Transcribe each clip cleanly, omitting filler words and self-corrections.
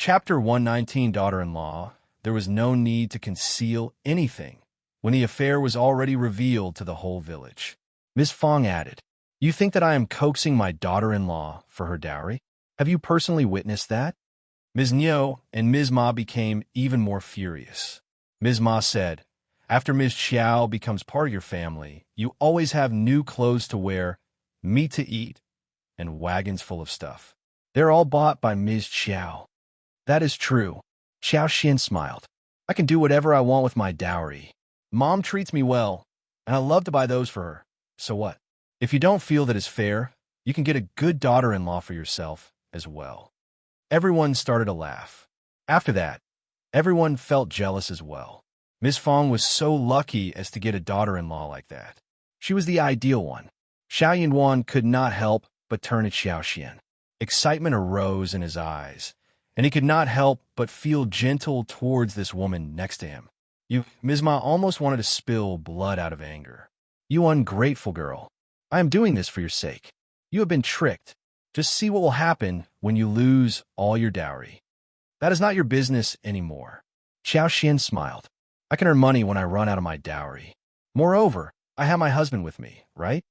Chapter 119, Daughter-in-Law. There was no need to conceal anything when the affair was already revealed to the whole village. Ms. Fang added, "You think that I am coaxing my daughter-in-law for her dowry? Have you personally witnessed that?" Ms. Niu and Ms. Ma became even more furious. Ms. Ma said, "After Ms. Qiao becomes part of your family, you always have new clothes to wear, meat to eat, and wagons full of stuff. They're all bought by Ms. Qiao." "That is true." Xiao Xian smiled. "I can do whatever I want with my dowry. Mom treats me well, and I love to buy those for her. So what? If you don't feel that is fair, you can get a good daughter-in-law for yourself as well." Everyone started to laugh. After that, everyone felt jealous as well. Ms. Fang was so lucky as to get a daughter-in-law like that. She was the ideal one. Xiao Yuan could not help but turn at Xiao Xian. Excitement arose in his eyes, and he could not help but feel gentle towards this woman next to him. Ms. Ma almost wanted to spill blood out of anger. "You ungrateful girl. I am doing this for your sake. You have been tricked. Just see what will happen when you lose all your dowry. That is not your business anymore." Xiao Xian smiled. "I can earn money when I run out of my dowry. Moreover, I have my husband with me, right?"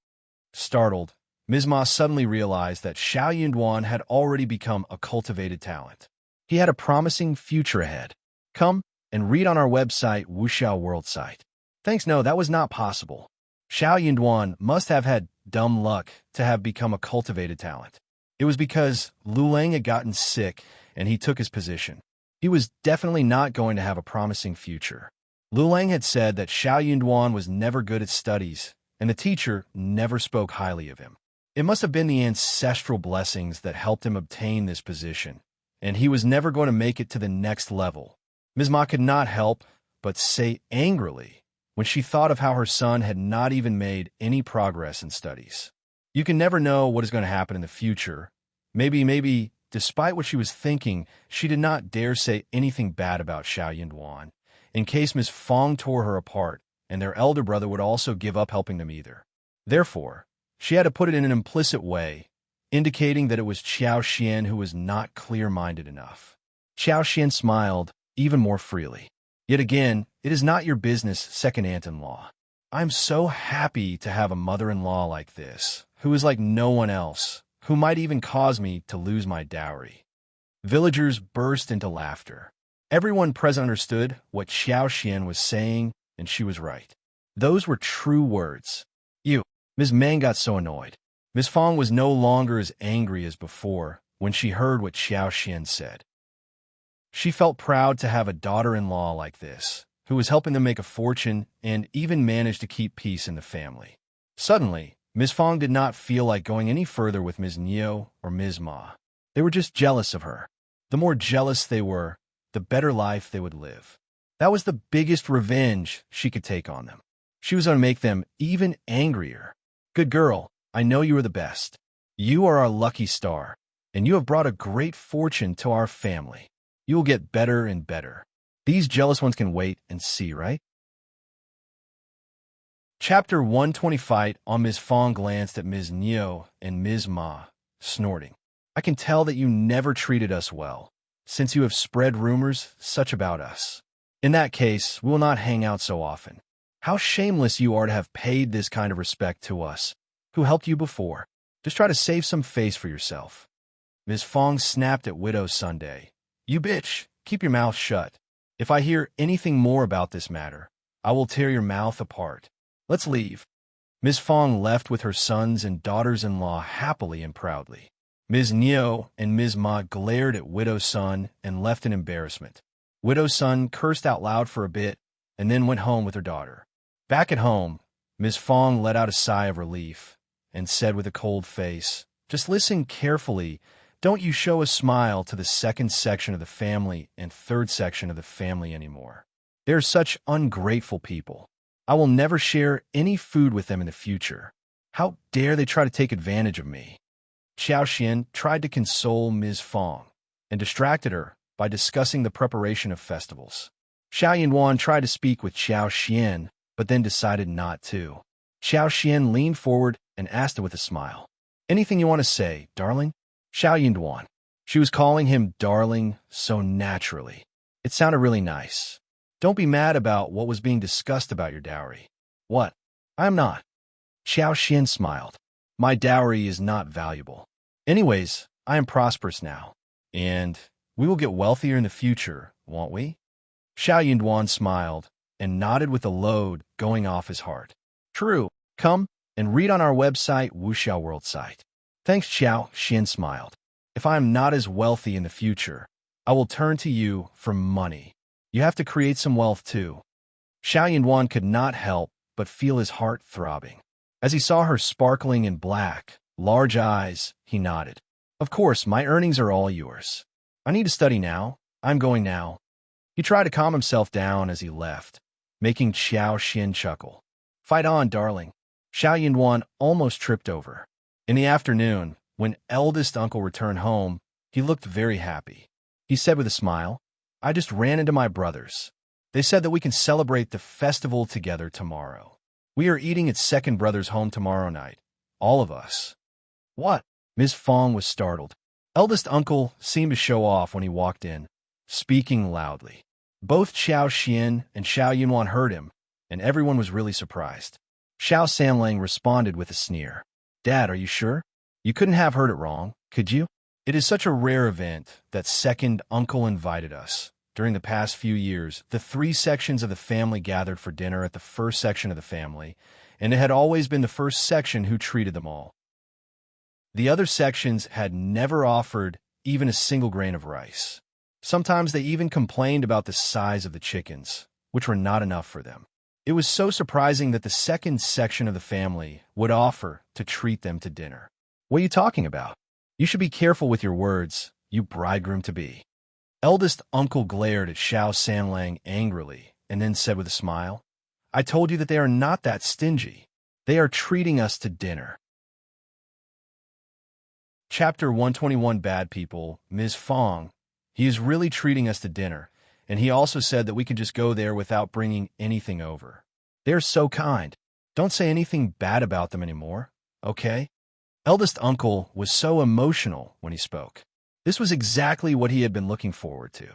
Startled, Ms. Ma suddenly realized that Xiao Yuan had already become a cultivated talent. He had a promising future ahead. Come and read on our website, Wuxiao World Site. Thanks, no, that was not possible. Xiao Yuan must have had dumb luck to have become a cultivated talent. It was because Lu Lang had gotten sick and he took his position. He was definitely not going to have a promising future. Lu Lang had said that Xiao Yuan was never good at studies, and the teacher never spoke highly of him. It must have been the ancestral blessings that helped him obtain this position, and he was never going to make it to the next level. Ms. Ma could not help but say angrily when she thought of how her son had not even made any progress in studies. You can never know what is going to happen in the future. Maybe, despite what she was thinking, she did not dare say anything bad about Xiao Yuan, in case Ms. Fang tore her apart, and their elder brother would also give up helping them either. Therefore, she had to put it in an implicit way, indicating that it was Xiao Xian who was not clear-minded enough. Xiao Xian smiled even more freely. "Yet again, it is not your business, second aunt-in-law. I am so happy to have a mother-in-law like this, who is like no one else, who might even cause me to lose my dowry." Villagers burst into laughter. Everyone present understood what Xiao Xian was saying, and she was right. Those were true words. Ms. Meng got so annoyed. Ms. Fang was no longer as angry as before when she heard what Xiao Xian said. She felt proud to have a daughter-in-law like this, who was helping them make a fortune and even managed to keep peace in the family. Suddenly, Ms. Fang did not feel like going any further with Ms. Niu or Ms. Ma. They were just jealous of her. The more jealous they were, the better life they would live. That was the biggest revenge she could take on them. She was going to make them even angrier. "Good girl, I know you are the best. You are our lucky star, and you have brought a great fortune to our family. You will get better and better. These jealous ones can wait and see, right?" Chapter 125. Ms. Fang glanced at Ms. Niu and Ms. Ma, snorting. "I can tell that you never treated us well, since you have spread rumors such about us. In that case, we will not hang out so often. How shameless you are to have paid this kind of respect to us, who helped you before. Just try to save some face for yourself." Ms. Fang snapped at Widow Sunday. "You bitch, keep your mouth shut. If I hear anything more about this matter, I will tear your mouth apart. Let's leave." Ms. Fang left with her sons and daughters-in-law happily and proudly. Ms. Niu and Ms. Ma glared at Widow Sun and left in embarrassment. Widow Sun cursed out loud for a bit and then went home with her daughter. Back at home, Ms. Fang let out a sigh of relief and said with a cold face, "Just listen carefully. Don't you show a smile to the second section of the family and third section of the family anymore. They are such ungrateful people. I will never share any food with them in the future. How dare they try to take advantage of me?" Xiao Xian tried to console Ms. Fang and distracted her by discussing the preparation of festivals. Xiao Yuan tried to speak with Xiao Xian, but then decided not to. Xiao Xian leaned forward and asked her with a smile, "Anything you want to say, darling?" Xiao Yuan. She was calling him darling so naturally. It sounded really nice. Don't be mad about what was being discussed about your dowry. What? I am not. Qiao Xian smiled. My dowry is not valuable. Anyways, I am prosperous now. And we will get wealthier in the future, won't we? Xiao Yunduan smiled and nodded with a load going off his heart. True. Come and read on our website, Wuxiao World site. Thanks, Qiao Xian smiled. If I am not as wealthy in the future, I will turn to you for money. You have to create some wealth too. Xiao Yunduan could not help but feel his heart throbbing. As he saw her sparkling in black, large eyes, he nodded. Of course, my earnings are all yours. I need to study now. I'm going now. He tried to calm himself down as he left, making Qiao Xian chuckle. Fight on, darling. Xiao Yunduan almost tripped over. In the afternoon, when eldest uncle returned home, he looked very happy. He said with a smile, I just ran into my brothers. They said that we can celebrate the festival together tomorrow. We are eating at second brother's home tomorrow night. All of us. What? Ms. Fang was startled. Eldest uncle seemed to show off when he walked in, speaking loudly. Both Xiao Xian and Xiao Yunwan heard him, and everyone was really surprised. Xiao Sanlang responded with a sneer. Dad, are you sure? You couldn't have heard it wrong, could you? It is such a rare event that second uncle invited us. During the past few years, the 3 sections of the family gathered for dinner at the first section of the family, and it had always been the first section who treated them all. The other sections had never offered even a single grain of rice. Sometimes they even complained about the size of the chickens, which were not enough for them. It was so surprising that the second section of the family would offer to treat them to dinner. What are you talking about? You should be careful with your words, you bridegroom-to-be. Eldest uncle glared at Xiao Sanlang angrily and then said with a smile, I told you that they are not that stingy. They are treating us to dinner. Chapter 121 Bad People, Ms. Fang. He is really treating us to dinner, and he also said that we can just go there without bringing anything over. They're so kind. Don't say anything bad about them anymore, okay? Eldest uncle was so emotional when he spoke. This was exactly what he had been looking forward to.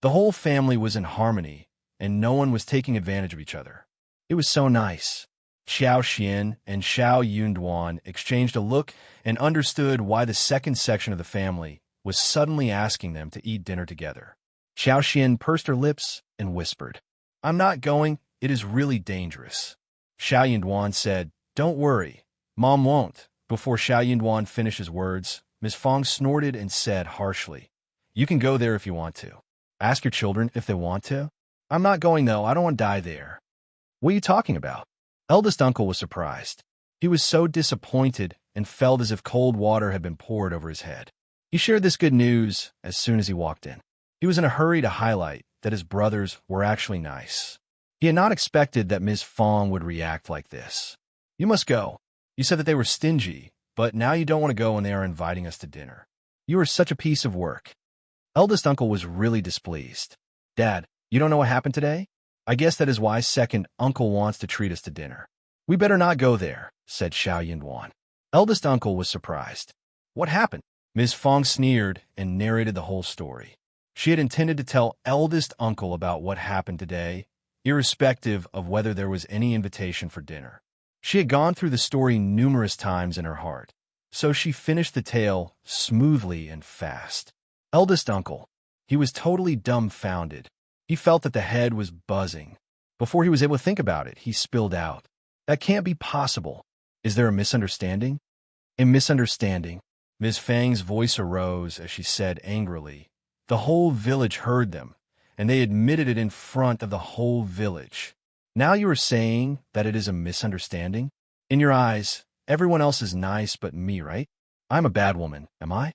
The whole family was in harmony, and no one was taking advantage of each other. It was so nice. Xiao Xian and Xiao Yunduan exchanged a look and understood why the second section of the family was suddenly asking them to eat dinner together. Xiao Xian pursed her lips and whispered, I'm not going. It is really dangerous. Xiao Yunduan said, Don't worry. Mom won't. Before Xiao Yunduan finished his words, Ms. Fang snorted and said harshly, You can go there if you want to. Ask your children if they want to. I'm not going, though. I don't want to die there. What are you talking about? Eldest uncle was surprised. He was so disappointed and felt as if cold water had been poured over his head. He shared this good news as soon as he walked in. He was in a hurry to highlight that his brothers were actually nice. He had not expected that Ms. Fang would react like this. You must go. You said that they were stingy, but now you don't want to go when they are inviting us to dinner. You are such a piece of work. Eldest uncle was really displeased. Dad, you don't know what happened today? I guess that is why second uncle wants to treat us to dinner. We better not go there, said Xiao Yunduan. Eldest uncle was surprised. What happened? Ms. Fang sneered and narrated the whole story. She had intended to tell eldest uncle about what happened today, irrespective of whether there was any invitation for dinner. She had gone through the story numerous times in her heart, so she finished the tale smoothly and fast. Eldest uncle. He was totally dumbfounded. He felt that the head was buzzing. Before he was able to think about it, he spilled out. That can't be possible. Is there a misunderstanding? A misunderstanding. Ms. Fang's voice arose as she said angrily. The whole village heard them, and they admitted it in front of the whole village. Now you are saying that it is a misunderstanding? In your eyes, everyone else is nice but me, right? I'm a bad woman, am I?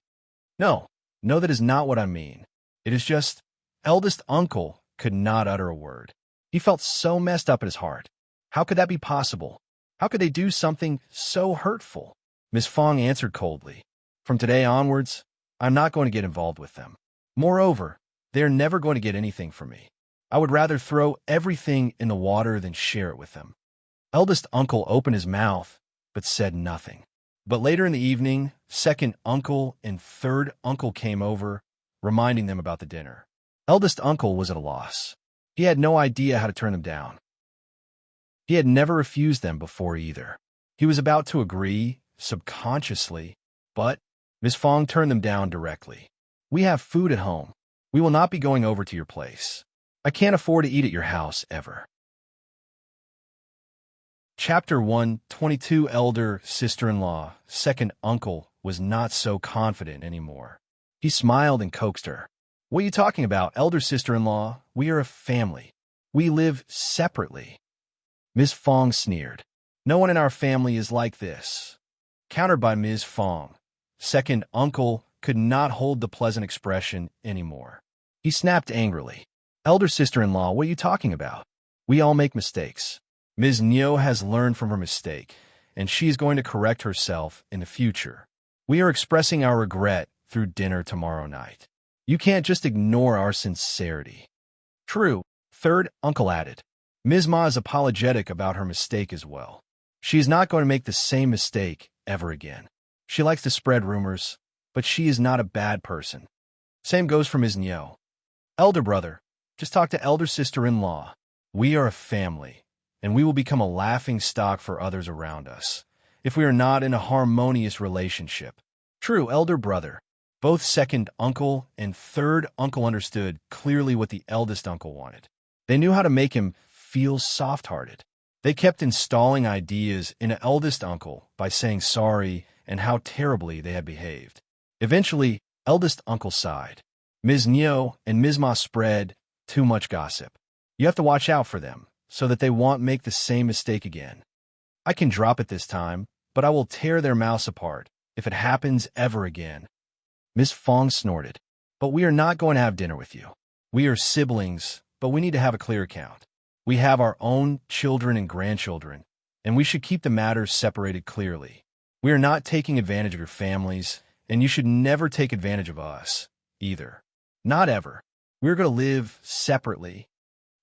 No, that is not what I mean. It is just, eldest uncle could not utter a word. He felt so messed up at his heart. How could that be possible? How could they do something so hurtful? Miss Fang answered coldly. From today onwards, I'm not going to get involved with them. Moreover, they are never going to get anything from me. I would rather throw everything in the water than share it with them. Eldest uncle opened his mouth, but said nothing. But later in the evening, second uncle and third uncle came over, reminding them about the dinner. Eldest uncle was at a loss. He had no idea how to turn them down. He had never refused them before either. He was about to agree, subconsciously, but Miss Fang turned them down directly. "We have food at home. We will not be going over to your place. I can't afford to eat at your house ever." Chapter 122. Elder sister-in-law, second uncle, was not so confident anymore. He smiled and coaxed her. "What are you talking about, elder sister-in-law? We are a family. We live separately." Ms. Fang sneered. "No one in our family is like this." Countered by Ms. Fang, second uncle could not hold the pleasant expression anymore. He snapped angrily. "Elder sister-in-law, what are you talking about? We all make mistakes. Ms. Qiao has learned from her mistake, and she is going to correct herself in the future. We are expressing our regret through dinner tomorrow night. You can't just ignore our sincerity." "True," third uncle added. "Ms. Ma is apologetic about her mistake as well. She is not going to make the same mistake ever again. She likes to spread rumors, but she is not a bad person." Same goes for Ms. Qiao. "Elder brother, just talk to elder sister-in-law. We are a family, and we will become a laughing stock for others around us if we are not in a harmonious relationship." "True, elder brother." Both second uncle and third uncle understood clearly what the eldest uncle wanted. They knew how to make him feel soft-hearted. They kept installing ideas in an eldest uncle by saying sorry and how terribly they had behaved. Eventually, eldest uncle sighed. "Ms. Qiao and Ms. Ma spread too much gossip. You have to watch out for them so that they won't make the same mistake again. I can drop it this time, but I will tear their mouths apart if it happens ever again." Miss Fang snorted. "But we are not going to have dinner with you. We are siblings, but we need to have a clear account. We have our own children and grandchildren, and we should keep the matters separated clearly. We are not taking advantage of your families, and you should never take advantage of us, either. Not ever. We're going to live separately."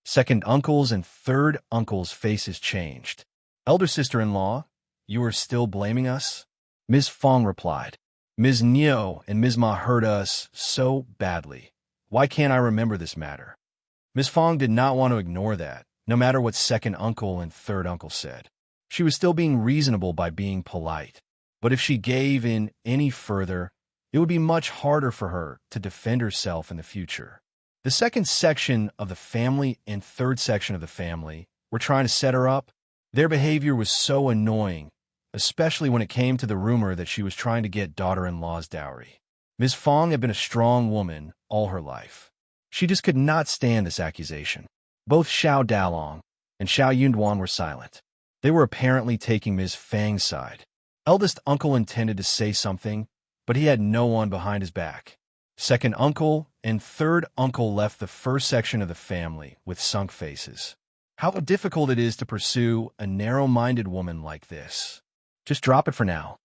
Second uncles and third uncles' faces changed. "Elder sister-in-law, you are still blaming us?" Ms. Fang replied. "Ms. Qiao and Ms. Ma hurt us so badly. Why can't I remember this matter?" Ms. Fang did not want to ignore that, no matter what second uncle and third uncle said. She was still being reasonable by being polite. But if she gave in any further, it would be much harder for her to defend herself in the future. The second section of the family and third section of the family were trying to set her up. Their behavior was so annoying, especially when it came to the rumor that she was trying to get daughter-in-law's dowry. Ms. Fang had been a strong woman all her life. She just could not stand this accusation. Both Xiao Dalong and Xiao Yunduan were silent. They were apparently taking Ms. Fang's side. Eldest uncle intended to say something, but he had no one behind his back. Second uncle and third uncle left the first section of the family with sunk faces. How difficult it is to pursue a narrow-minded woman like this. Just drop it for now.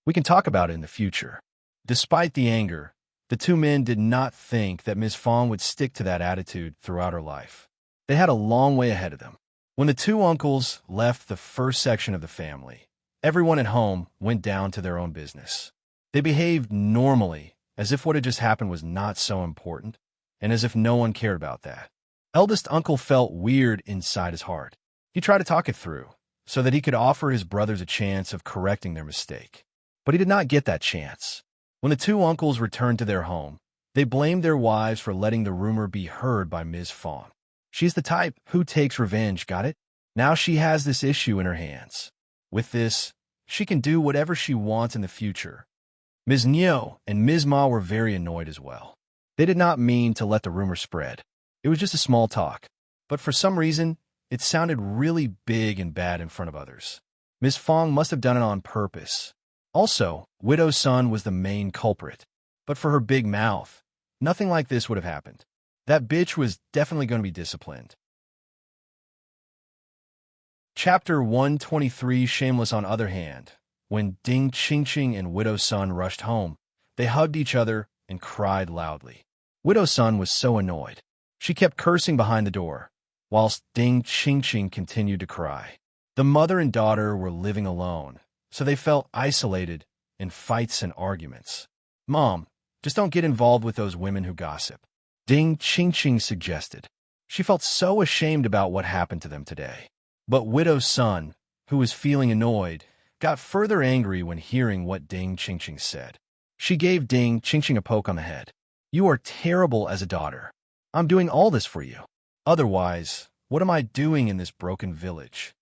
We can talk about it in the future. Despite the anger, the two men did not think that Ms. Fang would stick to that attitude throughout her life. They had a long way ahead of them. When the two uncles left the first section of the family, everyone at home went down to their own business. They behaved normally, as if what had just happened was not so important, and as if no one cared about that. Eldest uncle felt weird inside his heart. He tried to talk it through, so that he could offer his brothers a chance of correcting their mistake. But he did not get that chance. When the two uncles returned to their home, they blamed their wives for letting the rumor be heard by Ms. Fang. She's the type who takes revenge, got it? Now she has this issue in her hands. With this, she can do whatever she wants in the future. Ms. Qiao and Ms. Ma were very annoyed as well. They did not mean to let the rumor spread. It was just a small talk. But for some reason, it sounded really big and bad in front of others. Ms. Fang must have done it on purpose. Also, Widow's son was the main culprit. But for her big mouth, nothing like this would have happened. That bitch was definitely going to be disciplined. Chapter 123. Shameless. On the other hand, when Ding Qingqing and Widow's son rushed home, they hugged each other and cried loudly. Widow's son was so annoyed. She kept cursing behind the door, whilst Ding Qingqing continued to cry. The mother and daughter were living alone, so they felt isolated in fights and arguments. Mom, just don't get involved with those women who gossip, Ding Qingqing suggested. She felt so ashamed about what happened to them today. But Widow's son, who was feeling annoyed, got further angry when hearing what Ding Qingqing said. She gave Ding Qingqing a poke on the head. You are terrible as a daughter. I'm doing all this for you. Otherwise, what am I doing in this broken village?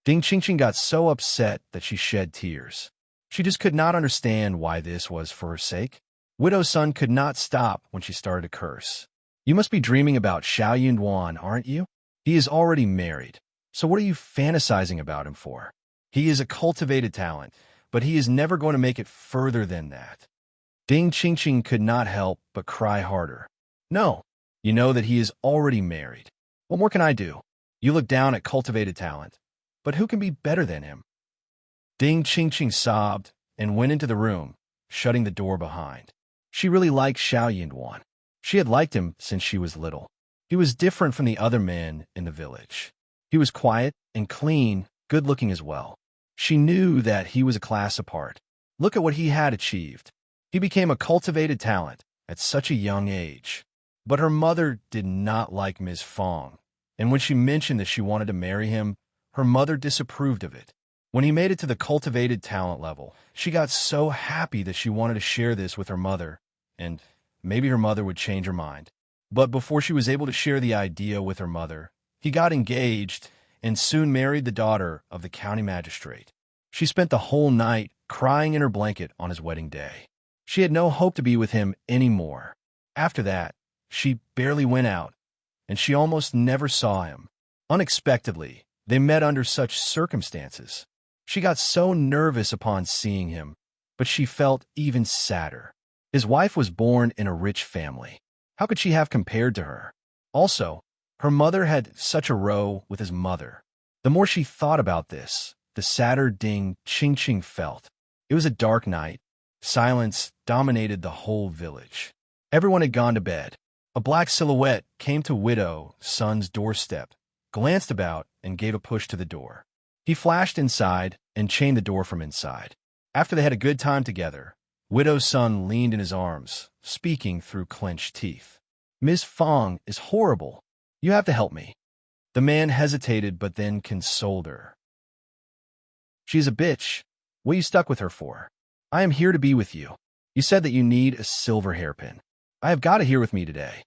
Ding Qingqing got so upset that she shed tears. She just could not understand why this was for her sake. Widow's son could not stop when she started to curse. You must be dreaming about Xiao, aren't you? He is already married. So what are you fantasizing about him for? He is a cultivated talent, but he is never going to make it further than that. Ding Qingqing could not help but cry harder. No, you know that he is already married. What more can I do? You look down at cultivated talent, but who can be better than him? Ding Qingqing sobbed and went into the room, shutting the door behind. She really liked Xiao. She had liked him since she was little. He was different from the other men in the village. He was quiet and clean, good-looking as well. She knew that he was a class apart. Look at what he had achieved. He became a cultivated talent at such a young age. But her mother did not like Ms. Fang, and when she mentioned that she wanted to marry him, her mother disapproved of it. When he made it to the cultivated talent level, she got so happy that she wanted to share this with her mother, and maybe her mother would change her mind. But before she was able to share the idea with her mother, he got engaged and soon married the daughter of the county magistrate. She spent the whole night crying in her blanket on his wedding day. She had no hope to be with him anymore. After that, she barely went out, and she almost never saw him. Unexpectedly, they met under such circumstances. She got so nervous upon seeing him, but she felt even sadder. His wife was born in a rich family. How could she have compared to her? Also, her mother had such a row with his mother. The more she thought about this, the sadder Ding Qingqing felt. It was a dark night. Silence dominated the whole village. Everyone had gone to bed. A black silhouette came to Widow's son's doorstep, glanced about, and gave a push to the door. He flashed inside and chained the door from inside. After they had a good time together, Widow's son leaned in his arms, speaking through clenched teeth. Ms. Fang is horrible. You have to help me. The man hesitated but then consoled her. She's a bitch. What are you stuck with her for? I am here to be with you. You said that you need a silver hairpin. I have got it here with me today.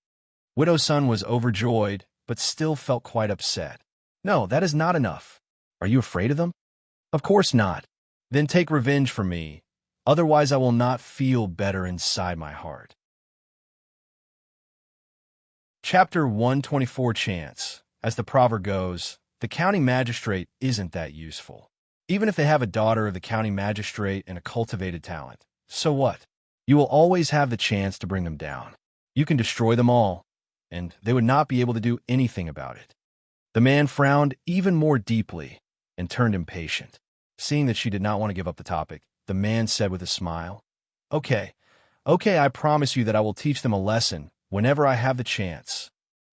Widow's son was overjoyed, but still felt quite upset. No, that is not enough. Are you afraid of them? Of course not. Then take revenge for me. Otherwise I will not feel better inside my heart. Chapter 124 Chance. As the proverb goes, the county magistrate isn't that useful. Even if they have a daughter of the county magistrate and a cultivated talent, so what? You will always have the chance to bring them down. You can destroy them all, and they would not be able to do anything about it. The man frowned even more deeply and turned impatient. Seeing that she did not want to give up the topic, the man said with a smile, Okay, I promise you that I will teach them a lesson whenever I have the chance.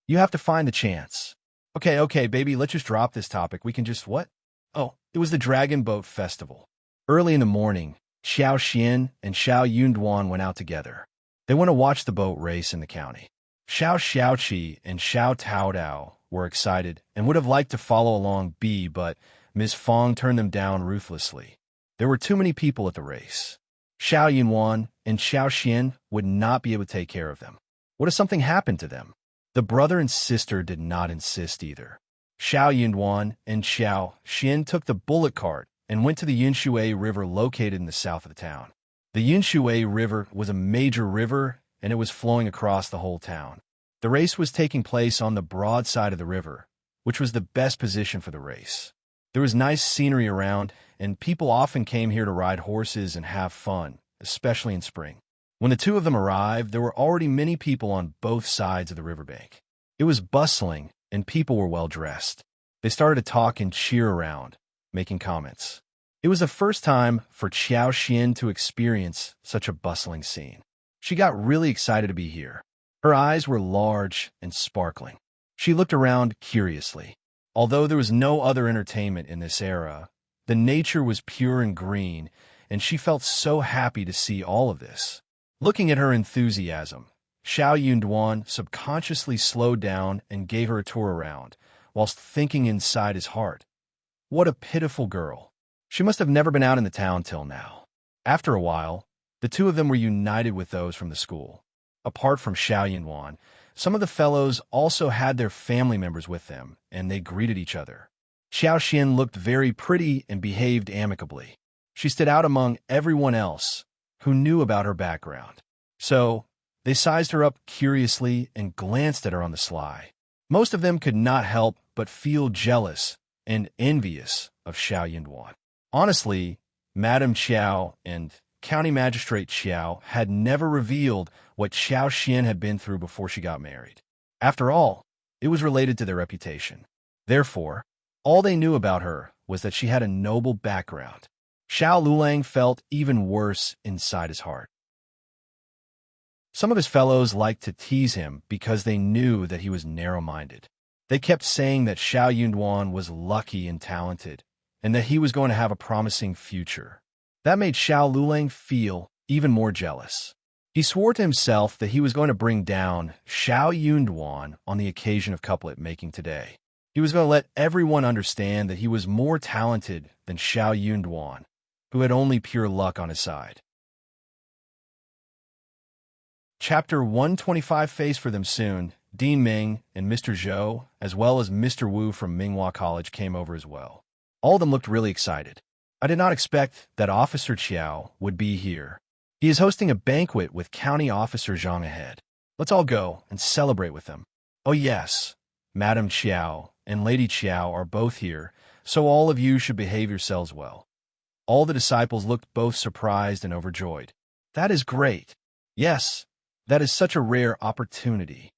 You have to find the chance. Okay, baby, let's just drop this topic. We can just what? Oh, it was the Dragon Boat Festival. Early in the morning, Xiao and Xiao went out together. They went to watch the boat race in the county. Xiao and Xiao Taodao were excited and would have liked to follow along but Ms. Fang turned them down ruthlessly. There were too many people at the race. Xiao and Xiao would not be able to take care of them. What if something happened to them? The brother and sister did not insist either. Xiao and Xiao took the bullock cart and went to the Yunshui River located in the south of the town. The Yunshui River was a major river, and it was flowing across the whole town. The race was taking place on the broad side of the river, which was the best position for the race. There was nice scenery around, and people often came here to ride horses and have fun, especially in spring. When the two of them arrived, there were already many people on both sides of the riverbank. It was bustling, and people were well dressed. They started to talk and cheer around, making comments. It was the first time for Xiao to experience such a bustling scene. She got really excited to be here. Her eyes were large and sparkling. She looked around curiously. Although there was no other entertainment in this era, The nature was pure and green, and she felt so happy to see all of this. Looking at her enthusiasm, Xiao Yunduan subconsciously slowed down and gave her a tour around, whilst thinking inside his heart, "What a pitiful girl. She must have never been out in the town till now." After a while, the two of them were united with those from the school. Apart from Xiao Yunduan, some of the fellows also had their family members with them, and they greeted each other. Xiao Xian looked very pretty and behaved amicably. She stood out among everyone else who knew about her background. So, they sized her up curiously and glanced at her on the sly. Most of them could not help but feel jealous and envious of Xiao Yunduan. Honestly, Madame Qiao and County Magistrate Qiao had never revealed what Xiao Xian had been through before she got married. After all, it was related to their reputation. Therefore, all they knew about her was that she had a noble background. Xiao Lulang felt even worse inside his heart. Some of his fellows liked to tease him because they knew that he was narrow-minded. They kept saying that Xiao Yunduan was lucky and talented, and that he was going to have a promising future. That made Xiao Lulang feel even more jealous. He swore to himself that he was going to bring down Xiao Yunduan on the occasion of couplet making today. He was going to let everyone understand that he was more talented than Xiao Yunduan, who had only pure luck on his side. Chapter 125 Face for them soon. Dean Ming and Mr. Zhou, as well as Mr. Wu from Minghua College, came over as well. All of them looked really excited. I did not expect that Officer Qiao would be here. He is hosting a banquet with County Officer Zhang ahead. Let's all go and celebrate with them. Oh yes, Madam Qiao and Lady Qiao are both here, so all of you should behave yourselves well. All the disciples looked both surprised and overjoyed. That is great. Yes, that is such a rare opportunity.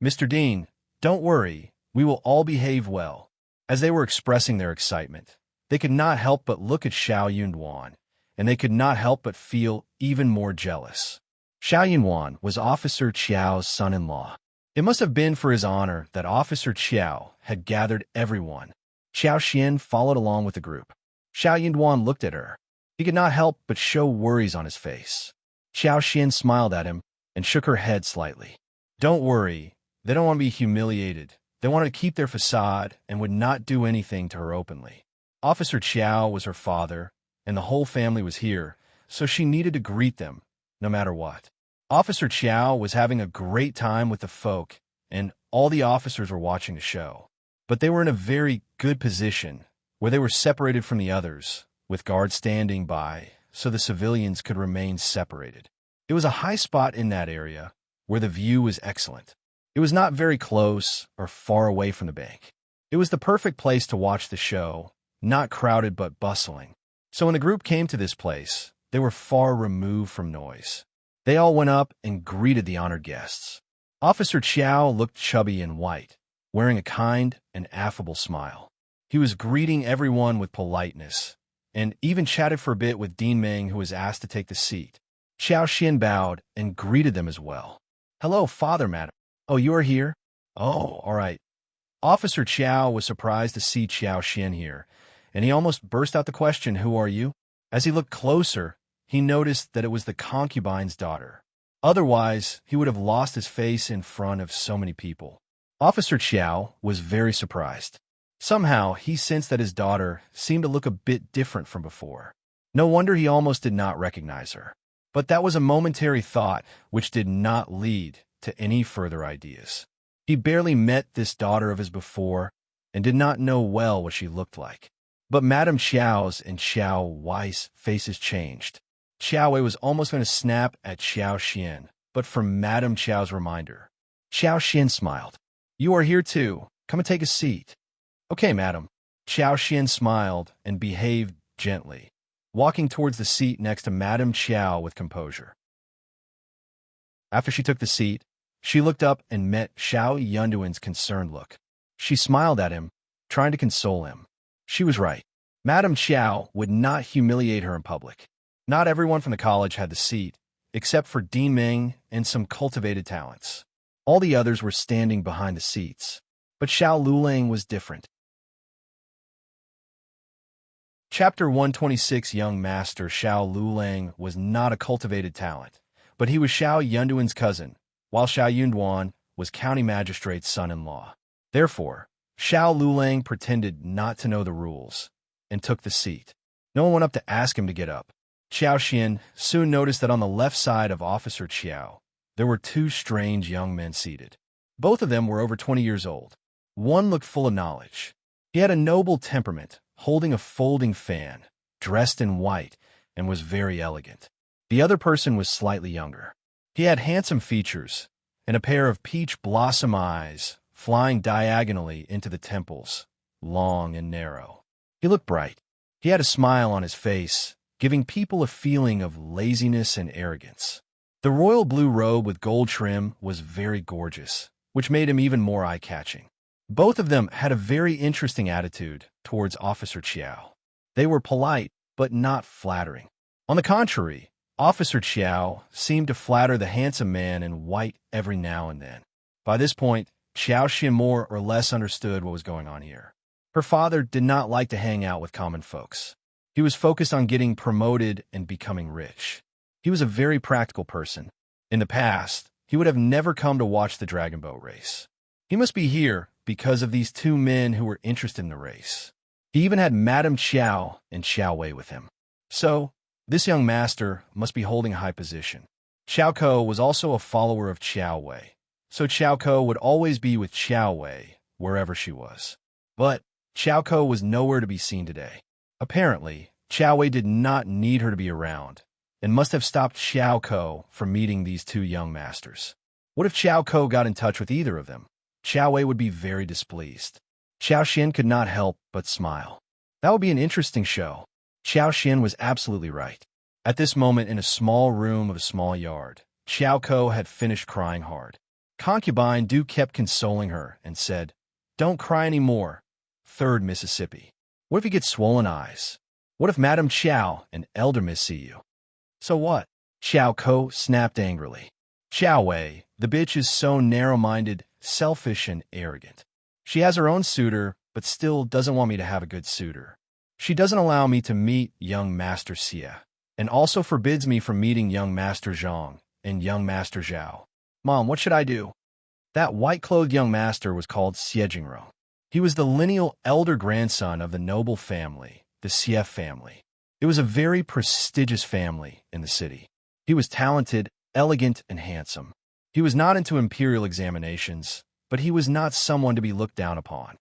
Mr. Dean, don't worry, we will all behave well. As they were expressing their excitement, they could not help but look at Xiao Yunduan, and they could not help but feel even more jealous. Xiao Yunduan was Officer Qiao's son-in-law. It must have been for his honor that Officer Qiao had gathered everyone. Xiao Xian followed along with the group. Xiao Yunduan looked at her. He could not help but show worries on his face. Xiao Xian smiled at him and shook her head slightly. Don't worry, they don't want to be humiliated. They wanted to keep their facade and would not do anything to her openly. Officer Qiao was her father, and the whole family was here, so she needed to greet them, no matter what. Officer Qiao was having a great time with the folk, and all the officers were watching the show. But they were in a very good position, where they were separated from the others, with guards standing by, so the civilians could remain separated. It was a high spot in that area, where the view was excellent. It was not very close or far away from the bank. It was the perfect place to watch the show, not crowded but bustling. So when the group came to this place, they were far removed from noise. They all went up and greeted the honored guests. Officer Qiao looked chubby and white, wearing a kind and affable smile. He was greeting everyone with politeness, and even chatted for a bit with Dean Ming, who was asked to take the seat. Xiao Xian bowed and greeted them as well. Hello, Father, Madam. Oh, you are here? Oh, all right. Officer Qiao was surprised to see Xiao Xian here, and he almost burst out the question, who are you? As he looked closer, he noticed that it was the concubine's daughter. Otherwise, he would have lost his face in front of so many people. Officer Qiao was very surprised. Somehow, he sensed that his daughter seemed to look a bit different from before. No wonder he almost did not recognize her. But that was a momentary thought which did not lead to any further ideas. He barely met this daughter of his before and did not know well what she looked like. But Madame Qiao's and Xiao Wei's faces changed. Xiao Wei was almost going to snap at Xiao Xian, but from Madame Qiao's reminder, Xiao Xian smiled. You are here too. Come and take a seat. Okay, madam. Xiao Xian smiled and behaved gently, walking towards the seat next to Madame Qiao with composure. After she took the seat, she looked up and met Xiao Yunduan's concerned look. She smiled at him, trying to console him. She was right. Madame Qiao would not humiliate her in public. Not everyone from the college had the seat, except for Dean Ming and some cultivated talents. All the others were standing behind the seats. But Xiao Lulang was different. Chapter 126. Young Master Xiao Lulang was not a cultivated talent, but he was Xiao Yunduan's cousin, while Xiao Yunduan was County Magistrate's son-in-law. Therefore, Xiao Lulang pretended not to know the rules and took the seat. No one went up to ask him to get up. Qiao Xian soon noticed that on the left side of Officer Qiao, there were two strange young men seated. Both of them were over 20 years old. One looked full of knowledge. He had a noble temperament, holding a folding fan, dressed in white, and was very elegant. The other person was slightly younger. He had handsome features and a pair of peach blossom eyes flying diagonally into the temples, long and narrow. He looked bright. He had a smile on his face, giving people a feeling of laziness and arrogance. The royal blue robe with gold trim was very gorgeous, which made him even more eye-catching. Both of them had a very interesting attitude towards Officer Qiao. They were polite, but not flattering. On the contrary, Officer Qiao seemed to flatter the handsome man in white every now and then. By this point, Qiao Xian more or less understood what was going on here. Her father did not like to hang out with common folks. He was focused on getting promoted and becoming rich. He was a very practical person. In the past, he would have never come to watch the dragon boat race. He must be here because of these two men who were interested in the race. He even had Madame Qiao and Xiao Wei with him. So, this young master must be holding a high position. Xiao Ko was also a follower of Xiao Wei, so Xiao Ko would always be with Xiao Wei wherever she was. But Xiao Ko was nowhere to be seen today. Apparently, Xiao Wei did not need her to be around, and must have stopped Xiao Ko from meeting these two young masters. What if Xiao Ko got in touch with either of them? Xiao Wei would be very displeased. Xiao Xian could not help but smile. That would be an interesting show. Xiao Xian was absolutely right. At this moment, in a small room of a small yard, Xiao Ko had finished crying hard. Concubine Du kept consoling her and said, "Don't cry anymore. 3rd Mississippi. What if you get swollen eyes? What if Madame Qiao and Elder Miss see you?" "So what?" Xiao Ko snapped angrily. "Xiao Wei, the bitch is so narrow-minded, selfish, and arrogant. She has her own suitor, but still doesn't want me to have a good suitor. She doesn't allow me to meet young Master Xie, and also forbids me from meeting young Master Zhang and young Master Xiao. Mom, what should I do?" That white-clothed young master was called Xiejingrong. He was the lineal elder grandson of the noble family, the Xie family. It was a very prestigious family in the city. He was talented, elegant, and handsome. He was not into imperial examinations, but he was not someone to be looked down upon.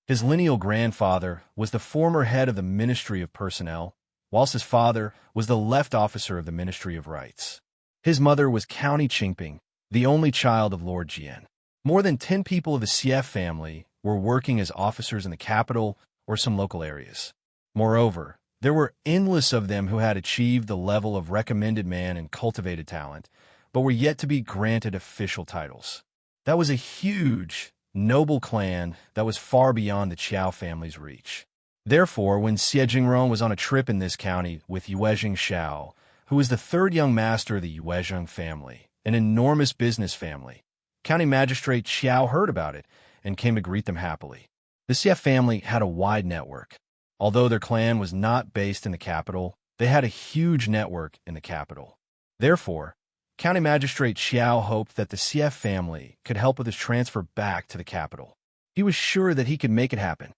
His lineal grandfather was the former head of the Ministry of Personnel, whilst his father was the left officer of the Ministry of Rights. His mother was County Qingping, the only child of Lord Jian. More than 10 people of the Xie family were working as officers in the capital or some local areas. Moreover, there were endless of them who had achieved the level of recommended man and cultivated talent, but were yet to be granted official titles. That was a huge, noble clan that was far beyond the Qiao family's reach. Therefore, when Xiejingrong was on a trip in this county with Yuezheng Xiao, who was the 3rd young master of the Yuezheng family, an enormous business family, County Magistrate Xiao heard about it and came to greet them happily. The Xie family had a wide network. Although their clan was not based in the capital, they had a huge network in the capital. Therefore, County Magistrate Xiao hoped that the Xie family could help with his transfer back to the capital. He was sure that he could make it happen.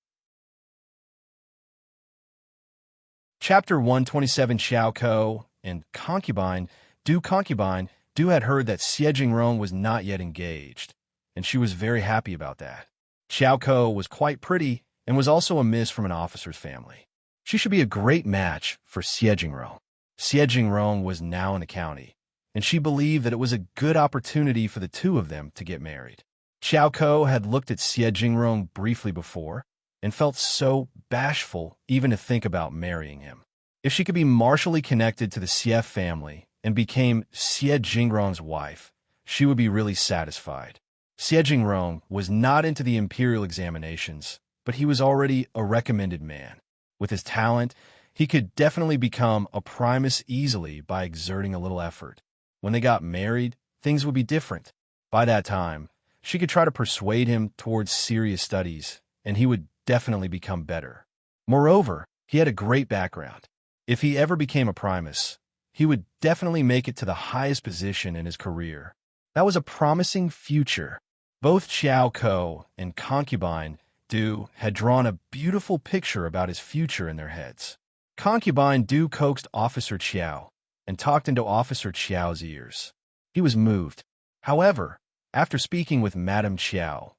Chapter 127. Xiao Ko and Concubine Du had heard that Xiejingrong was not yet engaged, and she was very happy about that. Xiao Ko was quite pretty and was also a miss from an officer's family. She should be a great match for Xiejingrong. Xiejingrong was now in the county, and she believed that it was a good opportunity for the two of them to get married. Xiao Ko had looked at Xiejingrong briefly before and felt so bashful even to think about marrying him. If she could be martially connected to the Xie family and became Xiejingrong's wife, she would be really satisfied. Xiejingrong was not into the imperial examinations, but he was already a recommended man. With his talent, he could definitely become a primus easily by exerting a little effort. When they got married, things would be different. By that time, she could try to persuade him towards serious studies, and he would definitely become better. Moreover, he had a great background. If he ever became a primus, he would definitely make it to the highest position in his career. That was a promising future. Both Qiao and Concubine Du had drawn a beautiful picture about his future in their heads. Concubine Du coaxed Officer Qiao and talked into Officer Qiao's ears. He was moved. However, after speaking with Madame Qiao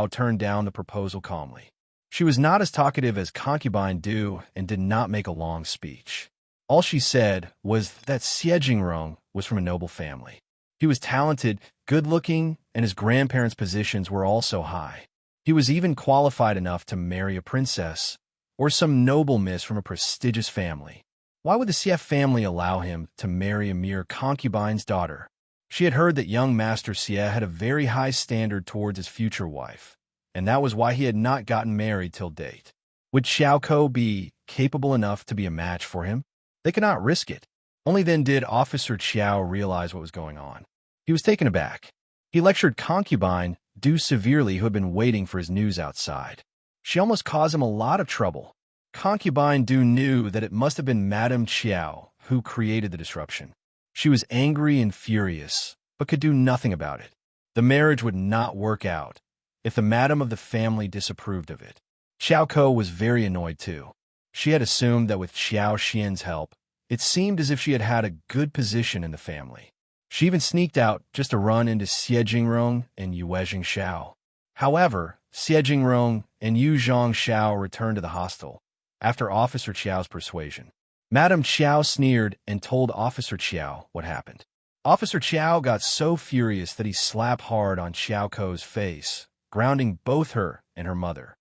turned down the proposal calmly. She was not as talkative as Concubine Du and did not make a long speech. All she said was that Yuezheng was from a noble family. He was talented, good-looking, and his grandparents' positions were also high. He was even qualified enough to marry a princess or some noble miss from a prestigious family. Why would the Xie family allow him to marry a mere concubine's daughter? She had heard that young Master Xie had a very high standard towards his future wife, and that was why he had not gotten married till date. Would Xiao be capable enough to be a match for him? They could not risk it. Only then did Officer Qiao realize what was going on. He was taken aback. He lectured Concubine Du severely, who had been waiting for his news outside. She almost caused him a lot of trouble. Concubine Du knew that it must have been Madame Qiao who created the disruption. She was angry and furious, but could do nothing about it. The marriage would not work out if the madam of the family disapproved of it. Xiao was very annoyed too. She had assumed that with Xiao Xian's help, it seemed as if she had had a good position in the family. She even sneaked out just to run into Yuezheng and Yuezheng Xiao. However, Yuezheng and Yuezheng Xiao returned to the hostel after Officer Qiao's persuasion. Madame Qiao sneered and told Officer Qiao what happened. Officer Qiao got so furious that he slapped hard on Xiao's face, grounding both her and her mother.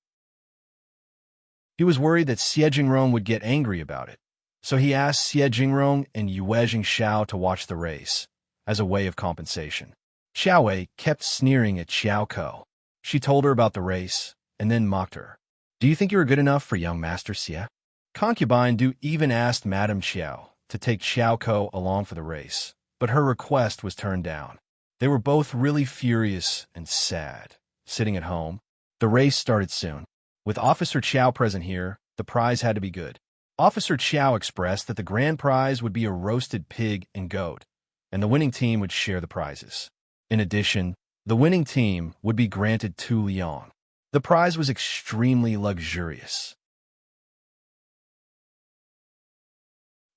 He was worried that Yuezheng would get angry about it, so he asked Yuezheng and Yuezheng Xiao to watch the race as a way of compensation. Xiao kept sneering at Xiao. She told her about the race and then mocked her. "Do you think you are good enough for young Master Xie?" Concubine Du even asked Madame Qiao to take Xiao along for the race, but her request was turned down. They were both really furious and sad. Sitting at home, the race started soon. With Officer Qiao present here, the prize had to be good. Officer Qiao expressed that the grand prize would be a roasted pig and goat, and the winning team would share the prizes. In addition, the winning team would be granted 2 liang. The prize was extremely luxurious.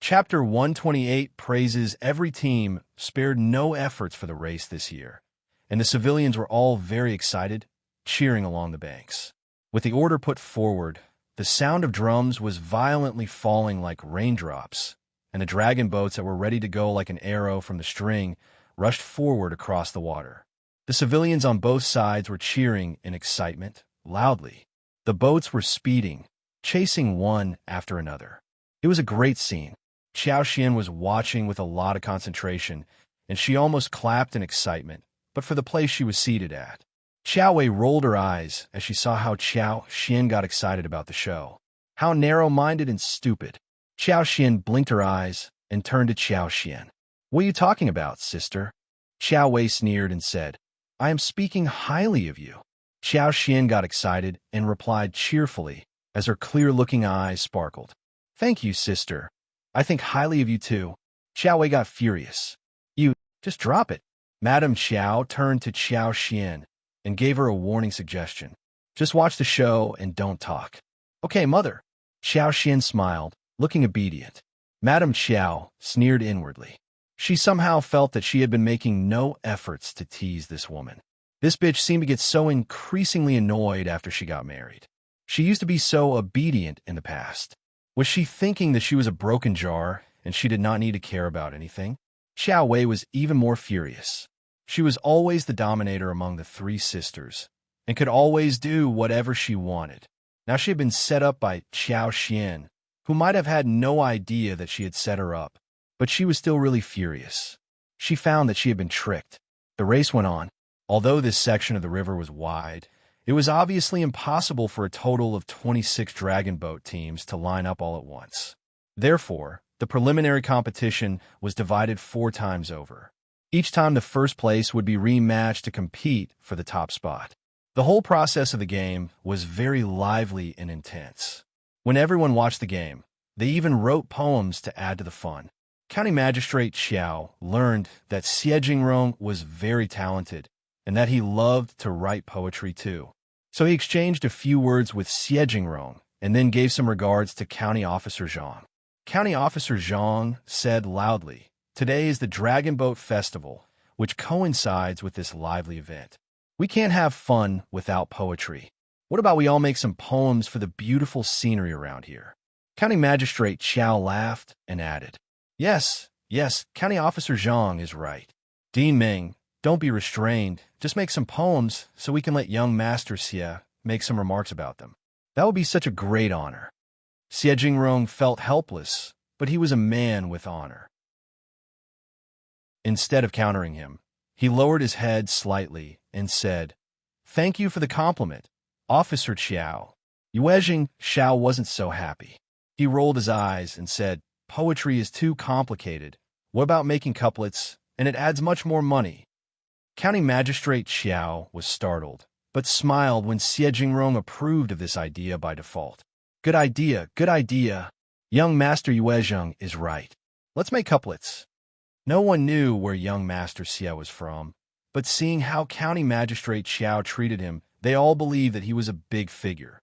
Chapter 128 praises every team spared no efforts for the race this year, and the civilians were all very excited, cheering along the banks. With the order put forward, the sound of drums was violently falling like raindrops, and the dragon boats that were ready to go like an arrow from the string rushed forward across the water. The civilians on both sides were cheering in excitement, loudly. The boats were speeding, chasing one after another. It was a great scene. Xiao Xian was watching with a lot of concentration, and she almost clapped in excitement, but for the place she was seated at. Xiao rolled her eyes as she saw how Xiao Xian got excited about the show. How narrow-minded and stupid. Xiao Xian blinked her eyes and turned to Xiao Xian. "What are you talking about, sister?" Xiao sneered and said, "I am speaking highly of you." Xiao Xian got excited and replied cheerfully as her clear-looking eyes sparkled. "Thank you, sister. I think highly of you too." Xiao got furious. "You, just drop it." Madame Qiao turned to Xiao Xian and gave her a warning suggestion. "Just watch the show and don't talk." "Okay, mother." Xiao Xian smiled, looking obedient. Madame Qiao sneered inwardly. She somehow felt that she had been making no efforts to tease this woman. This bitch seemed to get so increasingly annoyed after she got married. She used to be so obedient in the past. Was she thinking that she was a broken jar and she did not need to care about anything? Xiao was even more furious. She was always the dominator among the 3 sisters and could always do whatever she wanted. Now she had been set up by Xiao Xian, who might have had no idea that she had set her up, but she was still really furious. She found that she had been tricked. The race went on. Although this section of the river was wide, it was obviously impossible for a total of 26 dragon boat teams to line up all at once. Therefore, the preliminary competition was divided 4 times over. Each time the first place would be rematched to compete for the top spot. The whole process of the game was very lively and intense. When everyone watched the game, they even wrote poems to add to the fun. County Magistrate Qiao learned that Yuezheng was very talented and that he loved to write poetry too. So he exchanged a few words with Yuezheng and then gave some regards to County Officer Zhang. County Officer Zhang said loudly, "Today is the Dragon Boat Festival, which coincides with this lively event. We can't have fun without poetry. What about we all make some poems for the beautiful scenery around here?" County Magistrate Qiao laughed and added, Yes, County Officer Zhang is right. Dean Ming, don't be restrained. Just make some poems so we can let young Master Xie make some remarks about them. That would be such a great honor." Yuezheng felt helpless, but he was a man with honor. Instead of countering him, he lowered his head slightly and said, "Thank you for the compliment, Officer Qiao." Yuezheng Xiao wasn't so happy. He rolled his eyes and said, "Poetry is too complicated. What about making couplets, and it adds much more money?" County Magistrate Xiao was startled, but smiled when Yuezheng approved of this idea by default. Good idea. Young Master Yuezheng is right. Let's make couplets." No one knew where young Master Xie was from, but seeing how County Magistrate Xiao treated him, they all believed that he was a big figure.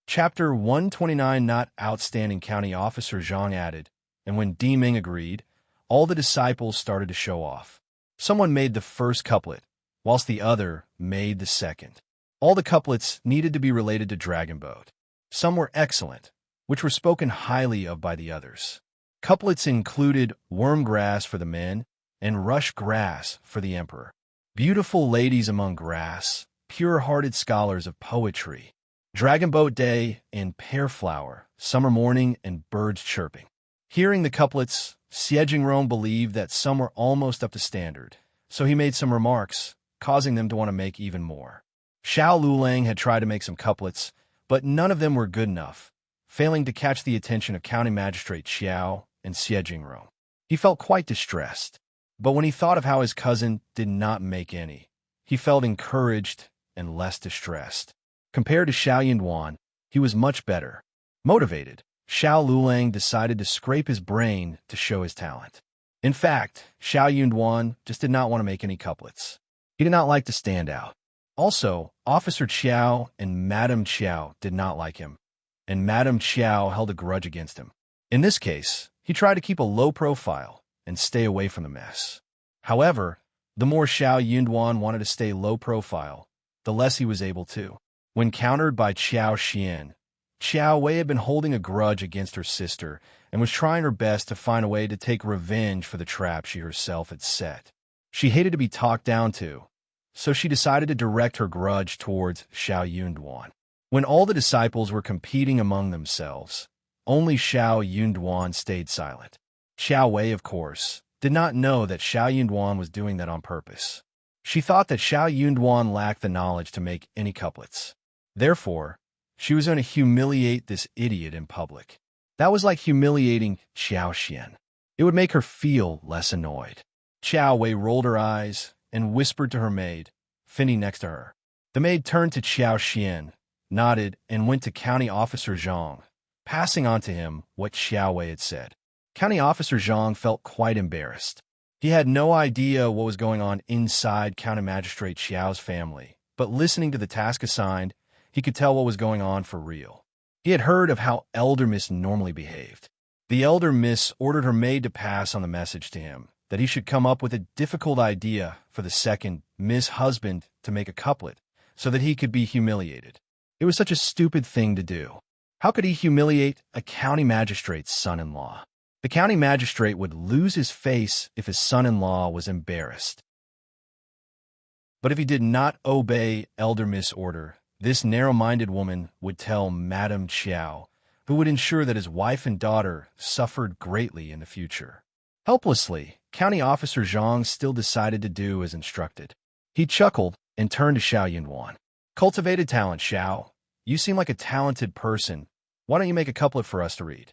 Chapter 129 Not outstanding, County Officer Zhang added, and when Dean Ming agreed, all the disciples started to show off. Someone made the first couplet, whilst the other made the second. All the couplets needed to be related to Dragon Boat. Some were excellent, which were spoken highly of by the others. Couplets included worm grass for the men and rush grass for the emperor. Beautiful ladies among grass, pure-hearted scholars of poetry. Dragon Boat Day and pear flower, summer morning and birds chirping. Hearing the couplets, Yuezheng believed that some were almost up to standard, so he made some remarks, causing them to want to make even more. Xiao Lulang had tried to make some couplets, but none of them were good enough, failing to catch the attention of County Magistrate Xiao and Yuezheng. He felt quite distressed, but when he thought of how his cousin did not make any, he felt encouraged and less distressed. Compared to Xiao Yunduan, he was much better. Motivated, Xiao Lulang decided to scrape his brain to show his talent. In fact, Xiao Yunduan just did not want to make any couplets. He did not like to stand out. Also, Officer Qiao and Madame Qiao did not like him, and Madame Qiao held a grudge against him. In this case, he tried to keep a low profile and stay away from the mess. However, the more Xiao Yunduan wanted to stay low profile, the less he was able to. When countered by Qiao Xian, Qiao Wei had been holding a grudge against her sister and was trying her best to find a way to take revenge for the trap she herself had set. She hated to be talked down to, so she decided to direct her grudge towards Xiao Yunduan. When all the disciples were competing among themselves, only Xiao Yunduan stayed silent. Qiao Wei, of course, did not know that Xiao Yunduan was doing that on purpose. She thought that Xiao Yunduan lacked the knowledge to make any couplets. Therefore, she was going to humiliate this idiot in public. That was like humiliating Qiao Xian. It would make her feel less annoyed. Qiao Wei rolled her eyes and whispered to her maid, Finny next to her. The maid turned to Qiao Xian, nodded, and went to County Officer Zhang, passing on to him what Xiao Wei had said. County Officer Zhang felt quite embarrassed. He had no idea what was going on inside County Magistrate Xiao's family, but listening to the task assigned, he could tell what was going on for real. He had heard of how Elder Miss normally behaved. The Elder Miss ordered her maid to pass on the message to him, that he should come up with a difficult idea for the second Miss Husband to make a couplet, so that he could be humiliated. It was such a stupid thing to do. How could he humiliate a county magistrate's son-in-law? The county magistrate would lose his face if his son-in-law was embarrassed. But if he did not obey Elder Miss' order, this narrow-minded woman would tell Madame Qiao, who would ensure that his wife and daughter suffered greatly in the future. Helplessly, County Officer Zhang still decided to do as instructed. He chuckled and turned to Xiao Yunduan. Cultivated talent, Xiao. You seem like a talented person. Why don't you make a couplet for us to read?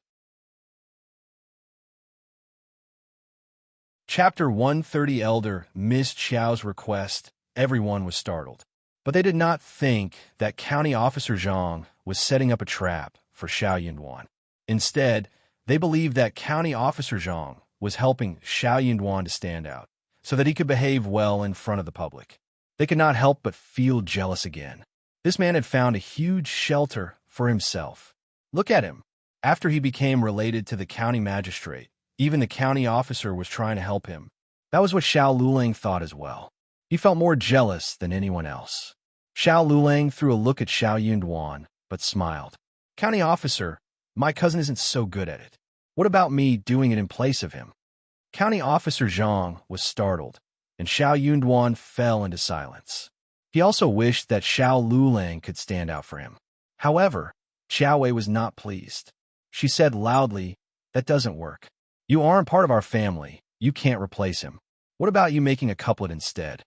Chapter 130 Elder Miss Qiao's request. Everyone was startled. But they did not think that County Officer Zhang was setting up a trap for Xiao Yunduan. Instead, they believed that County Officer Zhang was helping Xiao Yunduan to stand out, so that he could behave well in front of the public. They could not help but feel jealous again. This man had found a huge shelter for himself. Look at him. After he became related to the county magistrate, even the county officer was trying to help him. That was what Xiao Lulang thought as well. He felt more jealous than anyone else. Xiao Lulang threw a look at Xiao Yunduan, but smiled. County officer, my cousin isn't so good at it. What about me doing it in place of him? County Officer Zhang was startled, and Xiao Yunduan fell into silence. He also wished that Xiao Lulang could stand out for him. However, Xiao Wei was not pleased. She said loudly, "That doesn't work. You aren't part of our family. You can't replace him. What about you making a couplet instead?"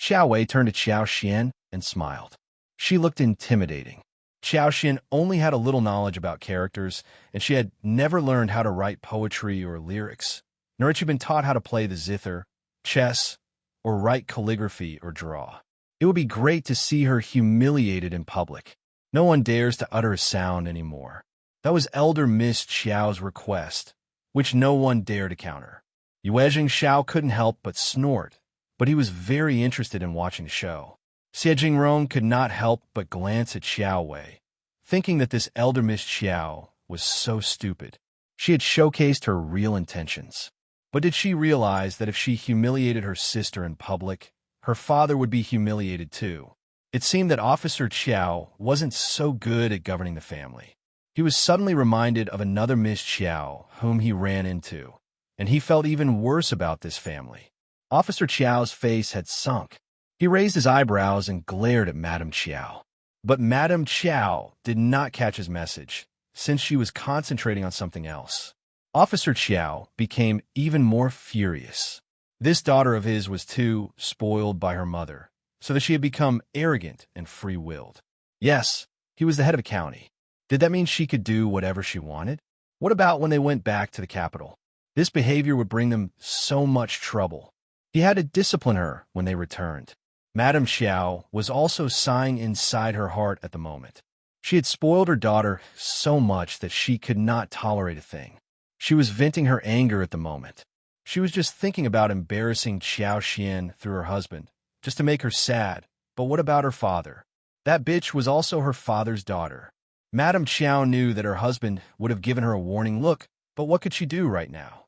Xiao Wei turned to Qiao Xian and smiled. She looked intimidating. Qiao Xian only had a little knowledge about characters, and she had never learned how to write poetry or lyrics, nor had she been taught how to play the zither, chess, or write calligraphy or draw. It would be great to see her humiliated in public. No one dares to utter a sound anymore. That was Elder Miss Qiao's request, which no one dared to counter. Yuezheng Xiao couldn't help but snort, but he was very interested in watching the show. Xie Jingrong could not help but glance at Xiao Wei, thinking that this Elder Miss Qiao was so stupid. She had showcased her real intentions. But did she realize that if she humiliated her sister in public, her father would be humiliated too? It seemed that Officer Qiao wasn't so good at governing the family. He was suddenly reminded of another Miss Qiao whom he ran into, and he felt even worse about this family. Officer Qiao's face had sunk. He raised his eyebrows and glared at Madame Qiao. But Madame Qiao did not catch his message, since she was concentrating on something else. Officer Qiao became even more furious. This daughter of his was too spoiled by her mother, so that she had become arrogant and free-willed. Yes, he was the head of a county. Did that mean she could do whatever she wanted? What about when they went back to the capital? This behavior would bring them so much trouble. He had to discipline her when they returned. Madame Qiao was also sighing inside her heart at the moment. She had spoiled her daughter so much that she could not tolerate a thing. She was venting her anger at the moment. She was just thinking about embarrassing Qiao Xian through her husband, just to make her sad. But what about her father? That bitch was also her father's daughter. Madame Qiao knew that her husband would have given her a warning look, but what could she do right now?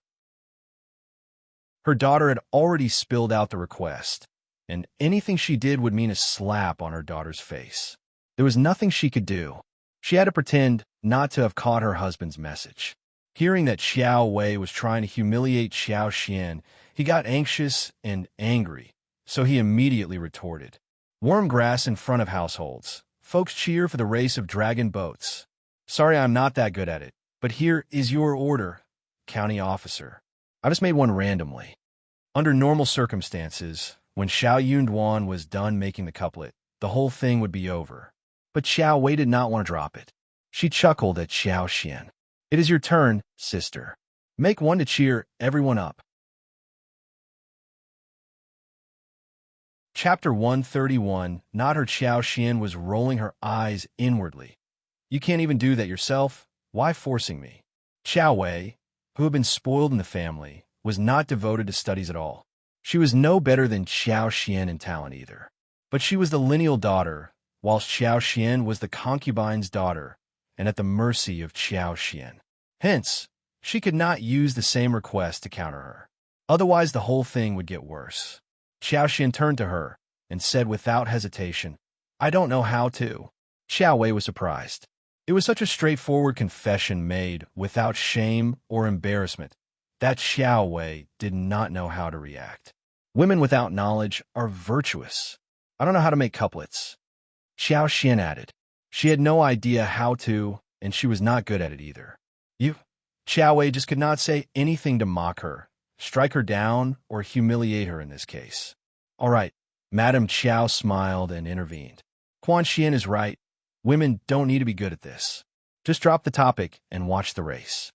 Her daughter had already spilled out the request, and anything she did would mean a slap on her daughter's face. There was nothing she could do. She had to pretend not to have caught her husband's message. Hearing that Xiao Wei was trying to humiliate Xiao Xian, he got anxious and angry, so he immediately retorted. Worm grass in front of households. Folks cheer for the race of dragon boats. Sorry, I'm not that good at it, but here is your order, county officer. I just made one randomly. Under normal circumstances, when Xiao Yunduan was done making the couplet, the whole thing would be over. But Xiao Wei did not want to drop it. She chuckled at Xiao Xian. It is your turn, sister. Make one to cheer everyone up. Chapter 131, Not Her. Xiao Xian was rolling her eyes inwardly. You can't even do that yourself? Why forcing me? Xiao Wei, who had been spoiled in the family, was not devoted to studies at all. She was no better than Xiao Xian in talent either. But she was the lineal daughter, whilst Xiao Xian was the concubine's daughter, and at the mercy of Xiao Xian. Hence, she could not use the same request to counter her. Otherwise, the whole thing would get worse. Xiao Xian turned to her and said without hesitation, I don't know how to. Xiao Wei was surprised. It was such a straightforward confession made without shame or embarrassment that Xiao Wei did not know how to react. Women without knowledge are virtuous. I don't know how to make couplets. Xiao Xian added. She had no idea how to, and she was not good at it either. Xiao Wei just could not say anything to mock her, strike her down, or humiliate her in this case. All right, Madame Qiao smiled and intervened. Quan Xian is right. Women don't need to be good at this. Just drop the topic and watch the race.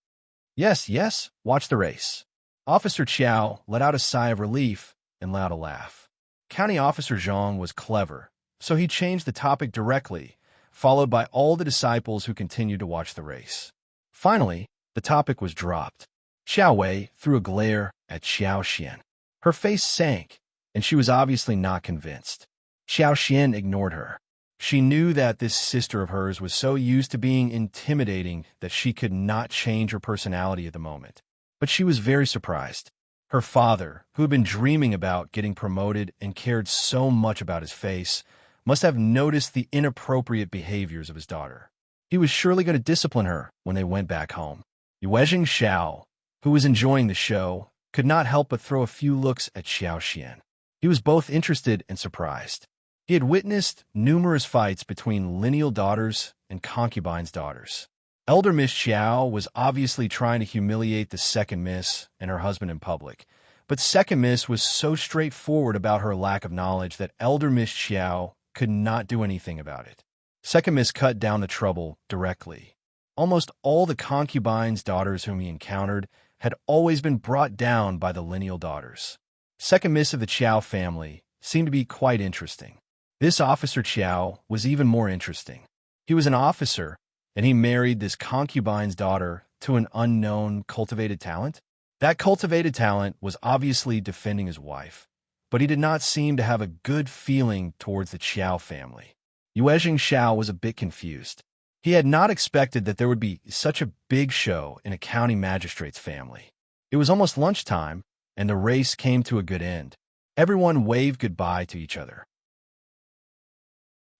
Yes, watch the race. Officer Qiao let out a sigh of relief and let out a laugh. County Officer Zhang was clever, so he changed the topic directly, followed by all the disciples who continued to watch the race. Finally, the topic was dropped. Xiao Wei threw a glare at Xiao Xian. Her face sank, and she was obviously not convinced. Xiao Xian ignored her. She knew that this sister of hers was so used to being intimidating that she could not change her personality at the moment. But she was very surprised. Her father, who had been dreaming about getting promoted and cared so much about his face, must have noticed the inappropriate behaviors of his daughter. He was surely going to discipline her when they went back home. Yuezheng Xiao, who was enjoying the show, could not help but throw a few looks at Xiao Xian. He was both interested and surprised. He had witnessed numerous fights between lineal daughters and concubines' daughters. Elder Miss Qiao was obviously trying to humiliate the second miss and her husband in public, but second miss was so straightforward about her lack of knowledge that Elder Miss Qiao could not do anything about it. Second miss cut down the trouble directly. Almost all the concubines' daughters whom he encountered had always been brought down by the lineal daughters. Second miss of the Qiao family seemed to be quite interesting. This officer Qiao was even more interesting. He was an officer, and he married this concubine's daughter to an unknown cultivated talent. That cultivated talent was obviously defending his wife, but he did not seem to have a good feeling towards the Qiao family. Yuezheng Xiao was a bit confused. He had not expected that there would be such a big show in a county magistrate's family. It was almost lunchtime, and the race came to a good end. Everyone waved goodbye to each other.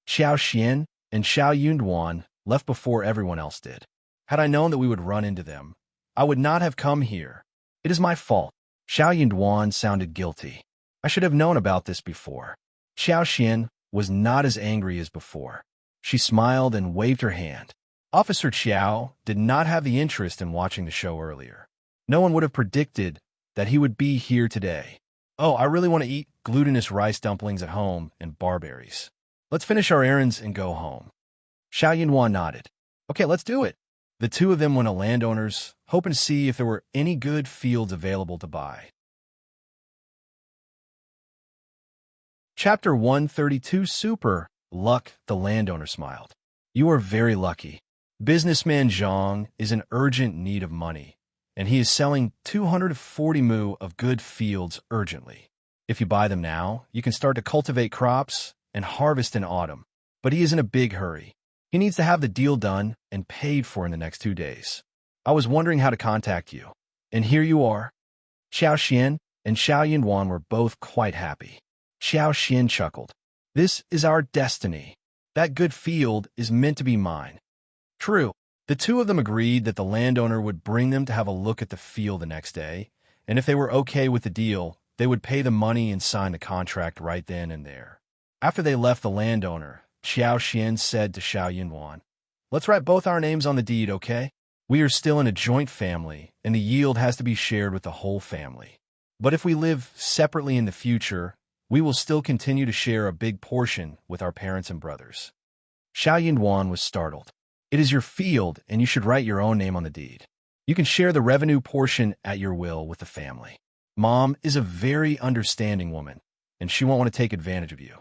Xiao Xian and Xiao Yunduan left before everyone else did. Had I known that we would run into them, I would not have come here. It is my fault. Xiao Yunduan sounded guilty. I should have known about this before. Xiao Xian was not as angry as before. She smiled and waved her hand. Officer Qiao did not have the interest in watching the show earlier. No one would have predicted that he would be here today. Oh, I really want to eat glutinous rice dumplings at home and barberries. Let's finish our errands and go home. Xiao Yunduan nodded. Okay, let's do it. The two of them went to landowners, hoping to see if there were any good fields available to buy. Chapter 132 Super Luck. The landowner smiled. You are very lucky. Businessman Zhang is in urgent need of money, and he is selling 240 mu of good fields urgently. If you buy them now, you can start to cultivate crops and harvest in autumn. But he is in a big hurry. He needs to have the deal done and paid for in the next 2 days. I was wondering how to contact you. And here you are. Xiao Xian and Xiao Yunduan were both quite happy. Xiao Xian chuckled. This is our destiny. That good field is meant to be mine. True. The two of them agreed that the landowner would bring them to have a look at the field the next day, and if they were okay with the deal, they would pay the money and sign the contract right then and there. After they left the landowner, Xiao Xian said to Xiao Yunduan, Let's write both our names on the deed, okay? We are still in a joint family, and the yield has to be shared with the whole family. But if we live separately in the future, we will still continue to share a big portion with our parents and brothers. Xiao Yunduan was startled. It is your field, and you should write your own name on the deed. You can share the revenue portion at your will with the family. Mom is a very understanding woman, and she won't want to take advantage of you.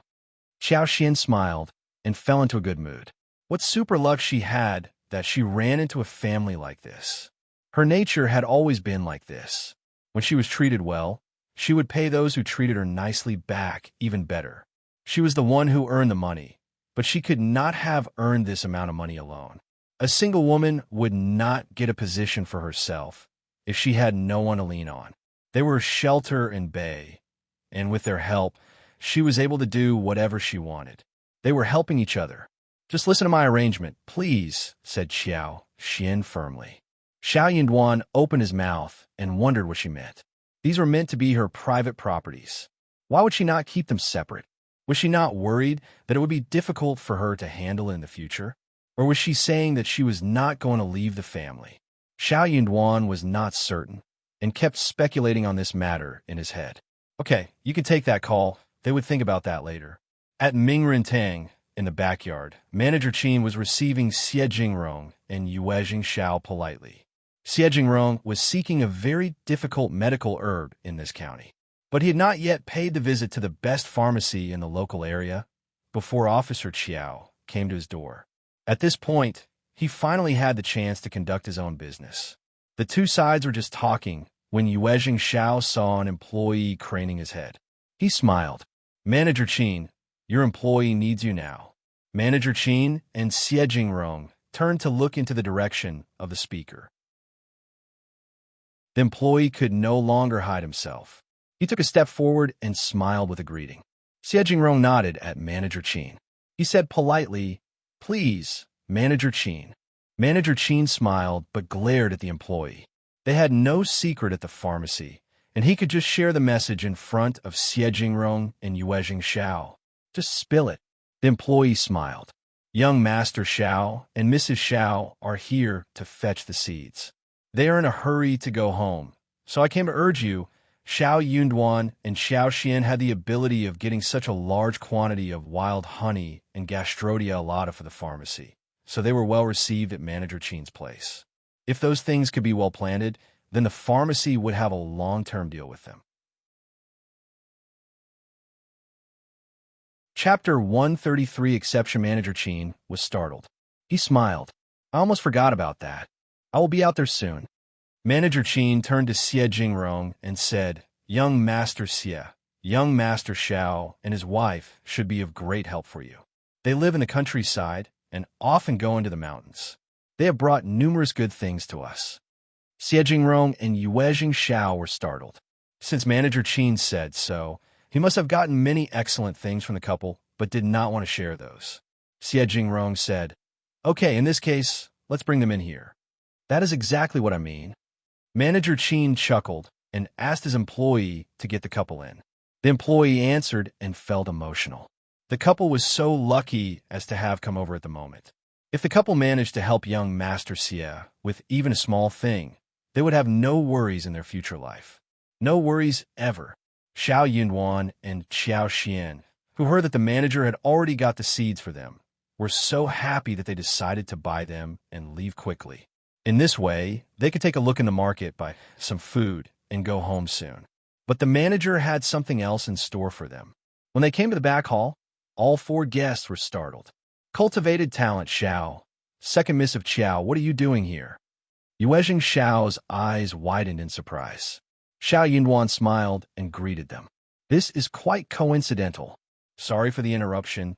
Xiao Xian smiled and fell into a good mood. What super luck she had that she ran into a family like this. Her nature had always been like this. When she was treated well, she would pay those who treated her nicely back even better. She was the one who earned the money, but she could not have earned this amount of money alone. A single woman would not get a position for herself if she had no one to lean on. They were shelter and bay, and with their help, she was able to do whatever she wanted. They were helping each other. Just listen to my arrangement, please, said Xiao Xian firmly. Xiao Yunduan opened his mouth and wondered what she meant. These were meant to be her private properties. Why would she not keep them separate? Was she not worried that it would be difficult for her to handle in the future? Or was she saying that she was not going to leave the family? Xiao Yunduan was not certain and kept speculating on this matter in his head. Okay, you can take that call. They would think about that later. At Mingrintang, in the backyard, Manager Qin was receiving Xie Jingrong and Yuezheng Xiao politely. Xie Jingrong was seeking a very difficult medical herb in this county, but he had not yet paid the visit to the best pharmacy in the local area. before Officer Qiao came to his door. At this point, he finally had the chance to conduct his own business. The two sides were just talking when Yuezheng Xiao saw an employee craning his head. He smiled. "Manager Qin, your employee needs you now." Manager Qin and Xiejingrong turned to look into the direction of the speaker. The employee could no longer hide himself. He took a step forward and smiled with a greeting. Xiejingrong nodded at Manager Qin. He said politely, "Please, Manager Qin." Manager Qin smiled but glared at the employee. They had no secret at the pharmacy, and he could just share the message in front of Xiejingrong and Yuezheng Xiao. Just spill it. The employee smiled. "Young Master Xiao and Mrs. Xiao are here to fetch the seeds. They are in a hurry to go home, so I came to urge you." Xiao Yunduan and Xiao Xian had the ability of getting such a large quantity of wild honey and Gastrodia alata for the pharmacy, so they were well received at Manager Qin's place. If those things could be well planted, then the pharmacy would have a long-term deal with them. Chapter 133. Exception. Manager Qin was startled. He smiled. "I almost forgot about that. I will be out there soon." Manager Qin turned to Xiejingrong and said, "Young Master Xie, young Master Xiao and his wife should be of great help for you. They live in the countryside and often go into the mountains. They have brought numerous good things to us." Xiejingrong and Yuezheng Xiao were startled. Since Manager Qin said so, he must have gotten many excellent things from the couple, but did not want to share those. Xiejingrong said, "Okay, in this case, let's bring them in here." "That is exactly what I mean." Manager Qin chuckled and asked his employee to get the couple in. The employee answered and felt emotional. The couple was so lucky as to have come over at the moment. If the couple managed to help young Master Xie with even a small thing, they would have no worries in their future life. No worries ever. Xiao Yunduan and Xiao Xian, who heard that the manager had already got the seeds for them, were so happy that they decided to buy them and leave quickly. In this way, they could take a look in the market, buy some food, and go home soon. But the manager had something else in store for them. When they came to the back hall, all four guests were startled. "Cultivated talent Xiao, second miss of Qiao, what are you doing here?" Yuezheng Xiao's eyes widened in surprise. Xiao Yunduan smiled and greeted them. "This is quite coincidental. Sorry for the interruption."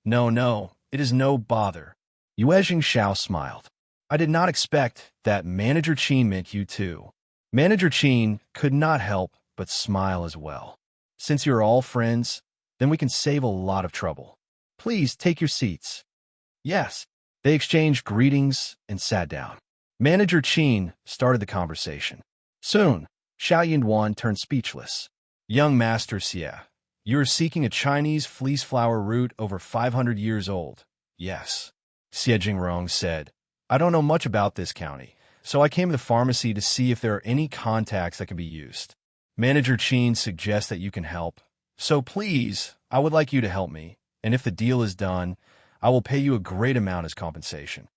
No, it is no bother." Yuezheng Xiao smiled. "I did not expect that Manager Qin meant you too." Manager Qin could not help but smile as well. "Since you're all friends, then we can save a lot of trouble. Please take your seats." "Yes." They exchanged greetings and sat down. Manager Qin started the conversation. Soon, Xiao Yunduan turned speechless. "Young Master Xie, you are seeking a Chinese fleece flower root over 500 years old." "Yes." Xiejingrong said, "I don't know much about this county, so I came to the pharmacy to see if there are any contacts that can be used. Manager Qin suggests that you can help. So please, I would like you to help me, and if the deal is done, I will pay you a great amount as compensation."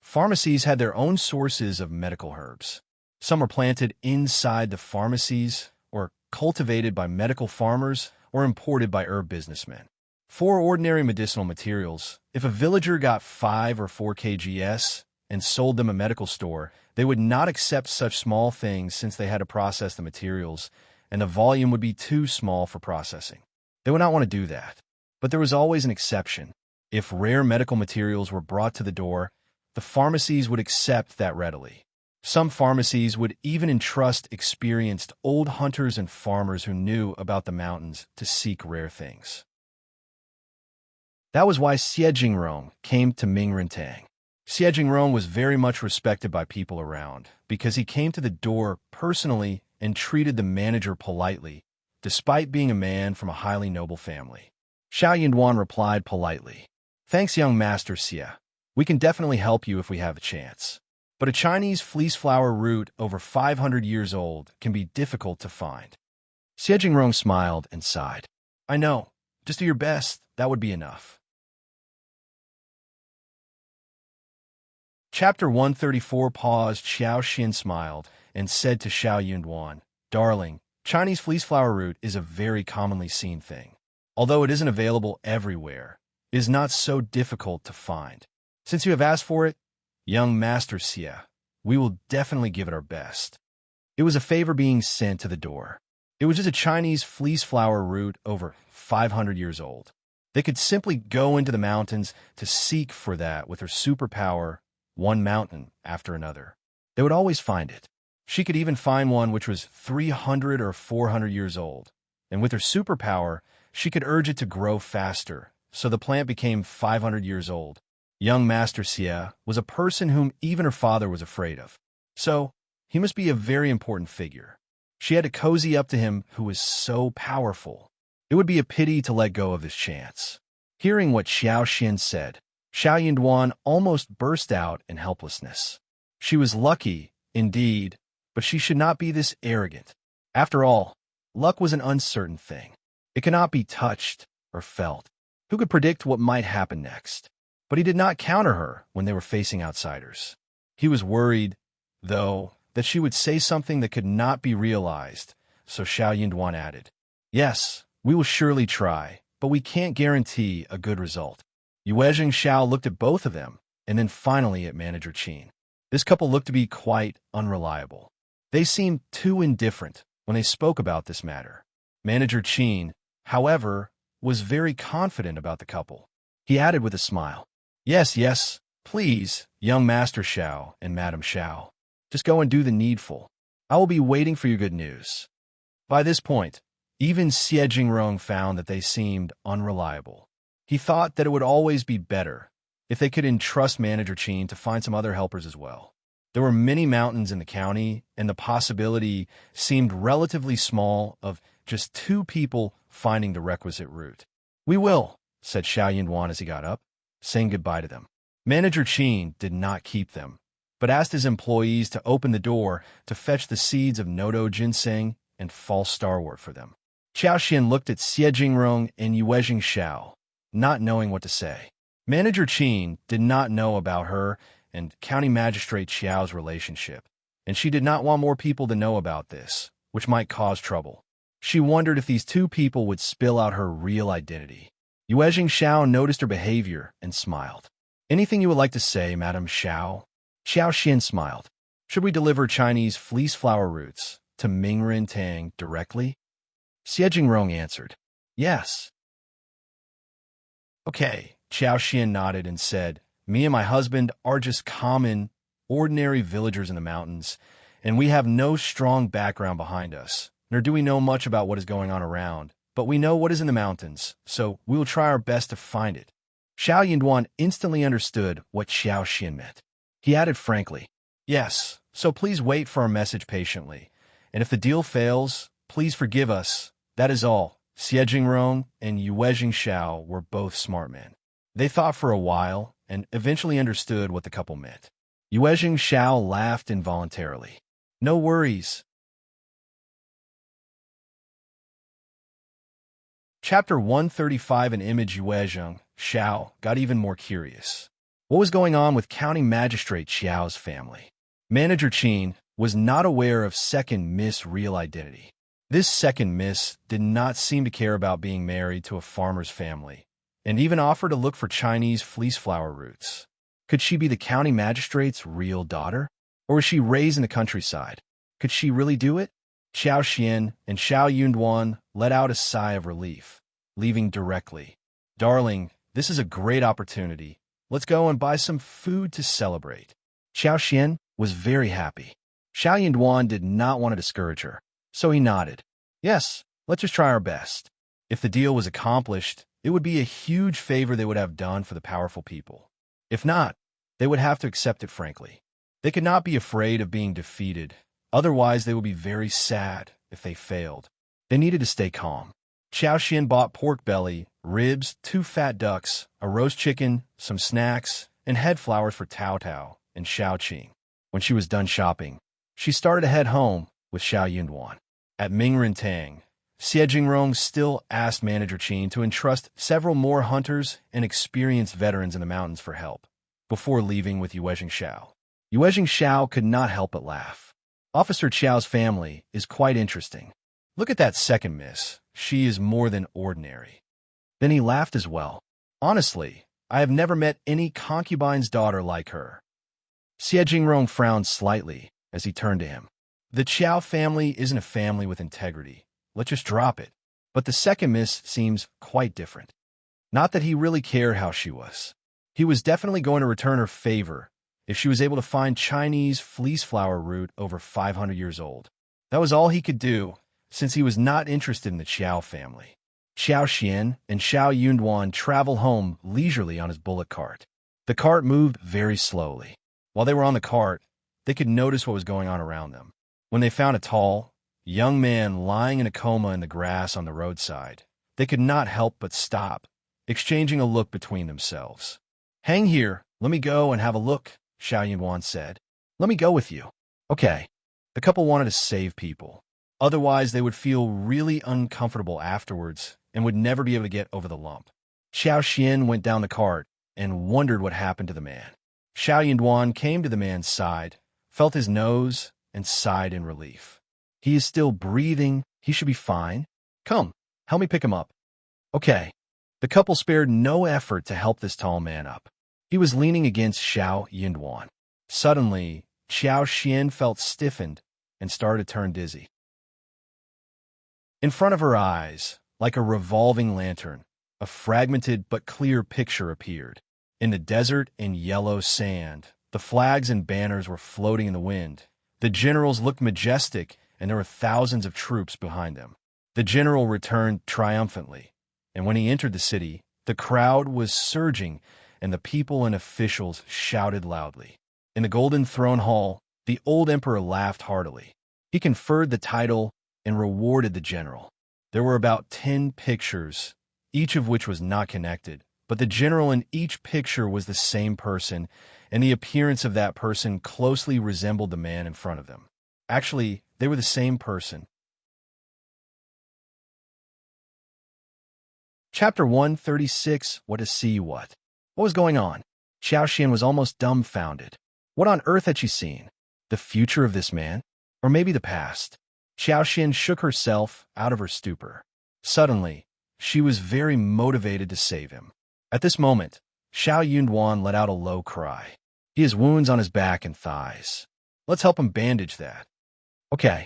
Pharmacies had their own sources of medical herbs. Some were planted inside the pharmacies, or cultivated by medical farmers, or imported by herb businessmen. For ordinary medicinal materials, if a villager got 5 or 4 kgs and sold them a medical store, they would not accept such small things since they had to process the materials, and the volume would be too small for processing. They would not want to do that. But there was always an exception. If rare medical materials were brought to the door, the pharmacies would accept that readily. Some pharmacies would even entrust experienced old hunters and farmers who knew about the mountains to seek rare things. That was why Xiejingrong came to Mingrintang. Xiejingrong was very much respected by people around because he came to the door personally and treated the manager politely, despite being a man from a highly noble family. Xiao Yunduan replied politely, "Thanks, young Master Xie. We can definitely help you if we have a chance. But a Chinese fleece flower root over 500 years old can be difficult to find." Xiejingrong smiled and sighed. "I know. Just do your best. That would be enough." Chapter 134. Paused. Xiao Xin smiled and said to Xiao Yunduan, "Darling, Chinese fleece flower root is a very commonly seen thing. Although it isn't available everywhere, is not so difficult to find. Since you have asked for it, young Master Xie, we will definitely give it our best. It was a favor being sent to the door. It was just a Chinese fleece flower root over 500 years old. They could simply go into the mountains to seek for that with her superpower, one mountain after another. They would always find it. She could even find one which was 300 or 400 years old, and with her superpower, she could urge it to grow faster, so the plant became 500 years old. Young Master Xie was a person whom even her father was afraid of. So, he must be a very important figure. She had to cozy up to him who was so powerful. It would be a pity to let go of this chance. Hearing what Xiao Xian said, Xiao Yunduan almost burst out in helplessness. She was lucky, indeed, but she should not be this arrogant. After all, luck was an uncertain thing. It cannot be touched or felt. Who could predict what might happen next? But he did not counter her when they were facing outsiders. He was worried, though, that she would say something that could not be realized, so Xiao Yunduan added, "Yes, we will surely try, but we can't guarantee a good result." Yuezheng Xiao looked at both of them, and then finally at Manager Qin. This couple looked to be quite unreliable. They seemed too indifferent when they spoke about this matter. Manager Qin, however, was very confident about the couple. He added with a smile, "Yes, yes, please, young Master Xiao and Madam Xiao. Just go and do the needful. I will be waiting for your good news." By this point, even Xie Jingrong found that they seemed unreliable. He thought that it would always be better if they could entrust Manager Qin to find some other helpers as well. There were many mountains in the county, and the possibility seemed relatively small of just 2 people finding the requisite route. "We will," said Xiao Yunduan as he got up, saying goodbye to them. Manager Qin did not keep them, but asked his employees to open the door to fetch the seeds of Nodo ginseng and false starwort for them. Qiao Xian looked at Xie Jingrong and Yuezheng Xiao, not knowing what to say. Manager Qin did not know about her and County Magistrate Qiao's relationship, and she did not want more people to know about this, which might cause trouble. She wondered if these 2 people would spill out her real identity. Yuezheng Xiao noticed her behavior and smiled. "Anything you would like to say, Madam Xiao?" Xiao Xian smiled. "Should we deliver Chinese fleece flower roots to Mingren Tang directly?" Xie Jingrong answered, "Yes." "Okay," Xiao Xian nodded and said, "Me and my husband are just common, ordinary villagers in the mountains, and we have no strong background behind us, nor do we know much about what is going on around, but we know what is in the mountains, so we will try our best to find it." Xiao Yunduan instantly understood what Xiao Xian meant. He added frankly, "Yes, so please wait for our message patiently, and if the deal fails, please forgive us. That is all." Xie Jingrong and Yuezheng Xiao were both smart men. They thought for a while and eventually understood what the couple meant. Yuezheng Xiao laughed involuntarily. "No worries." Chapter 135. An image. Yuezheng Xiao got even more curious. What was going on with County Magistrate Qiao's family? Manager Qin was not aware of Second Miss' real identity. This Second Miss did not seem to care about being married to a farmer's family, and even offered to look for Chinese fleece flower roots. Could she be the county magistrate's real daughter? Or was she raised in the countryside? Could she really do it? Xiao Xian and Xiao Yunduan let out a sigh of relief, leaving directly. "Darling, this is a great opportunity. Let's go and buy some food to celebrate." Xiao Xian was very happy. Xiao Yunduan did not want to discourage her, so he nodded. "Yes, let's just try our best." If the deal was accomplished, it would be a huge favor they would have done for the powerful people. If not, they would have to accept it frankly. They could not be afraid of being defeated, otherwise they would be very sad if they failed. They needed to stay calm. Xiao Xian bought pork belly, ribs, 2 fat ducks, a roast chicken, some snacks, and head flowers for Tao Tao and Xiao Qing. When she was done shopping, she started to head home with Xiao Yunduan. At Mingren Tang, Xie Jingrong still asked Manager Qin to entrust several more hunters and experienced veterans in the mountains for help, before leaving with Yuezheng Xiao. Yuezheng Xiao could not help but laugh. Officer Qiao's family is quite interesting. Look at that Second Miss. She is more than ordinary. Then he laughed as well. Honestly, I have never met any concubine's daughter like her. Yuezheng frowned slightly as he turned to him. The Qiao family isn't a family with integrity. Let's just drop it. But the second miss seems quite different. Not that he really cared how she was. He was definitely going to return her favor if she was able to find Chinese fleece flower root over 500 years old. That was all he could do, since he was not interested in the Qiao family. Xiao and Xiao Yunduan traveled home leisurely on his bullock cart. The cart moved very slowly. While they were on the cart, they could notice what was going on around them. When they found a tall, young man lying in a coma in the grass on the roadside, they could not help but stop, exchanging a look between themselves. "Hang here, let me go and have a look," Xiao Yunduan said. "Let me go with you." Okay. The couple wanted to save people. Otherwise, they would feel really uncomfortable afterwards and would never be able to get over the lump. Xiao went down the cart and wondered what happened to the man. Xiao Yunduan came to the man's side, felt his nose, and sighed in relief. "He is still breathing. He should be fine. Come, help me pick him up." Okay. The couple spared no effort to help this tall man up. He was leaning against Xiao Yunduan. Suddenly, Xiao felt stiffened and started to turn dizzy. In front of her eyes, like a revolving lantern, a fragmented but clear picture appeared. In the desert in yellow sand, the flags and banners were floating in the wind. The generals looked majestic, and there were thousands of troops behind them. The general returned triumphantly, and when he entered the city, the crowd was surging, and the people and officials shouted loudly. In the Golden Throne Hall, the old emperor laughed heartily. He conferred the title and rewarded the general. There were about 10 pictures, each of which was not connected, but the general in each picture was the same person, and the appearance of that person closely resembled the man in front of them. Actually, they were the same person. Chapter 136, What to See What? What was going on? Xiao was almost dumbfounded. What on earth had she seen? The future of this man? Or maybe the past? Xiao shook herself out of her stupor. Suddenly, she was very motivated to save him. At this moment, Xiao Yunduan let out a low cry. He has wounds on his back and thighs. Let's help him bandage that. Okay.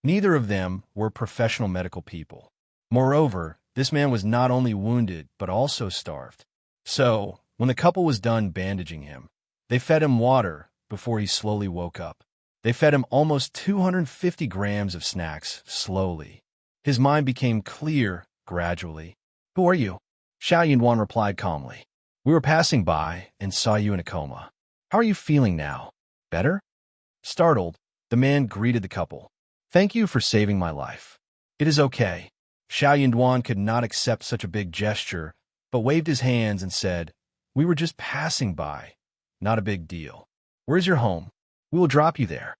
Neither of them were professional medical people. Moreover, this man was not only wounded, but also starved. So, when the couple was done bandaging him, they fed him water before he slowly woke up. They fed him almost 250 grams of snacks, slowly. His mind became clear, gradually. "Who are you?" Xiao Yunduan replied calmly. "We were passing by and saw you in a coma. How are you feeling now? Better?" Startled, the man greeted the couple. "Thank you for saving my life." "It is okay." Xiao Yunduan could not accept such a big gesture, but waved his hands and said, "We were just passing by. Not a big deal. Where's your home? We will drop you there."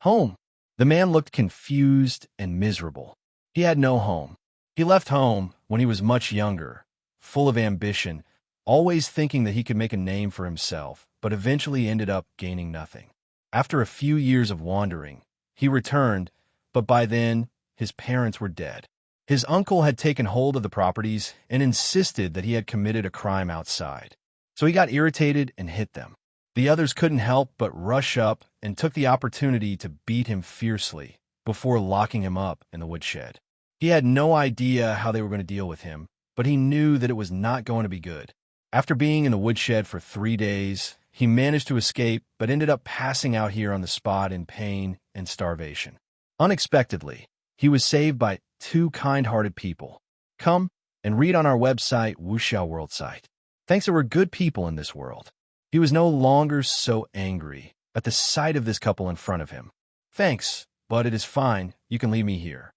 "Home?" The man looked confused and miserable. He had no home. He left home when he was much younger, full of ambition, always thinking that he could make a name for himself, but eventually ended up gaining nothing. After a few years of wandering, he returned, but by then, his parents were dead. His uncle had taken hold of the properties and insisted that he had committed a crime outside. So he got irritated and hit them. The others couldn't help but rush up and took the opportunity to beat him fiercely before locking him up in the woodshed. He had no idea how they were going to deal with him, but he knew that it was not going to be good. After being in the woodshed for 3 days, he managed to escape but ended up passing out here on the spot in pain and starvation. Unexpectedly, he was saved by 2 kind-hearted people. Come and read on our website, Wuxiao World site. Thanks, there were good people in this world. He was no longer so angry at the sight of this couple in front of him. "Thanks, but it is fine. You can leave me here."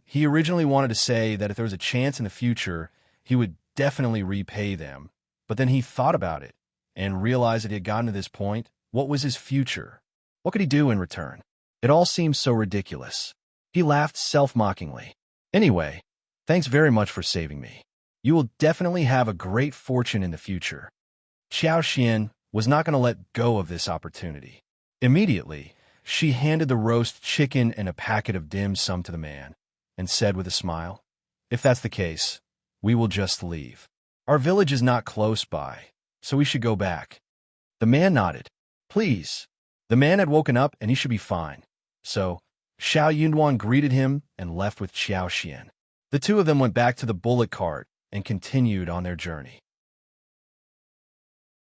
He originally wanted to say that if there was a chance in the future, he would definitely repay them. But then he thought about it and realized that he had gotten to this point. What was his future? What could he do in return? It all seemed so ridiculous. He laughed self-mockingly. "Anyway, thanks very much for saving me. You will definitely have a great fortune in the future." Xiao was not going to let go of this opportunity. Immediately, she handed the roast chicken and a packet of dim sum to the man and said with a smile, "If that's the case, we will just leave." Our village is not close by, so we should go back. The man nodded. Please. The man had woken up and he should be fine. So, Xiao Yunduan greeted him and left with Qiao Xian. The two of them went back to the bullock cart and continued on their journey.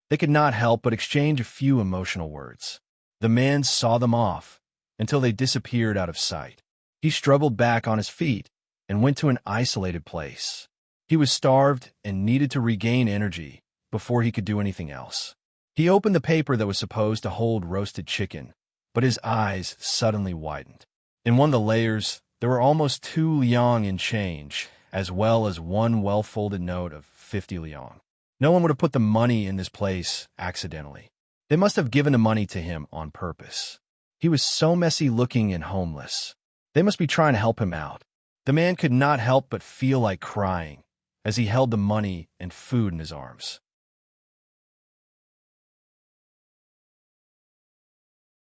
They could not help but exchange a few emotional words. The man saw them off until they disappeared out of sight. He struggled back on his feet and went to an isolated place. He was starved and needed to regain energy before he could do anything else. He opened the paper that was supposed to hold roasted chicken, but his eyes suddenly widened. In one of the layers, there were almost 2 liang in change, as well as one well-folded note of 50 liang. No one would have put the money in this place accidentally. They must have given the money to him on purpose. He was so messy-looking and homeless. They must be trying to help him out. The man could not help but feel like crying as he held the money and food in his arms.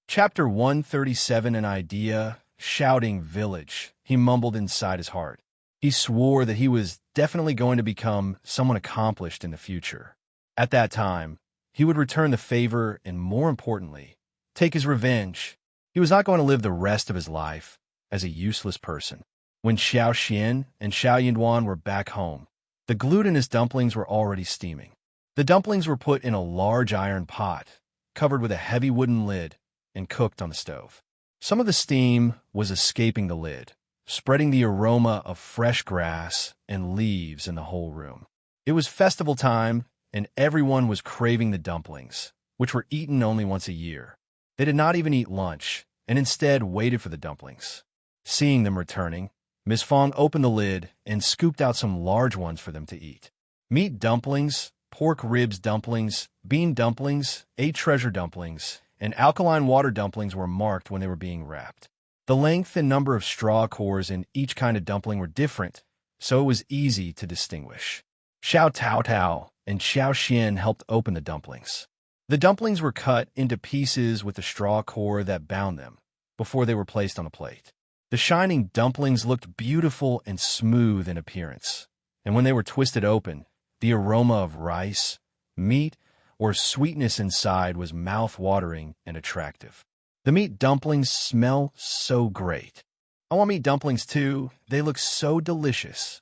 Chapter 137, an idea, shouting village, he mumbled inside his heart. He swore that he was definitely going to become someone accomplished in the future. At that time, he would return the favor and, more importantly, take his revenge. He was not going to live the rest of his life as a useless person. When Xiao Xian and Xiao Yunduan were back home, the glutinous dumplings were already steaming. The dumplings were put in a large iron pot, covered with a heavy wooden lid, and cooked on the stove. Some of the steam was escaping the lid, spreading the aroma of fresh grass and leaves in the whole room. It was festival time, and everyone was craving the dumplings, which were eaten only once a year. They did not even eat lunch, and instead waited for the dumplings. Seeing them returning, Miss Fang opened the lid and scooped out some large ones for them to eat. Meat dumplings, pork ribs dumplings, bean dumplings, 8 treasure dumplings, and alkaline water dumplings were marked when they were being wrapped. The length and number of straw cores in each kind of dumpling were different, so it was easy to distinguish. Xiao Tao Tao and Xiao Xian helped open the dumplings. The dumplings were cut into pieces with the straw core that bound them before they were placed on the plate. The shining dumplings looked beautiful and smooth in appearance, and when they were twisted open, the aroma of rice, meat, or sweetness inside was mouth-watering and attractive. The meat dumplings smell so great. I want meat dumplings too. They look so delicious.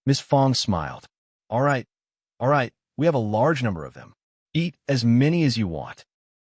Miss Fang smiled. All right, we have a large number of them. Eat as many as you want.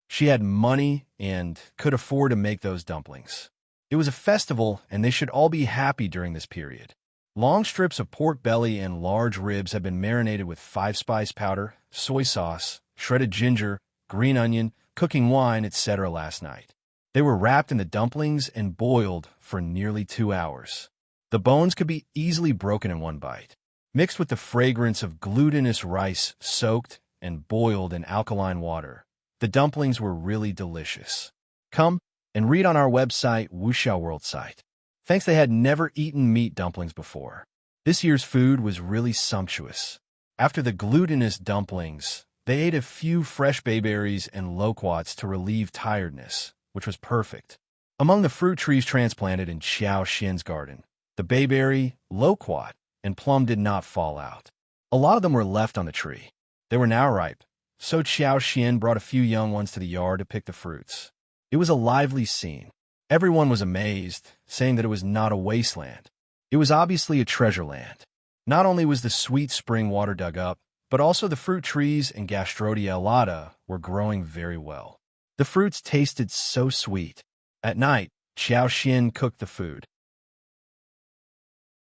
She had money and could afford to make those dumplings. It was a festival, and they should all be happy during this period. Long strips of pork belly and large ribs had been marinated with 5-spice powder, soy sauce, shredded ginger, green onion, cooking wine, etc. last night. They were wrapped in the dumplings and boiled for nearly 2 hours. The bones could be easily broken in one bite. Mixed with the fragrance of glutinous rice soaked and boiled in alkaline water, the dumplings were really delicious. Come and read on our website, Wuxiao World site. Thanks, they had never eaten meat dumplings before. This year's food was really sumptuous. After the glutinous dumplings, they ate a few fresh bayberries and loquats to relieve tiredness, which was perfect. Among the fruit trees transplanted in Xiao Xian's garden, the bayberry, loquat, and plum did not fall out. A lot of them were left on the tree. They were now ripe, so Xiao Xian brought a few young ones to the yard to pick the fruits. It was a lively scene. Everyone was amazed, saying that it was not a wasteland. It was obviously a treasure land. Not only was the sweet spring water dug up, but also the fruit trees and Gastrodia alata were growing very well. The fruits tasted so sweet. At night, Xiao Xian cooked the food.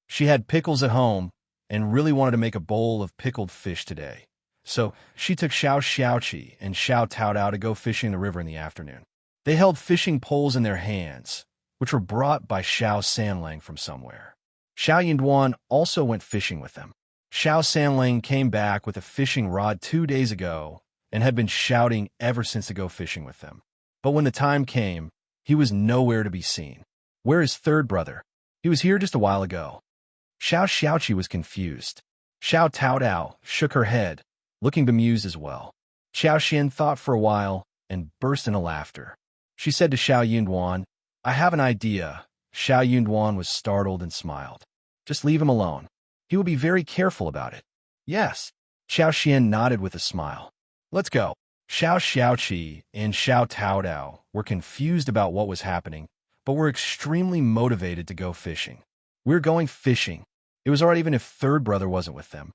She had pickles at home and really wanted to make a bowl of pickled fish today. So she took Xiao Xiaoqi and Xiao Tao Tao to go fishing in the river in the afternoon. They held fishing poles in their hands, which were brought by Xiao Sanlang from somewhere. Xiao Yunduan also went fishing with them. Xiao Sanlang came back with a fishing rod 2 days ago and had been shouting ever since to go fishing with them. But when the time came, he was nowhere to be seen. Where is third brother? He was here just a while ago. Xiao Xiaoqi was confused. Xiao Tao Tao shook her head, looking bemused as well. Xiao Xian thought for a while and burst into laughter. She said to Xiao Yunduan, I have an idea. Xiao Yunduan was startled and smiled. Just leave him alone. He will be very careful about it. Yes. Xiao Xian nodded with a smile. Let's go. Xiao Xiaoqi and Xiao Taodao were confused about what was happening, but were extremely motivated to go fishing. We're going fishing. It was alright even if third brother wasn't with them.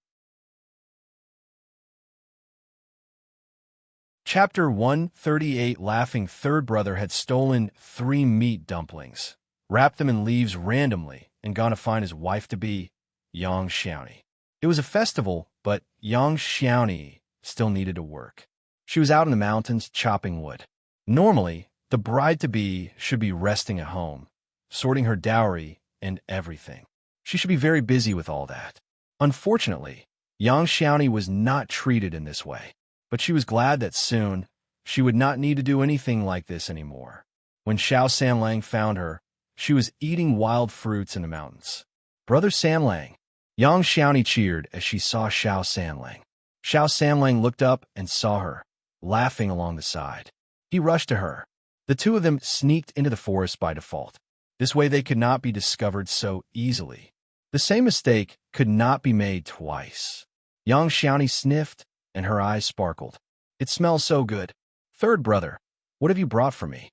Chapter 138. Laughing third brother had stolen 3 meat dumplings, wrapped them in leaves randomly, and gone to find his wife-to-be, Yang Xiaoni. It was a festival, but Yang Xiaoni still needed to work. She was out in the mountains chopping wood. Normally, the bride-to-be should be resting at home, sorting her dowry and everything. She should be very busy with all that. Unfortunately, Yang Xiaoni was not treated in this way, but she was glad that soon she would not need to do anything like this anymore. When Xiao Sanlang found her, she was eating wild fruits in the mountains. Brother Sanlang. Yang Xiaoni cheered as she saw Xiao Sanlang. Xiao Sanlang looked up and saw her, laughing along the side. He rushed to her. The two of them sneaked into the forest by default. This way they could not be discovered so easily. The same mistake could not be made twice. Yang Xiaoni sniffed, and her eyes sparkled. It smells so good. Third brother, what have you brought for me?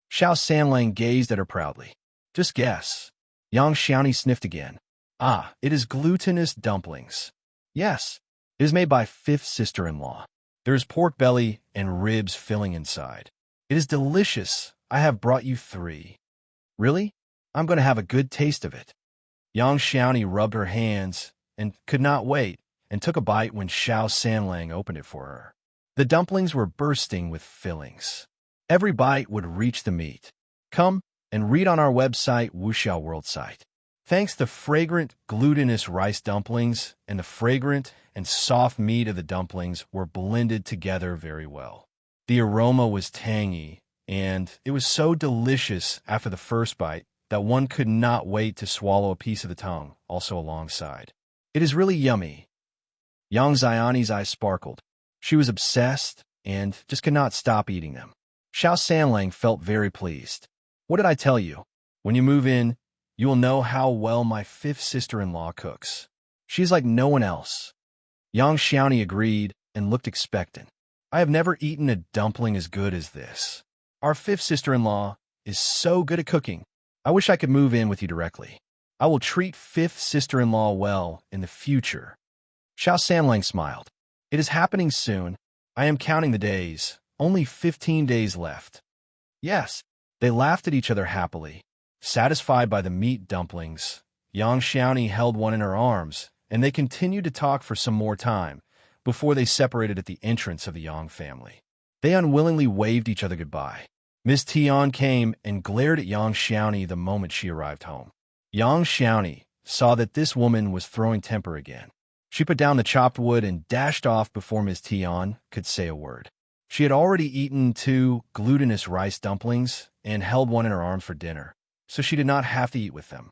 Xiao Sanlang gazed at her proudly. Just guess. Yang Xiaoni sniffed again. Ah, it is glutinous dumplings. Yes, it is made by fifth sister-in-law. There is pork belly and ribs filling inside. It is delicious. I have brought you 3. Really? I'm going to have a good taste of it. Yang Xiaoni rubbed her hands and could not wait, and took a bite when Xiao Sanlang opened it for her. The dumplings were bursting with fillings. Every bite would reach the meat. Come and read on our website, Wuxiao World site. Thanks to fragrant, glutinous rice dumplings and the fragrant and soft meat of the dumplings were blended together very well. The aroma was tangy, and it was so delicious after the first bite that one could not wait to swallow a piece of the tongue, also alongside. It is really yummy. Yang Xiaoni's eyes sparkled. She was obsessed and just could not stop eating them. Xiao Sanlang felt very pleased. What did I tell you? When you move in, you will know how well my fifth sister-in-law cooks. She is like no one else. Yang Xiaoni agreed and looked expectant. I have never eaten a dumpling as good as this. Our fifth sister-in-law is so good at cooking. I wish I could move in with you directly. I will treat fifth sister-in-law well in the future. Xiao Sanlang smiled. It is happening soon. I am counting the days. Only 15 days left. Yes, they laughed at each other happily. Satisfied by the meat dumplings, Yang Xiaoni held one in her arms, and they continued to talk for some more time before they separated at the entrance of the Yang family. They unwillingly waved each other goodbye. Ms. Tian came and glared at Yang Xiaoni the moment she arrived home. Yang Xiaoni saw that this woman was throwing temper again. She put down the chopped wood and dashed off before Ms. Tian could say a word. She had already eaten 2 glutinous rice dumplings and held one in her arms for dinner, so she did not have to eat with them.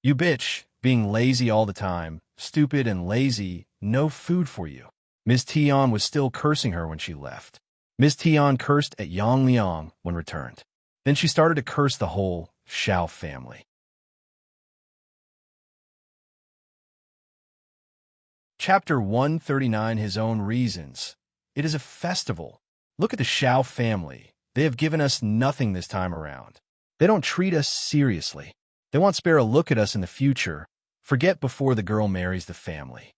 You bitch, being lazy all the time, stupid and lazy, no food for you. Ms. Tian was still cursing her when she left. Ms. Tian cursed at Yang Liang when returned. Then she started to curse the whole Xiao family. Chapter 139. His own reasons. It is a festival. Look at the Xiao family. They have given us nothing this time around. They don't treat us seriously. They won't spare a look at us in the future. Forget before the girl marries the family.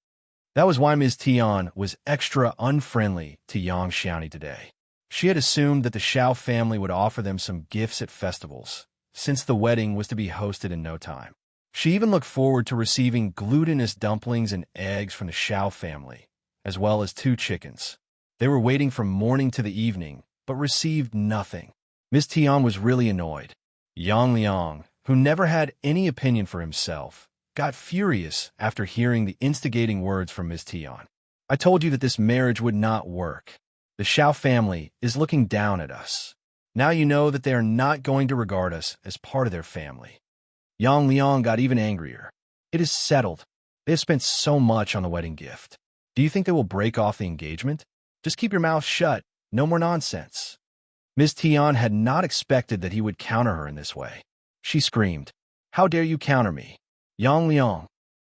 That was why Ms. Tian was extra unfriendly to Yang Xiaoni today. She had assumed that the Xiao family would offer them some gifts at festivals, since the wedding was to be hosted in no time. She even looked forward to receiving glutinous dumplings and eggs from the Xiao family, as well as 2 chickens. They were waiting from morning to the evening, but received nothing. Ms. Tian was really annoyed. Yang Liang, who never had any opinion for himself, got furious after hearing the instigating words from Ms. Tian. I told you that this marriage would not work. The Xiao family is looking down at us. Now you know that they are not going to regard us as part of their family. Yang Liang got even angrier. It is settled. They have spent so much on the wedding gift. Do you think they will break off the engagement? Just keep your mouth shut. No more nonsense. Ms. Tian had not expected that he would counter her in this way. She screamed, How dare you counter me? Yang Liang.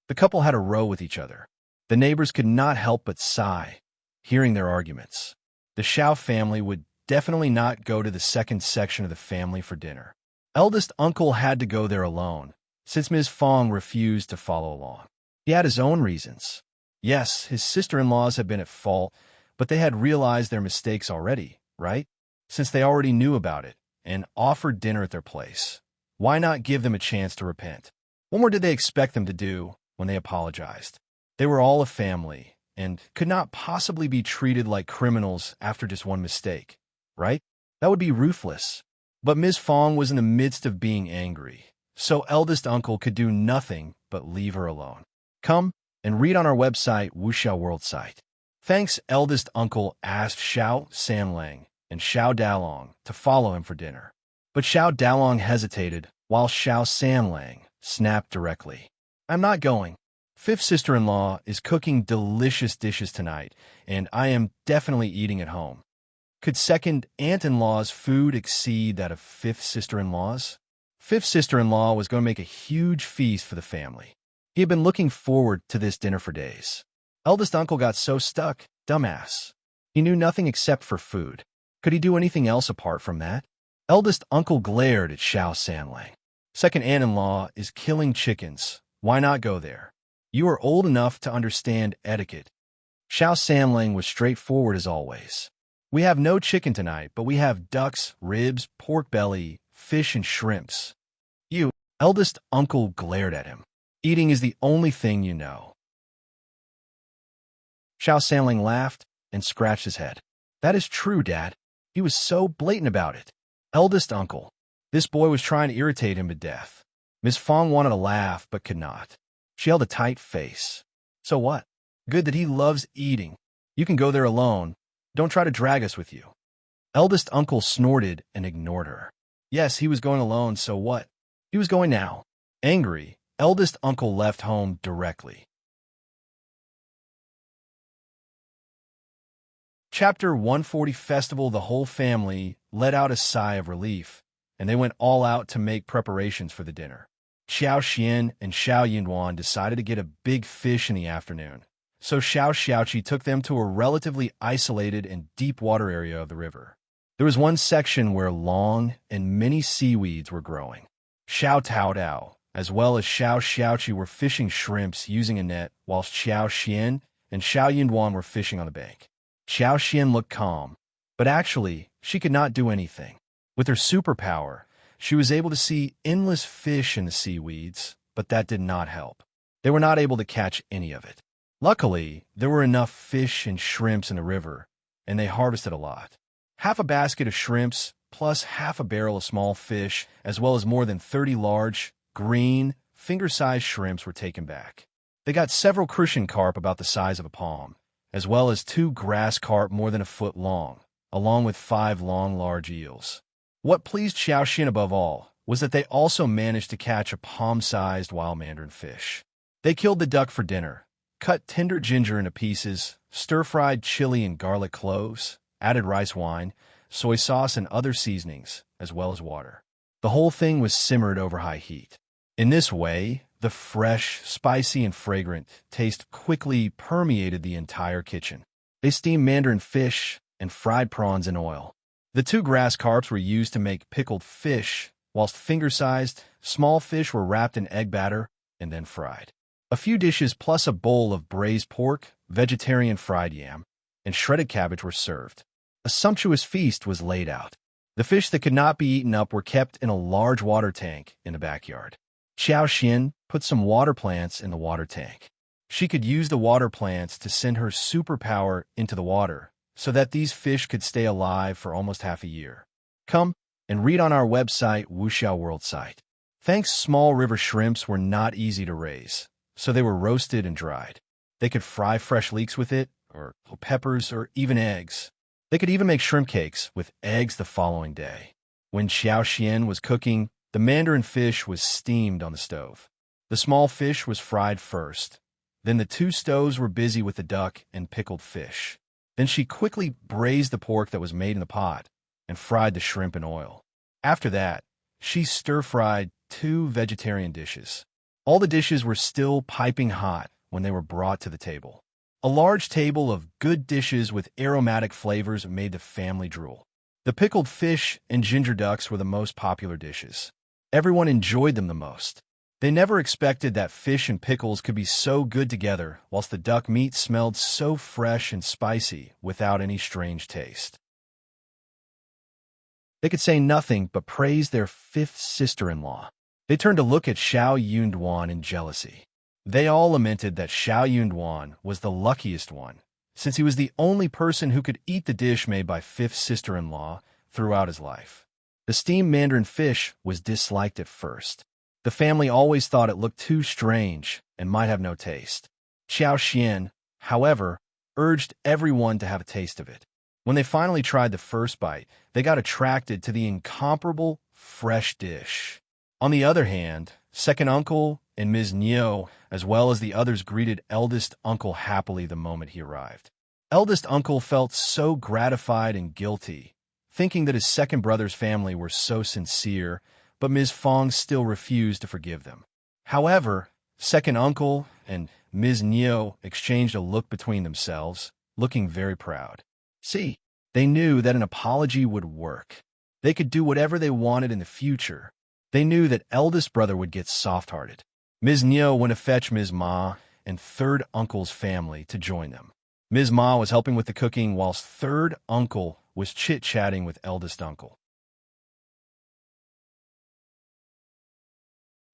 The couple had a row with each other. The neighbors could not help but sigh, hearing their arguments. The Xiao family would definitely not go to the second section of the family for dinner. Eldest uncle had to go there alone, since Ms. Fang refused to follow along. He had his own reasons. Yes, his sister-in-laws had been at fault, but they had realized their mistakes already, right? Since they already knew about it and offered dinner at their place, why not give them a chance to repent? What more did they expect them to do when they apologized? They were all a family and could not possibly be treated like criminals after just one mistake, right? That would be ruthless. But Ms. Fang was in the midst of being angry, so eldest uncle could do nothing but leave her alone. Come and read on our website, Wuxiao World site. Fang's eldest uncle asked Xiao Sanlang and Xiao Dalong to follow him for dinner. But Xiao Dalong hesitated, while Xiao Sanlang snapped directly. I'm not going. Fifth sister-in-law is cooking delicious dishes tonight, and I am definitely eating at home. Could second aunt-in-law's food exceed that of fifth sister-in-law's? Fifth sister-in-law was going to make a huge feast for the family. He had been looking forward to this dinner for days. Eldest uncle got so stuck, dumbass. He knew nothing except for food. Could he do anything else apart from that? Eldest uncle glared at Xiao Sanlang. Second aunt-in-law is killing chickens. Why not go there? You are old enough to understand etiquette. Xiao Sanlang was straightforward as always. We have no chicken tonight, but we have ducks, ribs, pork belly, fish, and shrimps. You, eldest uncle glared at him. Eating is the only thing you know. Xiao Sanling laughed and scratched his head. That is true, Dad. He was so blatant about it. Eldest uncle. This boy was trying to irritate him to death. Miss Fang wanted to laugh but could not. She held a tight face. So what? Good that he loves eating. You can go there alone. Don't try to drag us with you. Eldest uncle snorted and ignored her. Yes, he was going alone, so what? He was going now. Angry, eldest uncle left home directly. Chapter 140 Festival. The whole family let out a sigh of relief, and they went all out to make preparations for the dinner. Xiao Xian and Xiao Yinduan decided to get a big fish in the afternoon, so Xiao Xiaoqi took them to a relatively isolated and deep water area of the river. There was one section where long and many seaweeds were growing. Xiao Taodao, as well as Xiao Xiaoqi, were fishing shrimps using a net, whilst Xiao Xian and Xiao Yinduan were fishing on the bank. Xiao Xian looked calm, but actually, she could not do anything. With her superpower, she was able to see endless fish in the seaweeds, but that did not help. They were not able to catch any of it. Luckily, there were enough fish and shrimps in the river, and they harvested a lot. Half a basket of shrimps, plus half a barrel of small fish, as well as more than 30 large, green, finger-sized shrimps were taken back. They got several crucian carp about the size of a palm, as well as 2 grass carp more than a foot long, along with 5 long, large eels. What pleased Xiao Xin above all was that they also managed to catch a palm-sized wild mandarin fish. They killed the duck for dinner, cut tender ginger into pieces, stir-fried chili and garlic cloves, added rice wine, soy sauce, and other seasonings, as well as water. The whole thing was simmered over high heat. In this way, the fresh, spicy, and fragrant taste quickly permeated the entire kitchen. They steamed mandarin fish and fried prawns in oil. The 2 grass carps were used to make pickled fish, whilst finger-sized, small fish were wrapped in egg batter and then fried. A few dishes plus a bowl of braised pork, vegetarian fried yam, and shredded cabbage were served. A sumptuous feast was laid out. The fish that could not be eaten up were kept in a large water tank in the backyard. Xiao Xin put some water plants in the water tank. She could use the water plants to send her superpower into the water, so that these fish could stay alive for almost half a year. Come and read on our website, Wuxiao World site. Fang's small river shrimps were not easy to raise, so they were roasted and dried. They could fry fresh leeks with it, or peppers, or even eggs. They could even make shrimp cakes with eggs the following day. When Xiao Xian was cooking, the mandarin fish was steamed on the stove. The small fish was fried first. Then the 2 stoves were busy with the duck and pickled fish. Then she quickly braised the pork that was made in the pot and fried the shrimp in oil. After that, she stir-fried 2 vegetarian dishes. All the dishes were still piping hot when they were brought to the table. A large table of good dishes with aromatic flavors made the family drool. The pickled fish and ginger ducks were the most popular dishes. Everyone enjoyed them the most. They never expected that fish and pickles could be so good together, whilst the duck meat smelled so fresh and spicy without any strange taste. They could say nothing but praise their fifth sister-in-law. They turned to look at Xiao Yuan in jealousy. They all lamented that Xiao Yuan was the luckiest one, since he was the only person who could eat the dish made by fifth sister-in-law throughout his life. The steamed mandarin fish was disliked at first. The family always thought it looked too strange and might have no taste. Xiao, however, urged everyone to have a taste of it. When they finally tried the first bite, they got attracted to the incomparable fresh dish. On the other hand, second uncle and Ms. Niu, as well as the others, greeted eldest uncle happily the moment he arrived. Eldest uncle felt so gratified and guilty, thinking that his second brother's family were so sincere, but Ms. Fang still refused to forgive them. However, second uncle and Ms. Niu exchanged a look between themselves, looking very proud. See, they knew that an apology would work. They could do whatever they wanted in the future. They knew that eldest brother would get soft-hearted. Ms. Niu went to fetch Ms. Ma and third uncle's family to join them. Ms. Ma was helping with the cooking, whilst third uncle was chit-chatting with eldest uncle.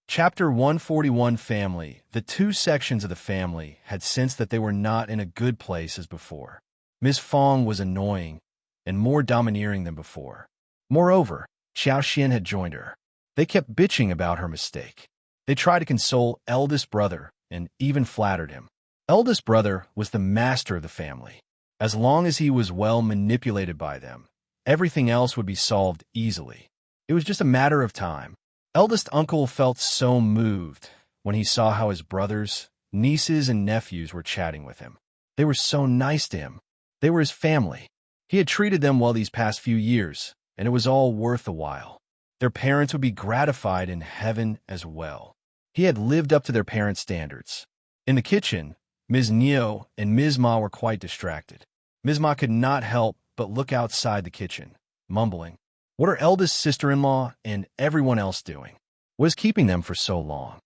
Chapter 141 Family. The two sections of the family had sensed that they were not in a good place as before. Ms. Fang was annoying and more domineering than before. Moreover, Xiao had joined her. They kept bitching about her mistake. They tried to console eldest brother and even flattered him. Eldest brother was the master of the family. As long as he was well manipulated by them, everything else would be solved easily. It was just a matter of time. Eldest uncle felt so moved when he saw how his brothers, nieces, and nephews were chatting with him. They were so nice to him. They were his family. He had treated them well these past few years, and it was all worth the while. Their parents would be gratified in heaven as well. He had lived up to their parents' standards. In the kitchen, Ms. Niu and Ms. Ma were quite distracted. Ms. Ma could not help but look outside the kitchen, mumbling, "What are eldest sister-in-law and everyone else doing? What is keeping them for so long?"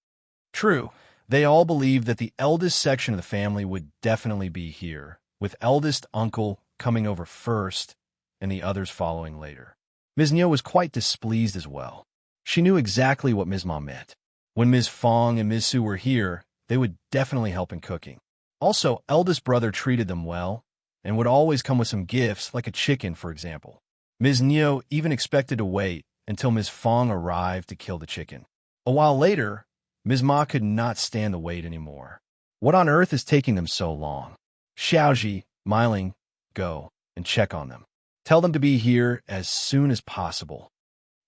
True, they all believed that the eldest section of the family would definitely be here, with eldest uncle coming over first and the others following later. Ms. Niu was quite displeased as well. She knew exactly what Ms. Ma meant. When Ms. Fang and Ms. Su were here, they would definitely help in cooking. Also, eldest brother treated them well and would always come with some gifts, like a chicken, for example. Ms. Niu even expected to wait until Ms. Fang arrived to kill the chicken. A while later, Ms. Ma could not stand the wait anymore. What on earth is taking them so long? Xiaoji, Meiling, go and check on them. Tell them to be here as soon as possible.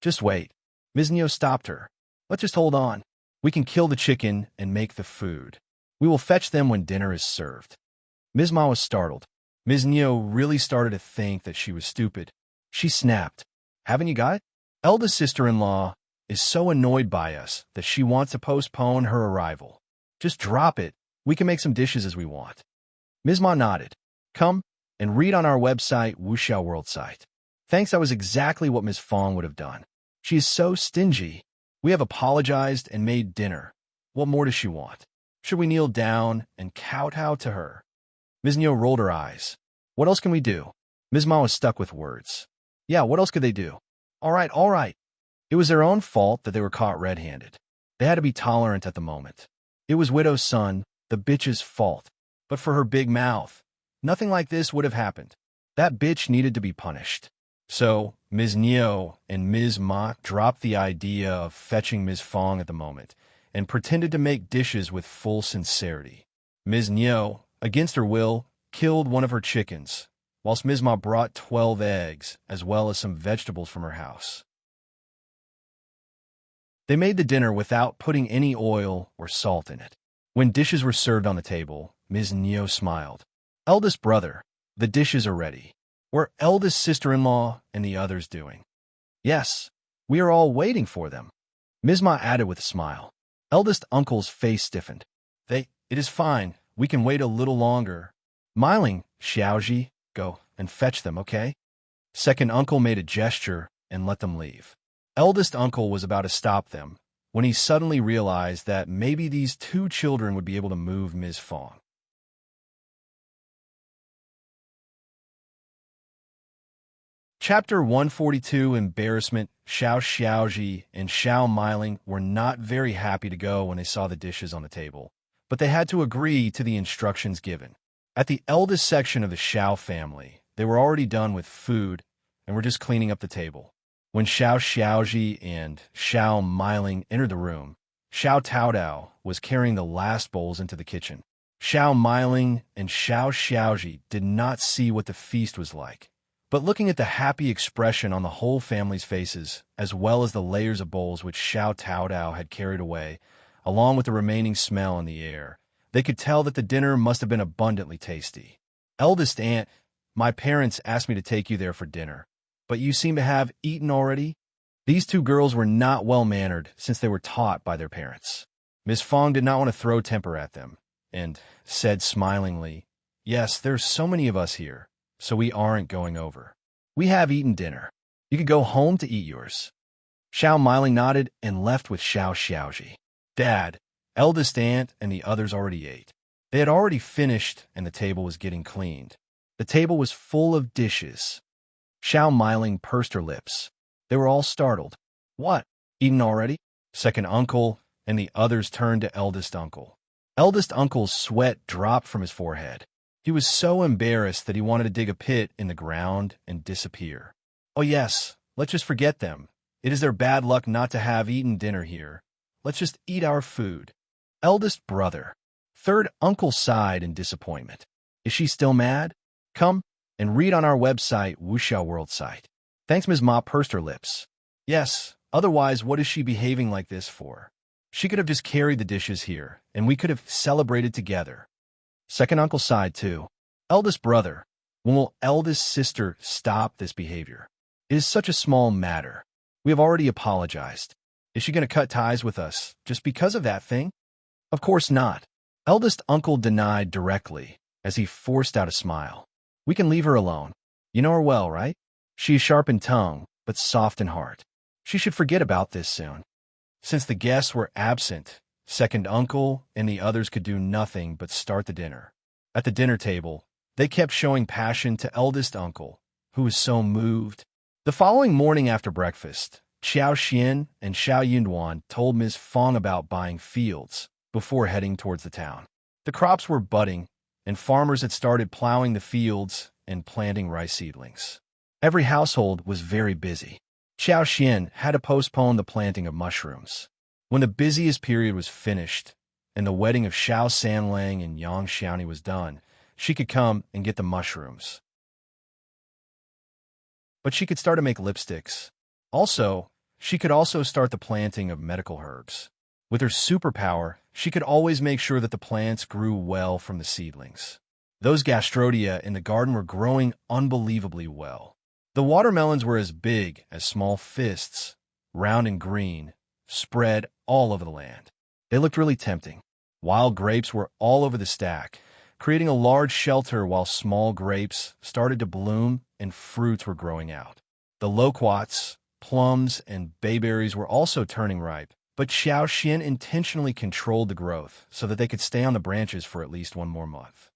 Just wait. Ms. Niu stopped her. Let's just hold on. We can kill the chicken and make the food. We will fetch them when dinner is served. Ms. Ma was startled. Ms. Niu really started to think that she was stupid. She snapped. Haven't you got it? Eldest sister-in-law is so annoyed by us that she wants to postpone her arrival. Just drop it. We can make some dishes as we want. Ms. Ma nodded. Come and read on our website, Wuxiao World site. Thanks, that was exactly what Ms. Fang would have done. She is so stingy. We have apologized and made dinner. What more does she want? Should we kneel down and kowtow to her? Ms. Niu rolled her eyes. What else can we do? Ms. Ma was stuck with words. Yeah, what else could they do? All right. It was their own fault that they were caught red-handed. They had to be tolerant at the moment. It was Widow's son, the bitch's fault. But for her big mouth, nothing like this would have happened. That bitch needed to be punished. So, Ms. Niu and Ms. Ma dropped the idea of fetching Ms. Fang at the moment and pretended to make dishes with full sincerity. Ms. Niu, against her will, killed one of her chickens, whilst Ms. Ma brought 12 eggs as well as some vegetables from her house. They made the dinner without putting any oil or salt in it. When dishes were served on the table, Ms. Niu smiled. Eldest brother, the dishes are ready. What are eldest sister-in-law and the others doing? Yes, we are all waiting for them. Ms. Ma added with a smile. Eldest uncle's face stiffened. It is fine. We can wait a little longer. Smiling, Xiaoji, go and fetch them, okay? Second uncle made a gesture and let them leave. Eldest uncle was about to stop them when he suddenly realized that maybe these two children would be able to move Ms. Fang. Chapter 142, Embarrassment. Xiaoji and Xiao Miling were not very happy to go when they saw the dishes on the table, but they had to agree to the instructions given. At the eldest section of the Xiao family, they were already done with food and were just cleaning up the table. When Xiaoji and Xiao Miling entered the room, Xiao Taodao was carrying the last bowls into the kitchen. Xiao Miling and Xiaoji did not see what the feast was like. But looking at the happy expression on the whole family's faces, as well as the layers of bowls which Xiao Taodao had carried away, along with the remaining smell in the air, they could tell that the dinner must have been abundantly tasty. Eldest aunt, my parents asked me to take you there for dinner, but you seem to have eaten already? These two girls were not well-mannered since they were taught by their parents. Miss Fang did not want to throw temper at them, and said smilingly, "Yes, there's so many of us here, so we aren't going over. We have eaten dinner. You could go home to eat yours." Xiao Miling nodded and left with Xiaoji. Dad, eldest aunt, and the others already ate. They had already finished, and the table was getting cleaned. The table was full of dishes. Xiao Miling pursed her lips. They were all startled. What? Eaten already? Second uncle and the others turned to eldest uncle. Eldest uncle's sweat dropped from his forehead. He was so embarrassed that he wanted to dig a pit in the ground and disappear. Oh yes, let's just forget them. It is their bad luck not to have eaten dinner here. Let's just eat our food. Eldest brother. Third uncle sighed in disappointment. Is she still mad? Come and read on our website, Wuxiao World site. Thanks, Ms. Ma pursed her lips. Yes, otherwise what is she behaving like this for? She could have just carried the dishes here, and we could have celebrated together. Second uncle sighed too. Eldest brother, when will eldest sister stop this behavior? It is such a small matter. We have already apologized. Is she going to cut ties with us just because of that thing? Of course not. Eldest uncle denied directly as he forced out a smile. We can leave her alone. You know her well, right? She is sharp in tongue, but soft in heart. She should forget about this soon. Since the guests were absent, second uncle and the others could do nothing but start the dinner. At the dinner table, they kept showing passion to eldest uncle, who was so moved. The following morning after breakfast, Qiao Xian and Xiao Yunduan told Ms. Fang about buying fields before heading towards the town. The crops were budding, and farmers had started plowing the fields and planting rice seedlings. Every household was very busy. Qiao Xian had to postpone the planting of mushrooms. When the busiest period was finished, and the wedding of Xiao Sanlang and Yang Xiaoni was done, she could come and get the mushrooms. But she could start to make lipsticks. Also, she could also start the planting of medical herbs. With her superpower, she could always make sure that the plants grew well from the seedlings. Those gastrodia in the garden were growing unbelievably well. The watermelons were as big as small fists, round and green, spread all over the land. They looked really tempting. Wild grapes were all over the stack, creating a large shelter while small grapes started to bloom and fruits were growing out. The loquats, plums, and bayberries were also turning ripe, but Xiao Xian intentionally controlled the growth so that they could stay on the branches for at least one more month.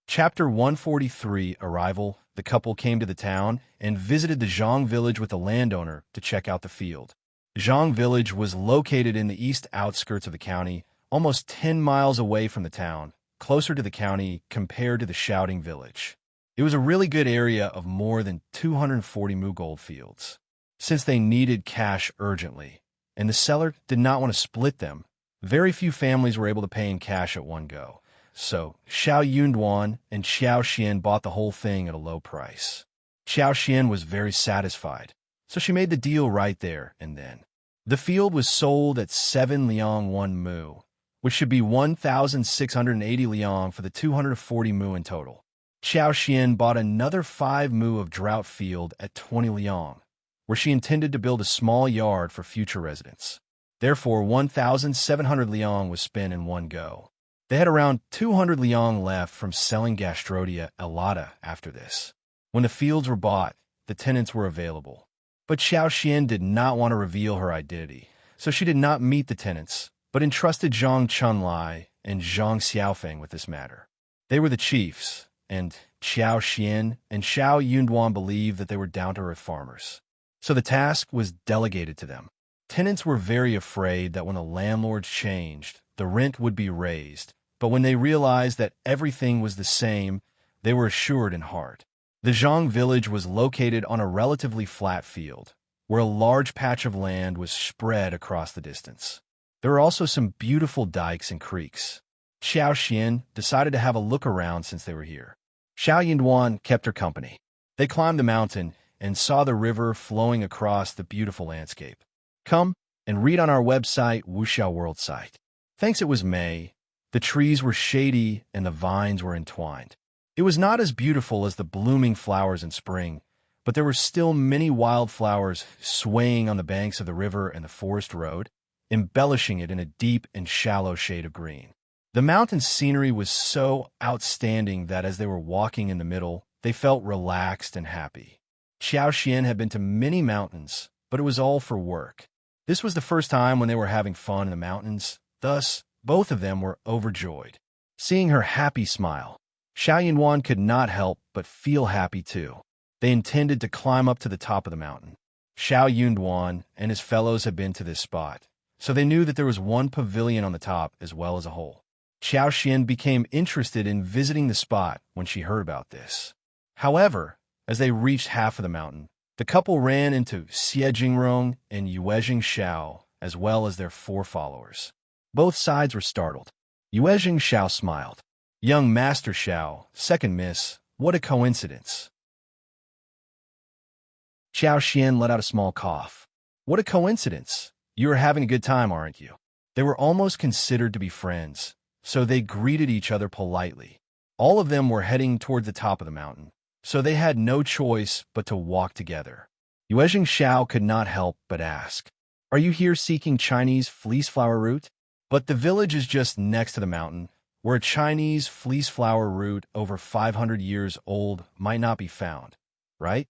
Chapter 143, Arrival. The couple came to the town and visited the Zhang village with the landowner to check out the field. Zhang village was located in the east outskirts of the county, almost 10 miles away from the town, closer to the county compared to the Shouting village. It was a really good area of more than 240 mu gold fields. Since they needed cash urgently, and the seller did not want to split them, very few families were able to pay in cash at one go. So, Xiao Yunduan and Xiao Xian bought the whole thing at a low price. Xiao Xian was very satisfied, so she made the deal right there and then. The field was sold at 7 liang 1 mu, which should be 1,680 liang for the 240 mu in total. Xiao Xian bought another 5 mu of drought field at 20 liang, where she intended to build a small yard for future residents. Therefore, 1,700 liang was spent in one go. They had around 200 liang left from selling Gastrodia Elata after this. When the fields were bought, the tenants were available. But Xiao Xian did not want to reveal her identity, so she did not meet the tenants, but entrusted Zhang Chunlai and Zhang Xiaofeng with this matter. They were the chiefs, and Qiao Xian and Xiao Yunduan believed that they were down-to-earth farmers. So the task was delegated to them. Tenants were very afraid that when the landlords changed, the rent would be raised, but when they realized that everything was the same, they were assured in heart. The Zhang village was located on a relatively flat field, where a large patch of land was spread across the distance. There were also some beautiful dikes and creeks. Xiao Xian decided to have a look around since they were here. Xiao Yunduan kept her company. They climbed the mountain and saw the river flowing across the beautiful landscape. Come and read on our website, Wuxiao World site. Thanks, it was May. The trees were shady and the vines were entwined. It was not as beautiful as the blooming flowers in spring, but there were still many wildflowers swaying on the banks of the river and the forest road, embellishing it in a deep and shallow shade of green. The mountain scenery was so outstanding that as they were walking in the middle, they felt relaxed and happy. Xiao Xian had been to many mountains, but it was all for work. This was the first time when they were having fun in the mountains, thus, both of them were overjoyed. Seeing her happy smile, Xiao Yunduan could not help but feel happy too. They intended to climb up to the top of the mountain. Xiao Yunduan and his fellows had been to this spot, so they knew that there was one pavilion on the top as well as a hole. Xiao Xian became interested in visiting the spot when she heard about this. However, as they reached half of the mountain, the couple ran into Xie and Yuezheng Xiao, as well as their 4 followers. Both sides were startled. Yuezheng Xiao smiled. Young Master Xiao, second miss, what a coincidence. Xiao Xian let out a small cough. What a coincidence. You are having a good time, aren't you? They were almost considered to be friends, so they greeted each other politely. All of them were heading toward the top of the mountain, so they had no choice but to walk together. Yuezheng Xiao could not help but ask, "Are you here seeking Chinese fleece flower root?" But the village is just next to the mountain, where a Chinese fleece flower root over 500 years old might not be found, right?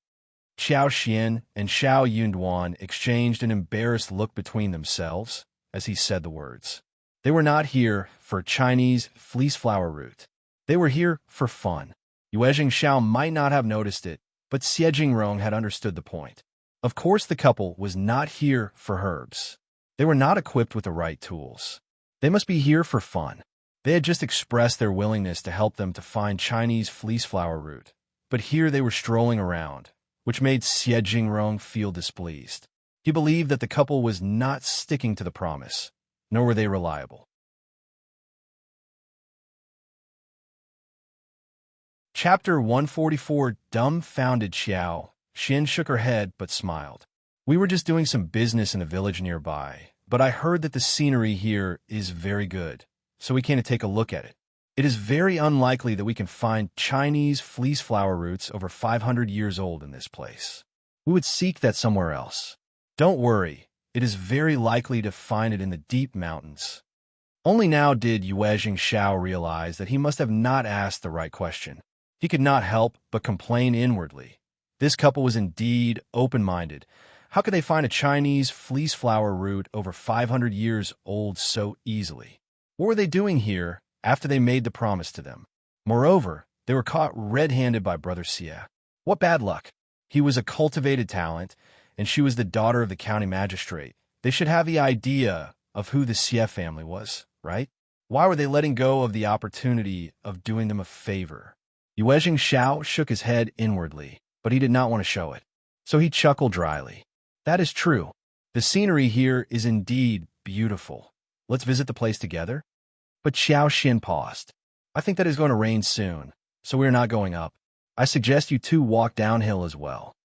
Xiao Xian and Xiao Yunduan exchanged an embarrassed look between themselves as he said the words. They were not here for Chinese fleece flower root. They were here for fun. Yuezheng Xiao might not have noticed it, but Xie Jingrong had understood the point. Of course, the couple was not here for herbs. They were not equipped with the right tools. They must be here for fun. They had just expressed their willingness to help them to find Chinese fleece flower root, but here they were strolling around, which made Xie Jingrong feel displeased. He believed that the couple was not sticking to the promise, nor were they reliable. Chapter 144. Dumbfounded Xiao. Xian shook her head but smiled. We were just doing some business in the village nearby, but I heard that the scenery here is very good, so we came to take a look at it. It is very unlikely that we can find Chinese fleece flower roots over 500 years old in this place. We would seek that somewhere else. Don't worry, it is very likely to find it in the deep mountains. Only now did Yuezheng Xiao realize that he must have not asked the right question. He could not help but complain inwardly. This couple was indeed open-minded. How could they find a Chinese fleece flower root over 500 years old so easily? What were they doing here after they made the promise to them? Moreover, they were caught red-handed by Brother Xie. What bad luck! He was a cultivated talent, and she was the daughter of the county magistrate. They should have the idea of who the Xie family was, right? Why were they letting go of the opportunity of doing them a favor? Yuezheng Xiao shook his head inwardly, but he did not want to show it. So he chuckled dryly. That is true. The scenery here is indeed beautiful. Let's visit the place together? But Xiao Xian paused. I think that it's going to rain soon, so we are not going up. I suggest you two walk downhill as well.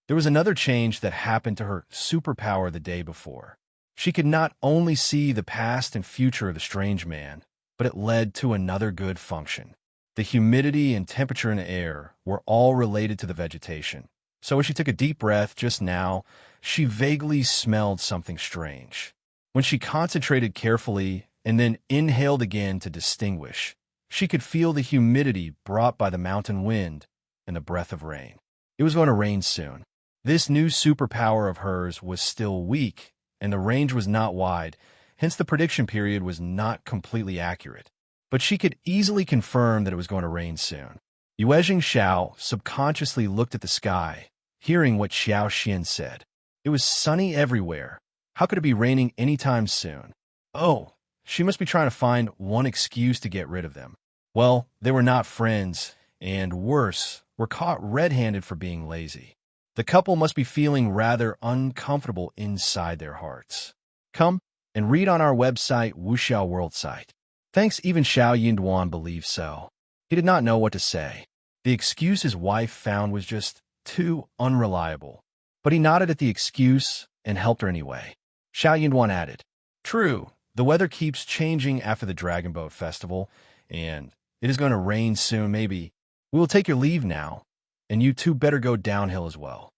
There was another change that happened to her superpower the day before. She could not only see the past and future of the strange man, but it led to another good function. The humidity and temperature in the air were all related to the vegetation, So as she took a deep breath just now, she vaguely smelled something strange. When she concentrated carefully and then inhaled again to distinguish, she could feel the humidity brought by the mountain wind and the breath of rain. It was going to rain soon. This new superpower of hers was still weak, and the range was not wide, hence the prediction period was not completely accurate. But she could easily confirm that it was going to rain soon. Yuezheng Xiao subconsciously looked at the sky, hearing what Xiao said. It was sunny everywhere. How could it be raining anytime soon? Oh, she must be trying to find one excuse to get rid of them. Well, they were not friends, and worse, were caught red-handed for being lazy. The couple must be feeling rather uncomfortable inside their hearts. Come and read on our website, Wuxiao World site. Thanks, even Xiao Yinduan believed so. He did not know what to say. The excuse his wife found was just too unreliable. But he nodded at the excuse and helped her anyway. Xiao Yinduan added, "True, the weather keeps changing after the Dragon Boat Festival, and it is going to rain soon, maybe. We will take your leave now, and you two better go downhill as well."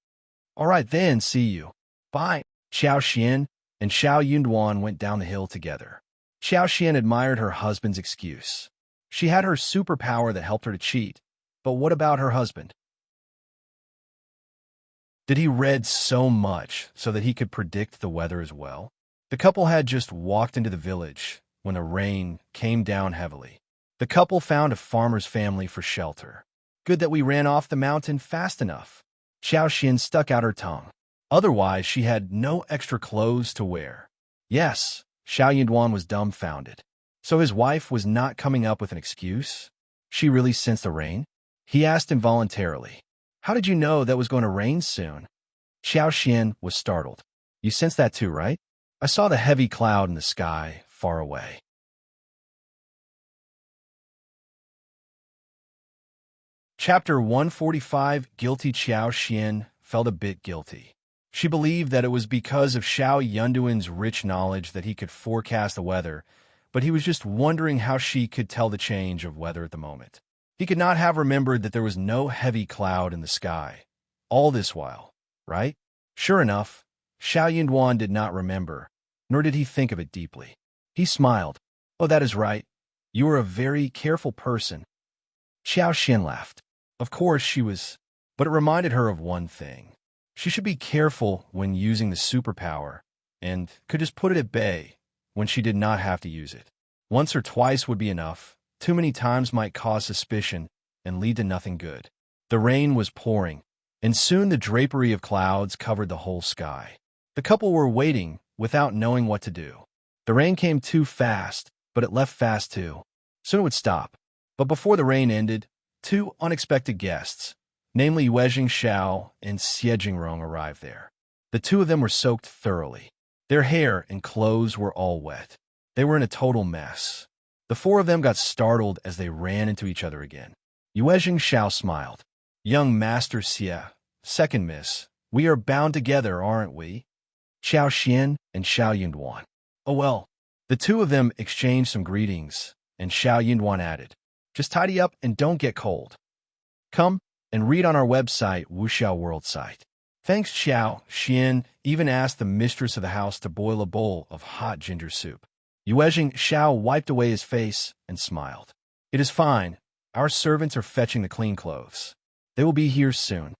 "All right then, see you." "Bye." Xiao Xian and Xiao Yunduan went down the hill together. Xiao Xian admired her husband's excuse. She had her superpower that helped her to cheat, but what about her husband? Did he read so much so that he could predict the weather as well? The couple had just walked into the village when the rain came down heavily. The couple found a farmer's family for shelter. "Good that we ran off the mountain fast enough." Xiao Xian stuck out her tongue. Otherwise, she had no extra clothes to wear. Yes, Xiao Yinduan was dumbfounded. So his wife was not coming up with an excuse? She really sensed the rain? He asked involuntarily. "How did you know that was going to rain soon?" Xiao Xian was startled. "You sensed that too, right? I saw the heavy cloud in the sky far away." Chapter 145. Guilty. Xiao Xian felt a bit guilty. She believed that it was because of Xiao Yunduan's rich knowledge that he could forecast the weather, but he was just wondering how she could tell the change of weather at the moment. He could not have remembered that there was no heavy cloud in the sky. All this while, right? Sure enough, Xiao Yunduan did not remember, nor did he think of it deeply. He smiled. "Oh, that is right. You are a very careful person." Xiao Xian laughed. Of course she was, but it reminded her of one thing. She should be careful when using the superpower, and could just put it at bay when she did not have to use it. Once or twice would be enough. Too many times might cause suspicion and lead to nothing good. The rain was pouring, and soon the drapery of clouds covered the whole sky. The couple were waiting without knowing what to do. The rain came too fast, but it left fast too. Soon it would stop. But before the rain ended, two unexpected guests, namely Yuezheng Xiao and Yuezheng arrived there. The two of them were soaked thoroughly. Their hair and clothes were all wet. They were in a total mess. The four of them got startled as they ran into each other again. Yuezheng Xiao smiled. "Young Master Xie, second miss, we are bound together, aren't we?" Xiao Xian and Xiao Yunduan. "Oh well." The two of them exchanged some greetings, and Xiao Yunduan added, "Just tidy up and don't get cold. Come and read on our website, Wuxiao World site." Thanks. Xiao Xian even asked the mistress of the house to boil a bowl of hot ginger soup. Yuezheng Xiao wiped away his face and smiled. "It is fine. Our servants are fetching the clean clothes. They will be here soon."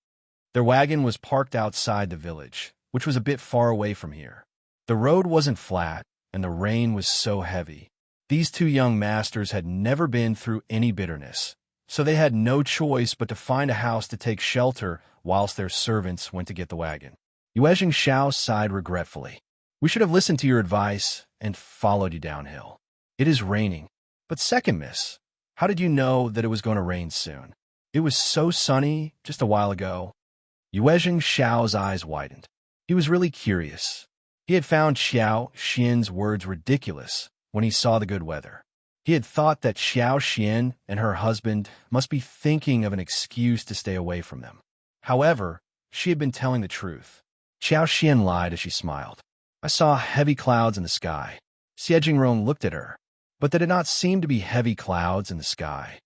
Their wagon was parked outside the village, which was a bit far away from here. The road wasn't flat, and the rain was so heavy. These two young masters had never been through any bitterness, so they had no choice but to find a house to take shelter whilst their servants went to get the wagon. Yuezheng Xiao sighed regretfully. "We should have listened to your advice and followed you downhill. It is raining." "But second miss, how did you know that it was going to rain soon? It was so sunny just a while ago." Yuezheng Xiao's eyes widened. He was really curious. He had found Xiao Xian's words ridiculous when he saw the good weather. He had thought that Xiao Xian and her husband must be thinking of an excuse to stay away from them. However, she had been telling the truth. Xiao Xian lied as she smiled. "I saw heavy clouds in the sky." Yuezheng looked at her, but there did not seem to be heavy clouds in the sky.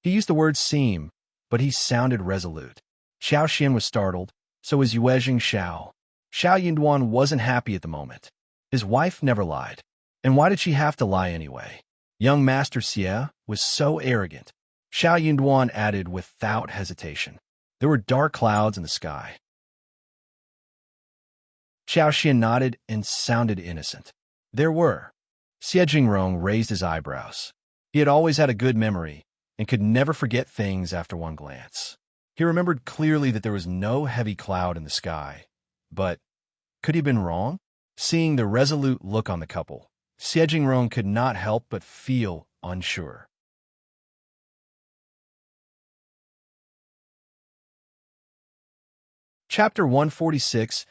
He used the word seem, but he sounded resolute. Xiao Xian was startled, so was Yuezheng Xiao. Xiao Yunduan wasn't happy at the moment. His wife never lied. And why did she have to lie anyway? Young Master Xie was so arrogant. Xiao Yunduan added without hesitation. There were dark clouds in the sky. Xiao Xian nodded and sounded innocent. There were. Xie Jingrong raised his eyebrows. He had always had a good memory and could never forget things after one glance. He remembered clearly that there was no heavy cloud in the sky. But could he have been wrong? Seeing the resolute look on the couple, Xie Jingrong could not help but feel unsure. Chapter 146.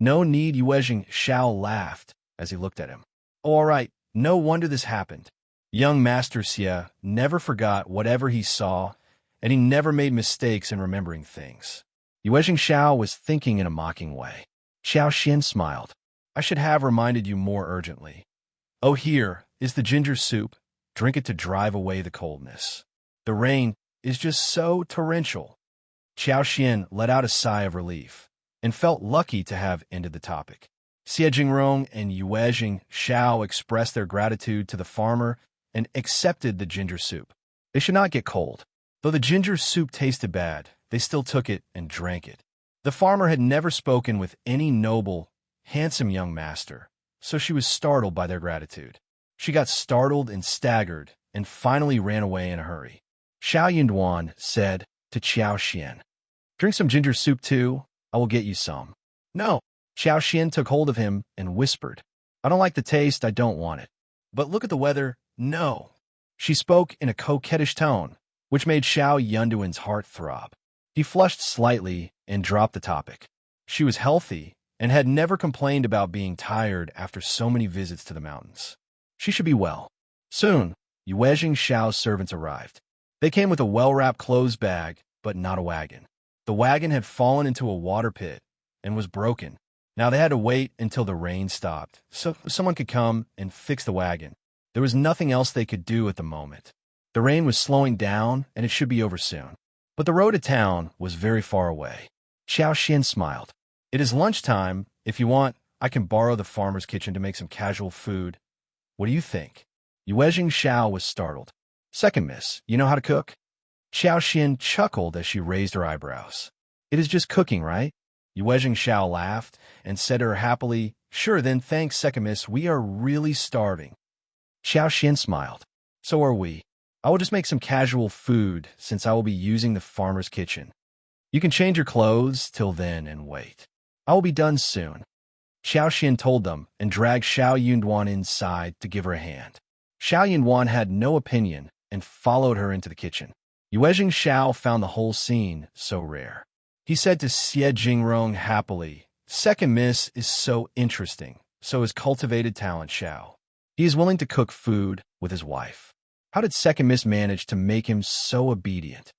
No need. Yuezheng Xiao laughed as he looked at him. Oh, all right, no wonder this happened. Young Master Xie never forgot whatever he saw, and he never made mistakes in remembering things. Yuezheng Xiao was thinking in a mocking way. Xiao Xian smiled. I should have reminded you more urgently. Oh, here is the ginger soup. Drink it to drive away the coldness. The rain is just so torrential. Xiao Xian let out a sigh of relief and felt lucky to have ended the topic. Xie Jingrong and Yuezheng Xiao expressed their gratitude to the farmer and accepted the ginger soup. They should not get cold. Though the ginger soup tasted bad, they still took it and drank it. The farmer had never spoken with any noble, handsome young master, so she was startled by their gratitude. She got startled and staggered and finally ran away in a hurry. Xiao Yunduan said to Xiao Xian, "Drink some ginger soup too. I will get you some." "No." Xiao Xian took hold of him and whispered, "I don't like the taste. I don't want it. But look at the weather. No." She spoke in a coquettish tone, which made Xiao Yunduan's heart throb. He flushed slightly and dropped the topic. She was healthy and had never complained about being tired after so many visits to the mountains. She should be well. Soon, Yuezheng Xiao's servants arrived. They came with a well-wrapped clothes bag, but not a wagon. The wagon had fallen into a water pit and was broken. Now they had to wait until the rain stopped so someone could come and fix the wagon. There was nothing else they could do at the moment. The rain was slowing down and it should be over soon. But the road to town was very far away. Xiao Xian smiled. "It is lunchtime. If you want, I can borrow the farmer's kitchen to make some casual food. What do you think?" Yuezheng Xiao was startled. "Second miss, you know how to cook?" Xiao Xian chuckled as she raised her eyebrows. "It is just cooking, right?" Yuezheng Xiao laughed and said to her happily, "Sure then, thanks, second miss. We are really starving." Xiao Xian smiled. "So are we. I will just make some casual food since I will be using the farmer's kitchen. You can change your clothes till then and wait. I will be done soon." Xiao Xian told them and dragged Xiao Yunduan inside to give her a hand. Xiao Yunduan had no opinion and followed her into the kitchen. Yuezheng Xiao found the whole scene so rare. He said to Xie Jingrong happily, "Second miss is so interesting, so is cultivated talent Xiao. He is willing to cook food with his wife. How did second miss manage to make him so obedient?"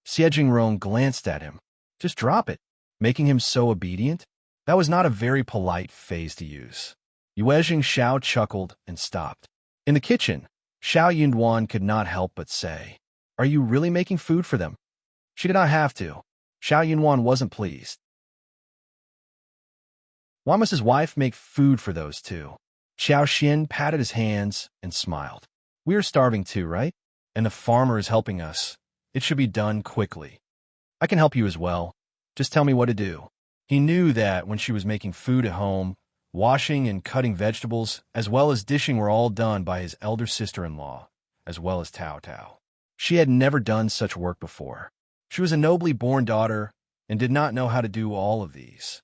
Xie Jingrong glanced at him. "Just drop it. Making him so obedient?" That was not a very polite phrase to use. Yuezheng Xiao chuckled and stopped. In the kitchen, Xiao Yunduan could not help but say, "Are you really making food for them?" She did not have to. Xiao Yunduan wasn't pleased. Why must his wife make food for those two? Xiao Xian patted his hands and smiled. "We are starving too, right? And the farmer is helping us. It should be done quickly. I can help you as well. Just tell me what to do." He knew that when she was making food at home, washing and cutting vegetables, as well as dishing were all done by his elder sister-in-law, as well as Tao Tao. She had never done such work before. She was a nobly born daughter and did not know how to do all of these.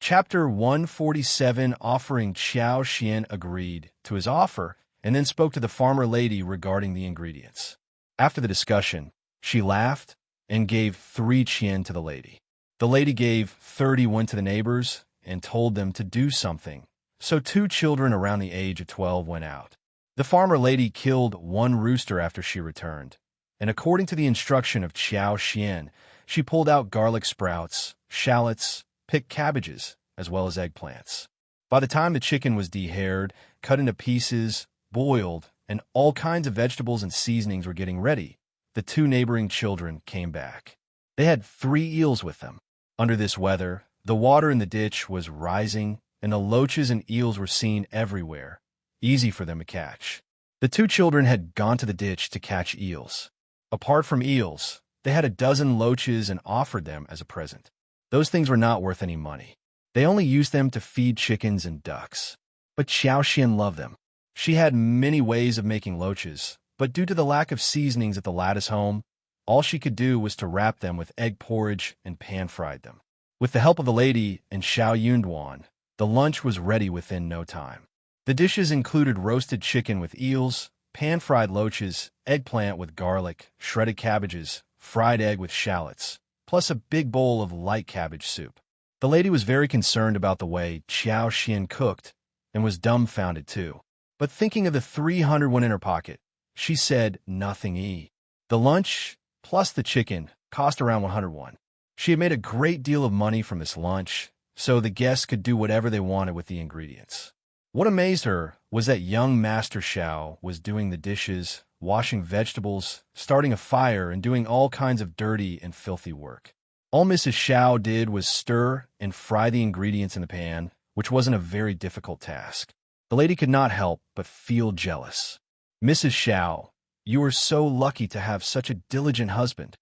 Chapter 147. Offering. Xiao Xian agreed to his offer and then spoke to the farmer lady regarding the ingredients. After the discussion, she laughed and gave 3 qian to the lady. The lady gave 31 to the neighbors and told them to do something, so 2 children around the age of 12 went out. The farmer lady killed 1 rooster after she returned, and according to the instruction of Xiao Xian, she pulled out garlic sprouts, shallots, picked cabbages, as well as eggplants. By the time the chicken was dehaired, cut into pieces, boiled, and all kinds of vegetables and seasonings were getting ready, the two neighboring children came back. They had 3 eels with them. Under this weather, the water in the ditch was rising, and the loaches and eels were seen everywhere, easy for them to catch. The 2 children had gone to the ditch to catch eels. Apart from eels, they had a dozen loaches and offered them as a present. Those things were not worth any money. They only used them to feed chickens and ducks. But Xiao loved them. She had many ways of making loaches, but due to the lack of seasonings at the lattice home, all she could do was to wrap them with egg porridge and pan-fried them. With the help of the lady and Yuezheng, the lunch was ready within no time. The dishes included roasted chicken with eels, pan-fried loaches, eggplant with garlic, shredded cabbages, fried egg with shallots, plus a big bowl of light cabbage soup. The lady was very concerned about the way Xiao cooked and was dumbfounded too. But thinking of the 300 won in her pocket, she said nothing. The lunch, plus the chicken, cost around 100 won. She had made a great deal of money from this lunch, so the guests could do whatever they wanted with the ingredients. What amazed her was that young Master Xiao was doing the dishes, washing vegetables, starting a fire, and doing all kinds of dirty and filthy work. All Mrs. Xiao did was stir and fry the ingredients in the pan, which wasn't a very difficult task. The lady could not help but feel jealous. "Mrs. Xiao, you are so lucky to have such a diligent husband."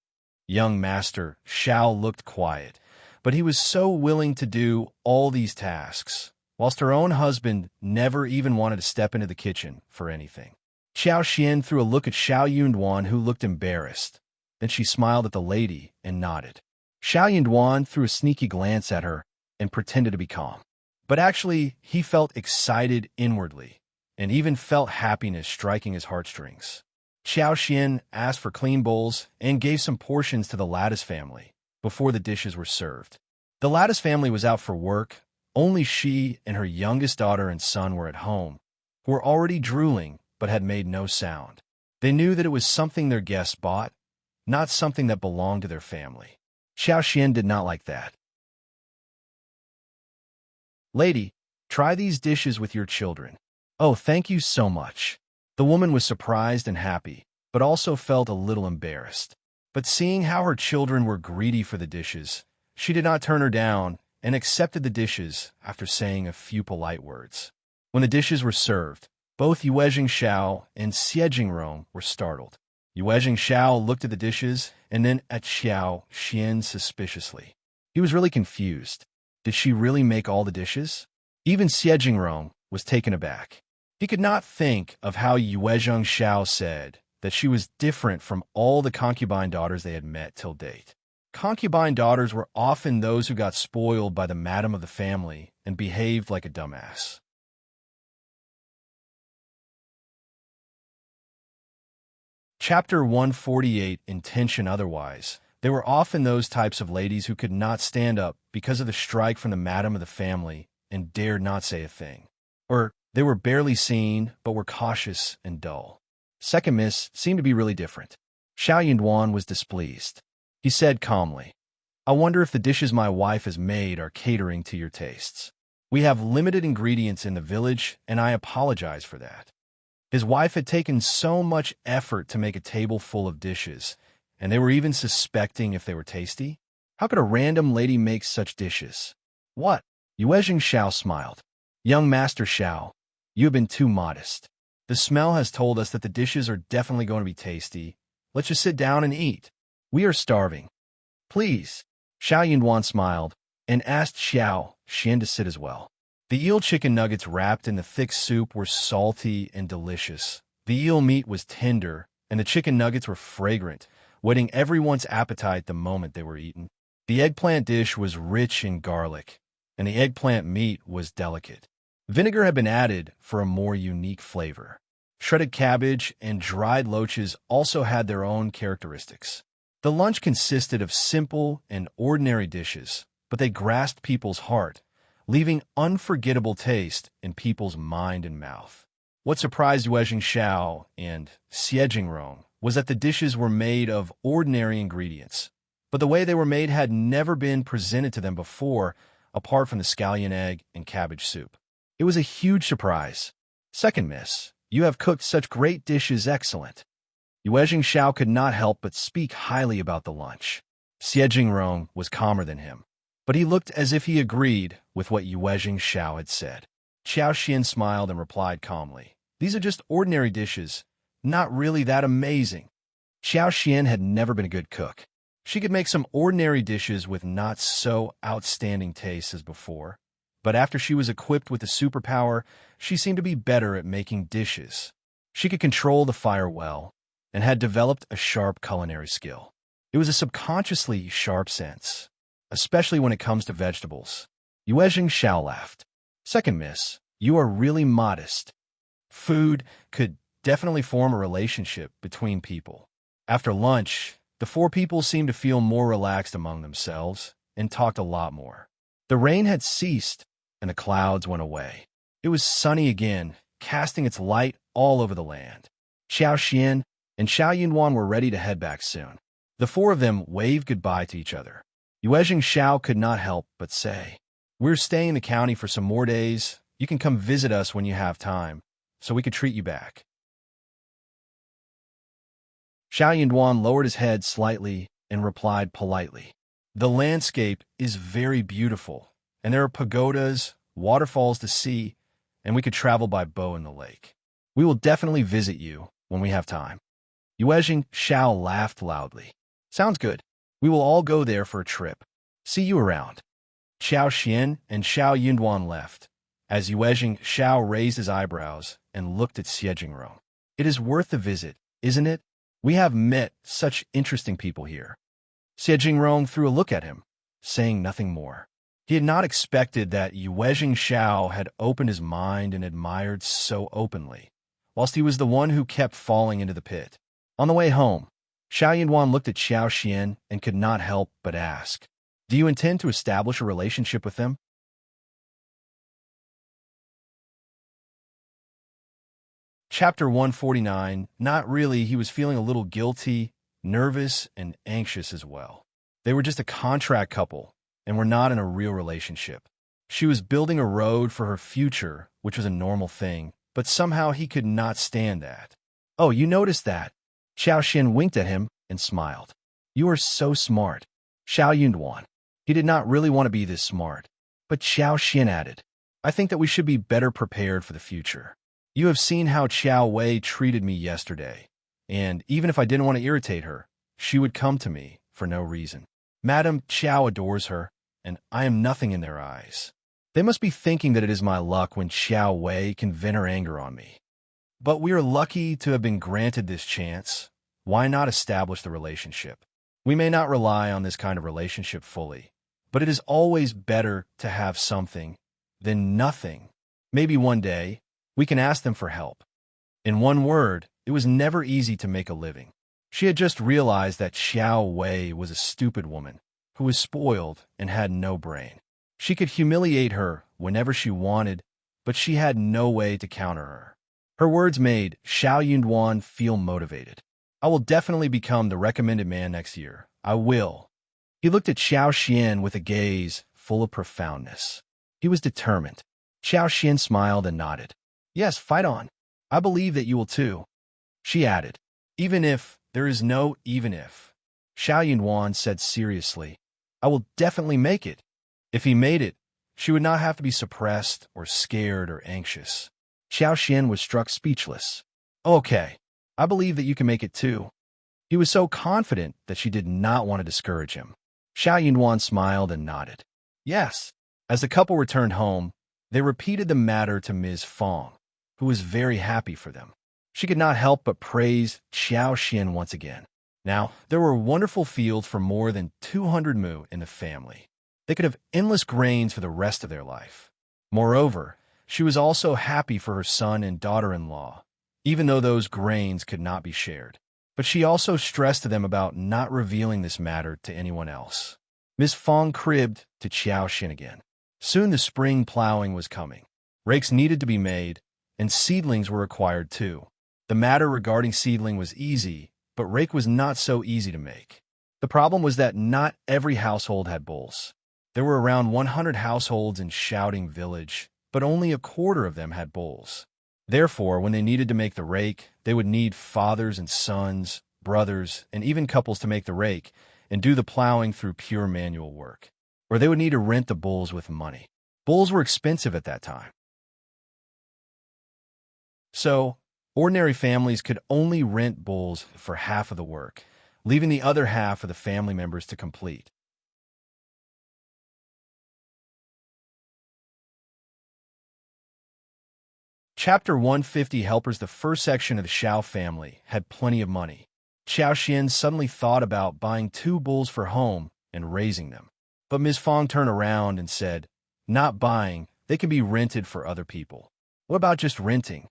Young Master Xiao looked quiet, but he was so willing to do all these tasks, whilst her own husband never even wanted to step into the kitchen for anything. Xiao threw a look at Yuezheng, who looked embarrassed. Then she smiled at the lady and nodded. Yuezheng threw a sneaky glance at her and pretended to be calm. But actually, he felt excited inwardly, and even felt happiness striking his heartstrings. Xiao asked for clean bowls and gave some portions to the Lattice family before the dishes were served. The Lattice family was out for work. Only she and her youngest daughter and son were at home, who were already drooling but had made no sound. They knew that it was something their guests bought, not something that belonged to their family. Xiao did not like that. "Lady, try these dishes with your children." "Oh, thank you so much." The woman was surprised and happy, but also felt a little embarrassed. But seeing how her children were greedy for the dishes, she did not turn her down and accepted the dishes after saying a few polite words. When the dishes were served, both Yuezheng and Xiao were startled. Yuezheng looked at the dishes and then at Xiao suspiciously. He was really confused. Did she really make all the dishes? Even Xiao was taken aback. He could not think of how Yuezheng said that she was different from all the concubine daughters they had met till date. Concubine daughters were often those who got spoiled by the madam of the family and behaved like a dumbass. Chapter 148, Intention Otherwise. They were often those types of ladies who could not stand up because of the strike from the madam of the family and dared not say a thing. Or they were barely seen but were cautious and dull. Second Miss seemed to be really different. Xiao was displeased. He said calmly, "I wonder if the dishes my wife has made are catering to your tastes. We have limited ingredients in the village, and I apologize for that." His wife had taken so much effort to make a table full of dishes, and they were even suspecting if they were tasty. How could a random lady make such dishes? "What?" Yuezheng smiled. "Young Master Xiao, you have been too modest. The smell has told us that the dishes are definitely going to be tasty. Let's just sit down and eat. We are starving." "Please." Xiao smiled and asked Xiao to sit as well. The eel chicken nuggets wrapped in the thick soup were salty and delicious. The eel meat was tender, and the chicken nuggets were fragrant, whetting everyone's appetite the moment they were eaten. The eggplant dish was rich in garlic, and the eggplant meat was delicate. Vinegar had been added for a more unique flavor. Shredded cabbage and dried loaches also had their own characteristics. The lunch consisted of simple and ordinary dishes, but they grasped people's heart, leaving unforgettable taste in people's mind and mouth. What surprised Yuezheng and Xiao was that the dishes were made of ordinary ingredients, but the way they were made had never been presented to them before, apart from the scallion egg and cabbage soup. It was a huge surprise. Second Miss, You have cooked such great dishes, excellent. Yuezheng Xiao could not help but speak highly about the lunch. Xiao was calmer than him, but he looked as if he agreed with what Yuezheng Xiao had said. Xiao smiled and replied calmly, "These are just ordinary dishes, not really that amazing." Xiao had never been a good cook. She could make some ordinary dishes with not so outstanding tastes as before, but after she was equipped with the superpower, she seemed to be better at making dishes. She could control the fire well, and had developed a sharp culinary skill. It was a subconsciously sharp sense, especially when it comes to vegetables. Yuezheng Xiao laughed. "Second miss, you are really modest. Food could definitely form a relationship between people." After lunch, the four people seemed to feel more relaxed among themselves and talked a lot more. The rain had ceased, and the clouds went away. It was sunny again, casting its light all over the land. Xiao and Xiao were ready to head back soon. The four of them waved goodbye to each other. Yuezheng Xiao could not help but say, "We're staying in the county for some more days. You can come visit us when you have time, so we could treat you back." Xiao lowered his head slightly and replied politely, "The landscape is very beautiful, and there are pagodas, waterfalls to see, and we could travel by bow in the lake. We will definitely visit you when we have time." Yuezheng Xiao laughed loudly. "Sounds good. We will all go there for a trip. See you around." Xiao and Xiao left, as Yuezheng Xiao raised his eyebrows and looked at Xiao. "It is worth the visit, isn't it? We have met such interesting people here." Xiao threw a look at him, saying nothing more. He had not expected that Yuezheng Xiao had opened his mind and admired so openly, whilst he was the one who kept falling into the pit. On the way home, Xiao looked at Xiao and could not help but ask, "Do you intend to establish a relationship with them?" Chapter 149. Not really. He was feeling a little guilty, nervous, and anxious as well. They were just a contract couple and were not in a real relationship. She was building a road for her future, which was a normal thing, but somehow he could not stand that. "Oh, you noticed that?" Xiao winked at him and smiled. "You are so smart." Xiao. He did not really want to be this smart, but Xiao added, "I think that we should be better prepared for the future. You have seen how Qiao Wei treated me yesterday, and even if I didn't want to irritate her, she would come to me for no reason. Madame Qiao adores her, and I am nothing in their eyes. They must be thinking that it is my luck when Qiao Wei can vent her anger on me. But we are lucky to have been granted this chance. Why not establish the relationship? We may not rely on this kind of relationship fully, but it is always better to have something than nothing. Maybe one day, we can ask them for help." In one word, it was never easy to make a living. She had just realized that Qiao Wei was a stupid woman who was spoiled and had no brain. She could humiliate her whenever she wanted, but she had no way to counter her. Her words made Xiao feel motivated. "I will definitely become the recommended man next year. I will." He looked at Xiao with a gaze full of profoundness. He was determined. Xiao smiled and nodded. "Yes, fight on. I believe that you will too." She added, "Even if there is no even if." Xiao said seriously, "I will definitely make it." If he made it, she would not have to be suppressed or scared or anxious. Xiao was struck speechless. "Okay, I believe that you can make it too." He was so confident that she did not want to discourage him. Xiao smiled and nodded. "Yes." As the couple returned home, they repeated the matter to Ms. Fang, who was very happy for them. She could not help but praise Xiao once again. Now, there were wonderful fields for more than 200 mu in the family. They could have endless grains for the rest of their life. Moreover, she was also happy for her son and daughter-in-law, even though those grains could not be shared. But she also stressed to them about not revealing this matter to anyone else. Ms. Fang cribbed to Xiao again. Soon the spring plowing was coming. Rakes needed to be made, and seedlings were required too. The matter regarding seedling was easy, but rake was not so easy to make. The problem was that not every household had bulls. There were around 100 households in Shouting Village, but only a quarter of them had bulls. Therefore, when they needed to make the rake, they would need fathers and sons, brothers, and even couples to make the rake and do the plowing through pure manual work. Or they would need to rent the bulls with money. Bulls were expensive at that time. So, ordinary families could only rent bulls for half of the work, leaving the other half for the family members to complete. Chapter 150 Helpers. The first section of the Xiao family had plenty of money. Xiao suddenly thought about buying 2 bulls for home and raising them. But Ms. Fang turned around and said, "Not buying, they can be rented for other people." "What about just renting?"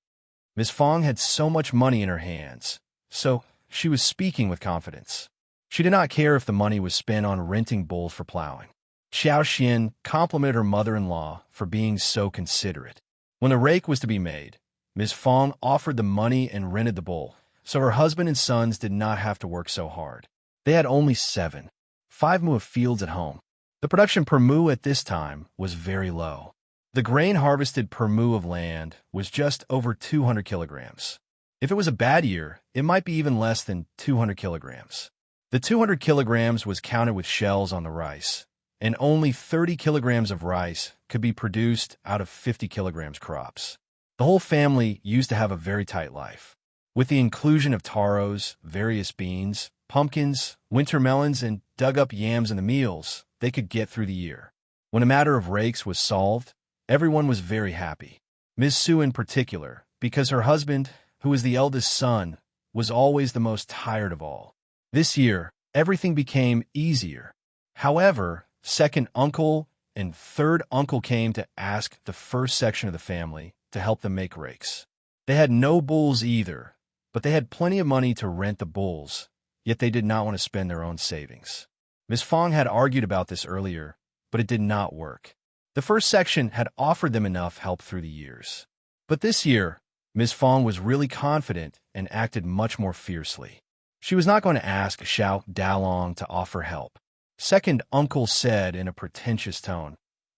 Ms. Fang had so much money in her hands, so she was speaking with confidence. She did not care if the money was spent on renting bulls for plowing. Xiao complimented her mother-in-law for being so considerate. When the rake was to be made, Ms. Fang offered the money and rented the bull, so her husband and sons did not have to work so hard. They had only 5 mu of fields at home. The production per mu at this time was very low. The grain harvested per mu of land was just over 200 kilograms. If it was a bad year, it might be even less than 200 kilograms. The 200 kilograms was counted with shells on the rice, and only 30 kilograms of rice could be produced out of 50 kilograms crops. The whole family used to have a very tight life. With the inclusion of taros, various beans, pumpkins, winter melons, and dug-up yams in the meals, they could get through the year. When a matter of rakes was solved, everyone was very happy. Ms. Su in particular, because her husband, who was the eldest son, was always the most tired of all. This year, everything became easier. However, second uncle and third uncle came to ask the first section of the family to help them make rakes. They had no bulls either, but they had plenty of money to rent the bulls, yet they did not want to spend their own savings. Ms. Fang had argued about this earlier, but it did not work. The first section had offered them enough help through the years. But this year, Ms. Fang was really confident and acted much more fiercely. She was not going to ask Xiao Dalong to offer help. Second uncle said in a pretentious tone,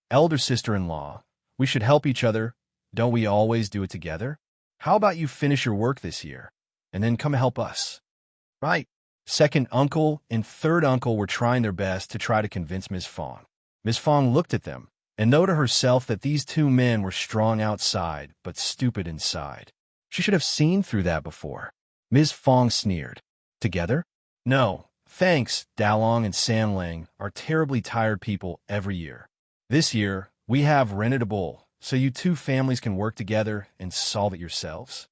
"Elder sister-in-law, we should help each other. Don't we always do it together? How about you finish your work this year, and then come help us?" "Right." Second uncle and third uncle were trying their best to try to convince Ms. Fang. Ms. Fang looked at them and noted to herself that these 2 men were strong outside but stupid inside. She should have seen through that before. Ms. Fang sneered. "Together? No. Thanks, Dalong and Sanlang are terribly tired people every year. This year, we have rented a bull, so you 2 families can work together and solve it yourselves."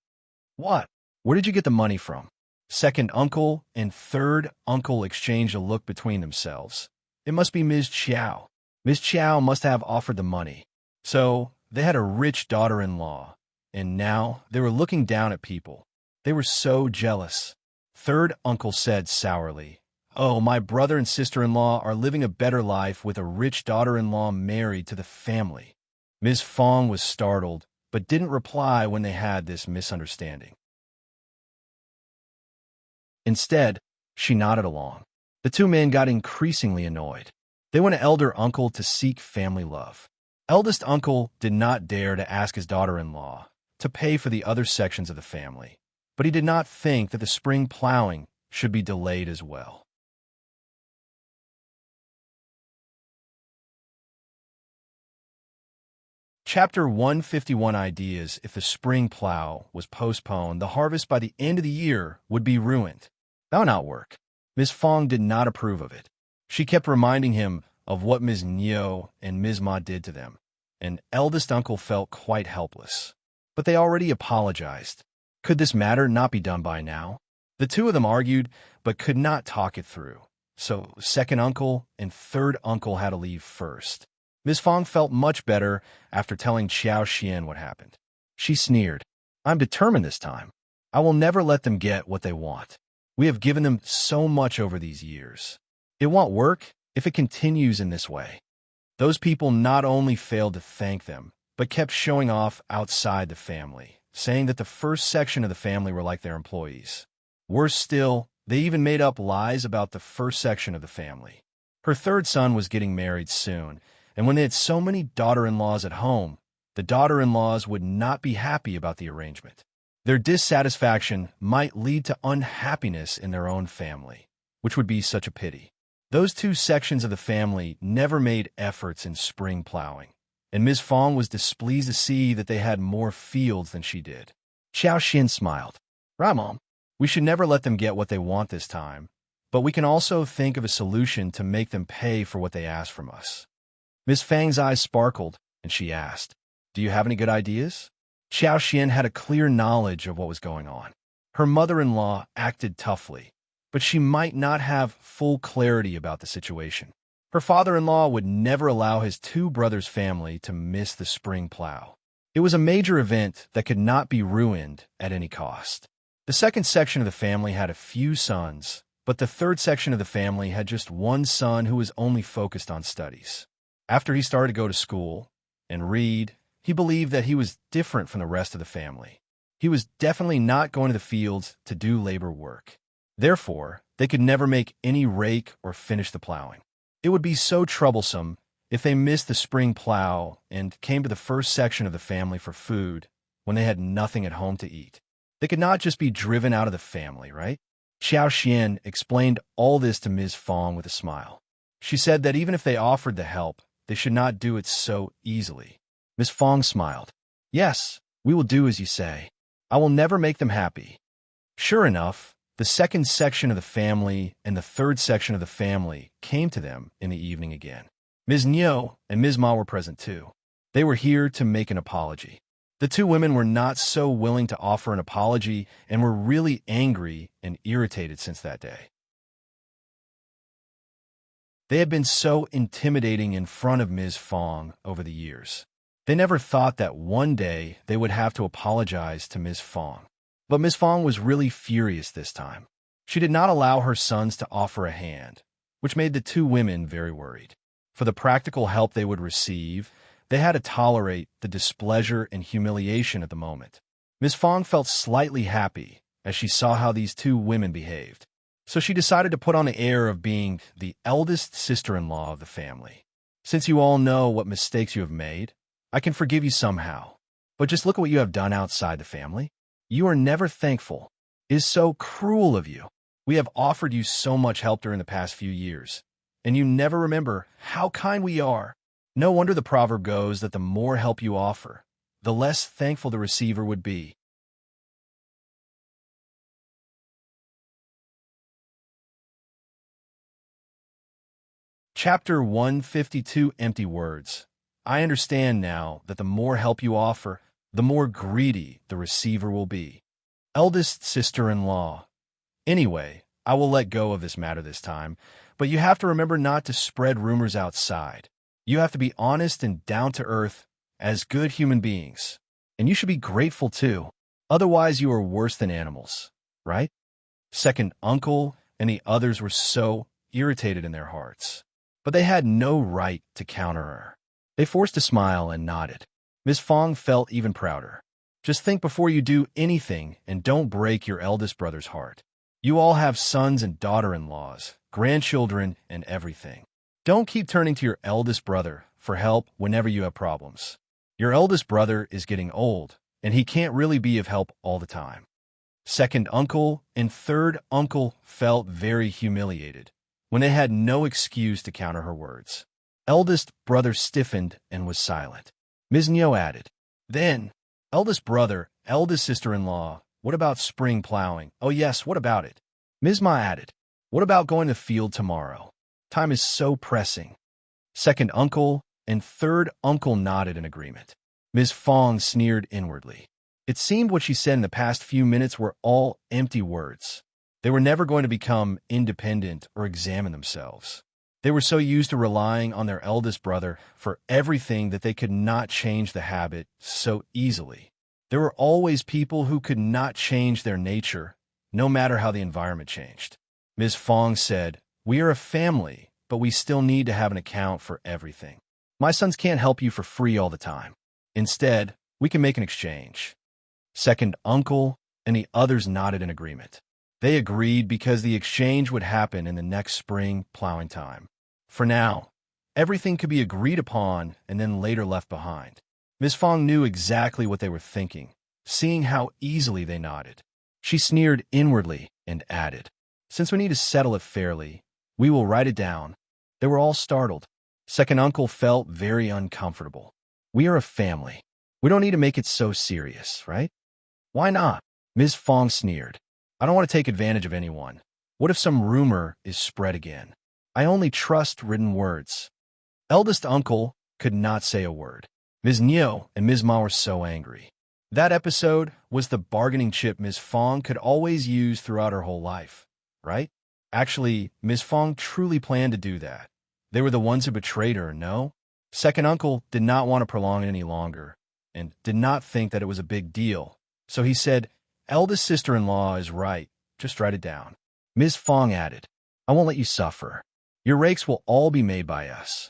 "What? Where did you get the money from?" Second uncle and third uncle exchanged a look between themselves. It must be Ms. Qiao. Ms. Qiao must have offered the money. So, they had a rich daughter-in-law, and now they were looking down at people. They were so jealous. Third uncle said sourly, "Oh, my brother and sister-in-law are living a better life with a rich daughter-in-law married to the family." Ms. Fang was startled, but didn't reply when they had this misunderstanding. Instead, she nodded along. The 2 men got increasingly annoyed. They went to elder uncle to seek family love. Eldest uncle did not dare to ask his daughter-in-law to pay for the other sections of the family, but he did not think that the spring plowing should be delayed as well. Chapter 151 Ideas. If the spring plow was postponed, the harvest by the end of the year would be ruined. That would not work. Ms. Fang did not approve of it. She kept reminding him of what Ms. Niu and Ms. Ma did to them, and eldest uncle felt quite helpless. But they already apologized. Could this matter not be done by now? The 2 of them argued, but could not talk it through. So second uncle and third uncle had to leave first. Ms. Fang felt much better after telling Xiao what happened. She sneered, "I'm determined this time. I will never let them get what they want. We have given them so much over these years. It won't work if it continues in this way." Those people not only failed to thank them, but kept showing off outside the family, saying that the first section of the family were like their employees. Worse still, they even made up lies about the first section of the family. Her third son was getting married soon, and when they had so many daughter-in-laws at home, the daughter-in-laws would not be happy about the arrangement. Their dissatisfaction might lead to unhappiness in their own family, which would be such a pity. Those two sections of the family never made efforts in spring plowing, and Ms. Fang was displeased to see that they had more fields than she did. Xiao Xin smiled. Right, Mom. We should never let them get what they want this time, but we can also think of a solution to make them pay for what they ask from us. Ms. Fang's eyes sparkled, and she asked, Do you have any good ideas? Xiao Xin had a clear knowledge of what was going on. Her mother-in-law acted toughly, but she might not have full clarity about the situation. Her father-in-law would never allow his two brothers' family to miss the spring plow. It was a major event that could not be ruined at any cost. The second section of the family had a few sons, but the third section of the family had just one son who was only focused on studies. After he started to go to school and read, he believed that he was different from the rest of the family. He was definitely not going to the fields to do labor work. Therefore, they could never make any rake or finish the plowing. It would be so troublesome if they missed the spring plow and came to the first section of the family for food when they had nothing at home to eat. They could not just be driven out of the family, right? Xiao Xian explained all this to Ms. Fang with a smile. She said that even if they offered the help, they should not do it so easily. Ms. Fang smiled. Yes, we will do as you say. I will never make them happy. Sure enough, the second section of the family and the third section of the family came to them in the evening again. Ms. Niu and Ms. Ma were present too. They were here to make an apology. The two women were not so willing to offer an apology and were really angry and irritated since that day. They had been so intimidating in front of Ms. Fang over the years. They never thought that one day they would have to apologize to Ms. Fang. But Ms. Fang was really furious this time. She did not allow her sons to offer a hand, which made the two women very worried. For the practical help they would receive, they had to tolerate the displeasure and humiliation at the moment. Ms. Fang felt slightly happy as she saw how these two women behaved. So she decided to put on the air of being the eldest sister-in-law of the family. Since you all know what mistakes you have made, I can forgive you somehow. But just look at what you have done outside the family. You are never thankful. It is so cruel of you. We have offered you so much help during the past few years, and you never remember how kind we are. No wonder the proverb goes that the more help you offer, the less thankful the receiver would be. Chapter 152, Empty Words. I understand now that the more help you offer, the more greedy the receiver will be. Eldest sister-in-law. Anyway, I will let go of this matter this time, but you have to remember not to spread rumors outside. You have to be honest and down-to-earth as good human beings. And you should be grateful too. Otherwise, you are worse than animals, right? Second uncle and the others were so irritated in their hearts. But they had no right to counter her. They forced a smile and nodded. Ms. Fang felt even prouder. Just think before you do anything and don't break your eldest brother's heart. You all have sons and daughter-in-laws, grandchildren, and everything. Don't keep turning to your eldest brother for help whenever you have problems. Your eldest brother is getting old, and he can't really be of help all the time. Second uncle and third uncle felt very humiliated when they had no excuse to counter her words. Eldest brother stiffened and was silent. Ms. Niu added, Then, eldest brother, eldest sister-in-law, what about spring plowing? Oh yes, what about it? Ms. Ma added, What about going to the field tomorrow? Time is so pressing. Second uncle and third uncle nodded in agreement. Ms. Fang sneered inwardly. It seemed what she said in the past few minutes were all empty words. They were never going to become independent or examine themselves. They were so used to relying on their eldest brother for everything that they could not change the habit so easily. There were always people who could not change their nature, no matter how the environment changed. Ms. Fang said, We are a family, but we still need to have an account for everything. My sons can't help you for free all the time. Instead, we can make an exchange. Second uncle and the others nodded in agreement. They agreed because the exchange would happen in the next spring plowing time. For now, everything could be agreed upon and then later left behind. Miss Fang knew exactly what they were thinking, seeing how easily they nodded. She sneered inwardly and added, "Since we need to settle it fairly, we will write it down." They were all startled. Second uncle felt very uncomfortable. "We are a family. We don't need to make it so serious, right?" "Why not?" Ms. Fang sneered. "I don't want to take advantage of anyone. What if some rumor is spread again? I only trust written words." Eldest uncle could not say a word. Ms. Niu and Ms. Ma were so angry. That episode was the bargaining chip Ms. Fang could always use throughout her whole life, right? Actually, Ms. Fang truly planned to do that. They were the ones who betrayed her, no? Second uncle did not want to prolong it any longer and did not think that it was a big deal. So he said, "Eldest sister-in-law is right. Just write it down." Ms. Fang added, "I won't let you suffer. Your rakes will all be made by us."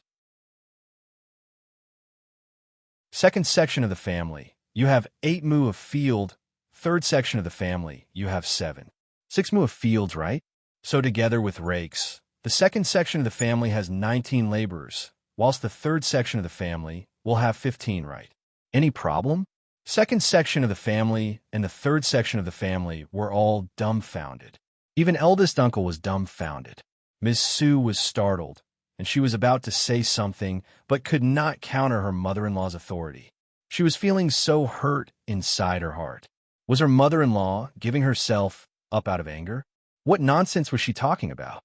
Second section of the family, you have 8 mu of field. Third section of the family, you have 7. 6 mu of fields, right? So together with rakes, the second section of the family has 19 laborers, whilst the third section of the family will have 15, right? Any problem? Second section of the family and the third section of the family were all dumbfounded. Even eldest uncle was dumbfounded. Miss Su was startled, and she was about to say something, but could not counter her mother-in-law's authority. She was feeling so hurt inside her heart. Was her mother-in-law giving herself up out of anger? What nonsense was she talking about?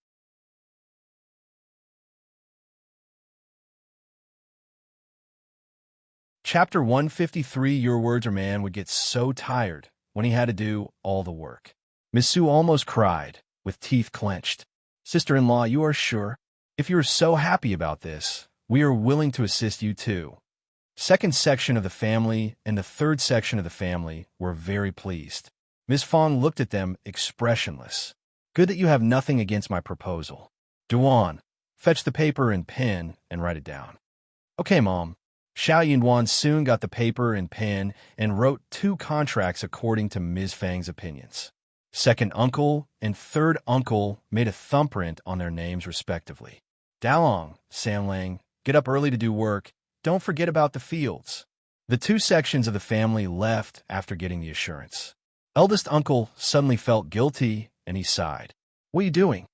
Chapter 153, Your Words or Man would get so tired when he had to do all the work. Miss Su almost cried, with teeth clenched. "Sister-in-law, you are sure? If you are so happy about this, we are willing to assist you too." Second section of the family and the third section of the family were very pleased. Miss Fang looked at them expressionless. "Good that you have nothing against my proposal. Duan, fetch the paper and pen and write it down." "Okay, Mom." Xiao Yunwan soon got the paper and pen and wrote 2 contracts according to Ms. Fang's opinions. Second uncle and third uncle made a thumbprint on their names respectively. "Dalong, Sanlang, get up early to do work. Don't forget about the fields." The 2 sections of the family left after getting the assurance. Eldest uncle suddenly felt guilty and he sighed. "What are you doing?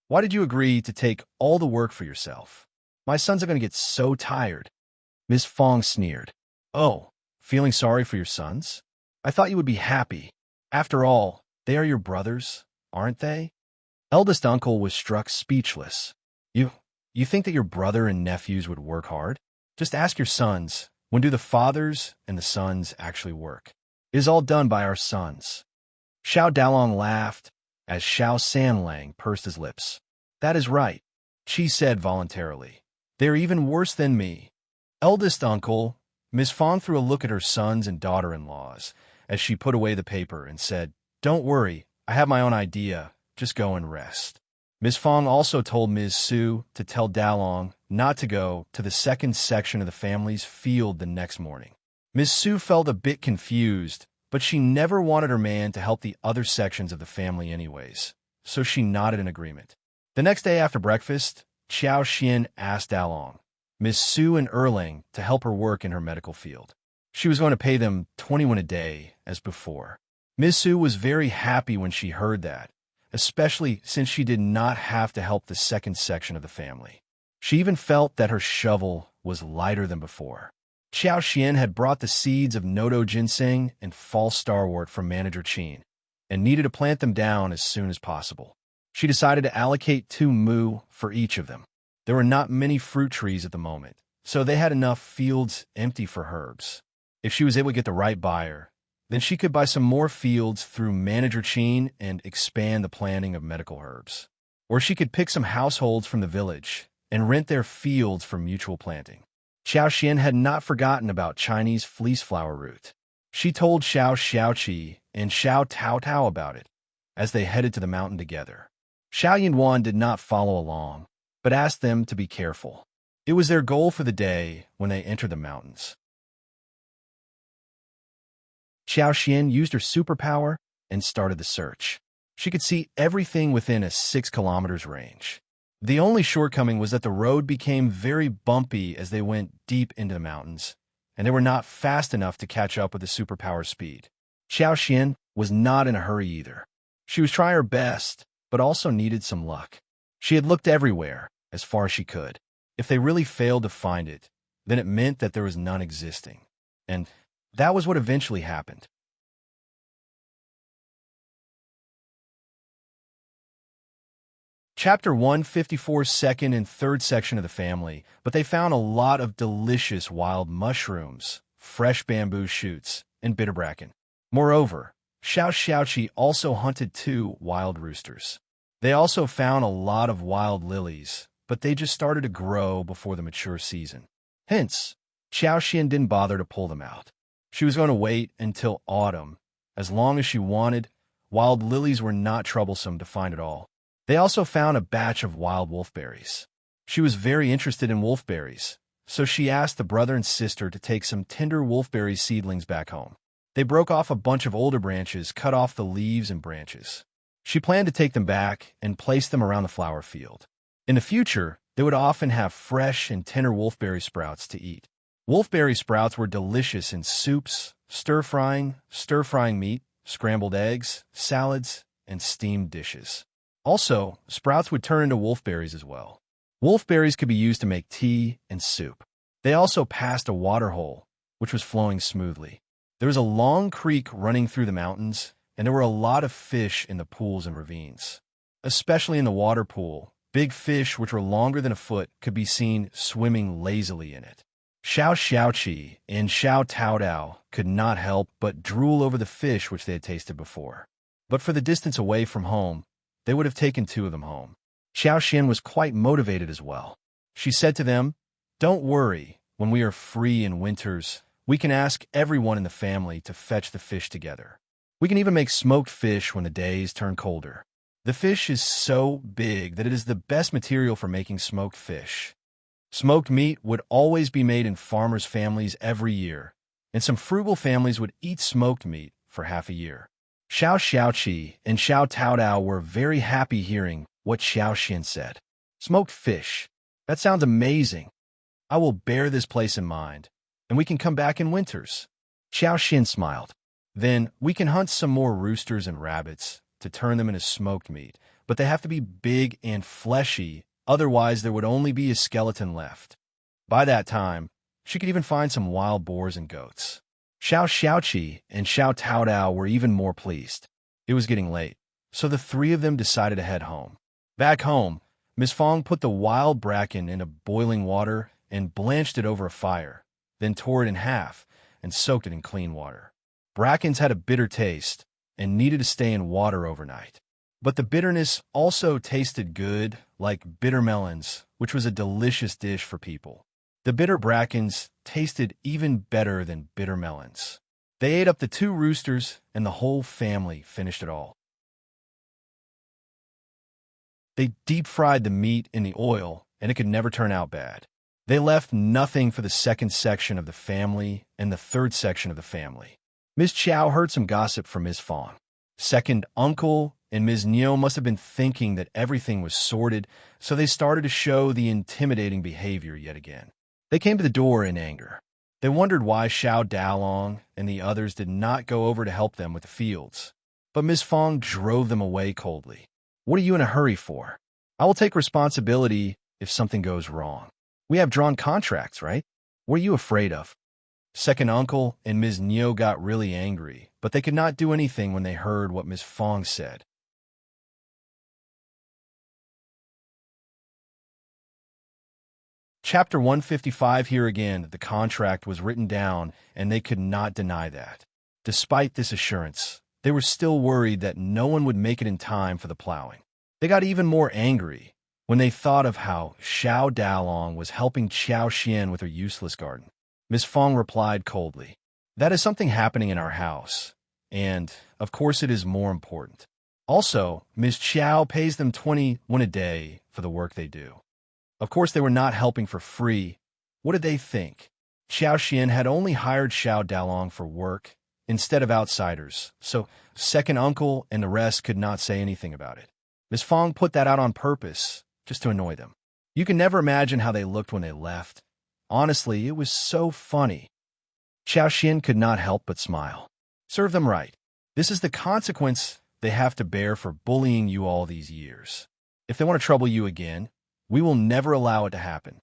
Why did you agree to take all the work for yourself? My sons are going to get so tired." Miss Fang sneered. "Oh, feeling sorry for your sons? I thought you would be happy. After all, they are your brothers, aren't they?" Eldest uncle was struck speechless. You think that your brother and nephews would work hard? Just ask your sons, when do the fathers and the sons actually work? It is all done by our sons." Xiao Dalong laughed as Xiao Sanlang pursed his lips. "That is right," she said voluntarily. "They are even worse than me." Eldest uncle, Miss Fang threw a look at her sons and daughter-in-laws as she put away the paper and said, "Don't worry, I have my own idea. Just go and rest." Miss Fang also told Ms. Su to tell Dalong not to go to the second section of the family's field the next morning. Ms. Su felt a bit confused, but she never wanted her man to help the other sections of the family anyways, so she nodded in agreement. The next day after breakfast, Qiao Xian asked Dalong, Miss Su and Erlang to help her work in her medical field. She was going to pay them 21 a day, as before. Miss Su was very happy when she heard that, especially since she did not have to help the second section of the family. She even felt that her shovel was lighter than before. Qiao Xian had brought the seeds of Nodo ginseng and false starwort from Manager Qin, and needed to plant them down as soon as possible. She decided to allocate 2 mu for each of them. There were not many fruit trees at the moment, so they had enough fields empty for herbs. If she was able to get the right buyer, then she could buy some more fields through Manager Qin and expand the planting of medical herbs. Or she could pick some households from the village and rent their fields for mutual planting. Qiao Xian had not forgotten about Chinese fleece flower root. She told Xiao Xiaoqi and Xiao Tao Tao about it as they headed to the mountain together. Xiao Yunwan did not follow along, but asked them to be careful. It was their goal for the day when they entered the mountains. Qiao Xian used her superpower and started the search. She could see everything within a 6 kilometers range. The only shortcoming was that the road became very bumpy as they went deep into the mountains, and they were not fast enough to catch up with the superpower speed. Xiao was not in a hurry either. She was trying her best, but also needed some luck. She had looked everywhere, as far as she could. If they really failed to find it, then it meant that there was none existing. And that was what eventually happened. Chapter 154, second and third section of the family, but they found a lot of delicious wild mushrooms, fresh bamboo shoots, and bitterbracken. Moreover, Xiao also hunted 2 wild roosters. They also found a lot of wild lilies, but they just started to grow before the mature season. Hence, Xiao didn't bother to pull them out. She was going to wait until autumn. As long as she wanted, wild lilies were not troublesome to find at all. They also found a batch of wild wolfberries. She was very interested in wolfberries, so she asked the brother and sister to take some tender wolfberry seedlings back home. They broke off a bunch of older branches, cut off the leaves and branches. She planned to take them back and place them around the flower field. In the future, they would often have fresh and tender wolfberry sprouts to eat. Wolfberry sprouts were delicious in soups, stir-frying meat, scrambled eggs, salads, and steamed dishes. Also, sprouts would turn into wolfberries as well. Wolfberries could be used to make tea and soup. They also passed a water hole, which was flowing smoothly. There was a long creek running through the mountains, and there were a lot of fish in the pools and ravines. Especially in the water pool, big fish which were longer than a foot could be seen swimming lazily in it. Xiao and Xiao Taodao could not help but drool over the fish which they had tasted before. But for the distance away from home, they would have taken 2 of them home. Xiao was quite motivated as well. She said to them, "Don't worry, when we are free in winters, we can ask everyone in the family to fetch the fish together. We can even make smoked fish when the days turn colder. The fish is so big that it is the best material for making smoked fish. Smoked meat would always be made in farmers' families every year, and some frugal families would eat smoked meat for half a year." Xiao and Xiao Taodao were very happy hearing what Xiao said. "Smoked fish. That sounds amazing. I will bear this place in mind, and we can come back in winters." Xiao smiled. "Then we can hunt some more roosters and rabbits to turn them into smoked meat, but they have to be big and fleshy, otherwise there would only be a skeleton left. By that time, she could even find some wild boars and goats." Xiao and Xiao Taodao were even more pleased. It was getting late, so the 3 of them decided to head home. Back home, Miss Fang put the wild bracken into boiling water and blanched it over a fire, then tore it in half and soaked it in clean water. Brackens had a bitter taste and needed to stay in water overnight. But the bitterness also tasted good, like bitter melons, which was a delicious dish for people. The bitter brackens tasted even better than bitter melons. They ate up the 2 roosters, and the whole family finished it all. They deep-fried the meat in the oil, and it could never turn out bad. They left nothing for the second section of the family and the third section of the family. Miss Qiao heard some gossip from Miss Fang. Second uncle and Ms. Niu must have been thinking that everything was sorted, so they started to show the intimidating behavior yet again. They came to the door in anger. They wondered why Xiao Dalong and the others did not go over to help them with the fields. But Miss Fang drove them away coldly. "What are you in a hurry for? I will take responsibility if something goes wrong. We have drawn contracts, right? What are you afraid of?" Second uncle and Ms. Niu got really angry, but they could not do anything when they heard what Miss Fang said. Chapter 155. Here again, the contract was written down, and they could not deny that. Despite this assurance, they were still worried that no one would make it in time for the plowing. They got even more angry when they thought of how Xiao Dalong was helping Xiao with her useless garden. Miss Fang replied coldly, "That is something happening in our house, and, of course, it is more important. Also, Miss Qiao pays them 20 a day for the work they do. Of course, they were not helping for free. What did they think? Xiao had only hired Xiao Dalong for work instead of outsiders, so second uncle and the rest could not say anything about it. Miss Fang put that out on purpose, just to annoy them. You can never imagine how they looked when they left. Honestly, it was so funny. Xiao Xian could not help but smile. Serve them right. This is the consequence they have to bear for bullying you all these years. If they want to trouble you again, we will never allow it to happen.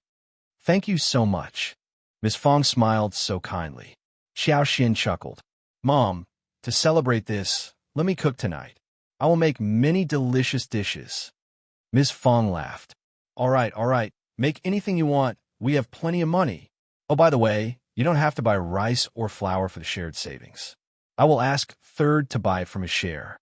Thank you so much. Miss Fang smiled so kindly. Xiao Xian chuckled. Mom, to celebrate this, let me cook tonight. I will make many delicious dishes. Miss Fang laughed. All right. Make anything you want. We have plenty of money. Oh, by the way, you don't have to buy rice or flour for the shared savings. I will ask Third to buy it from his share.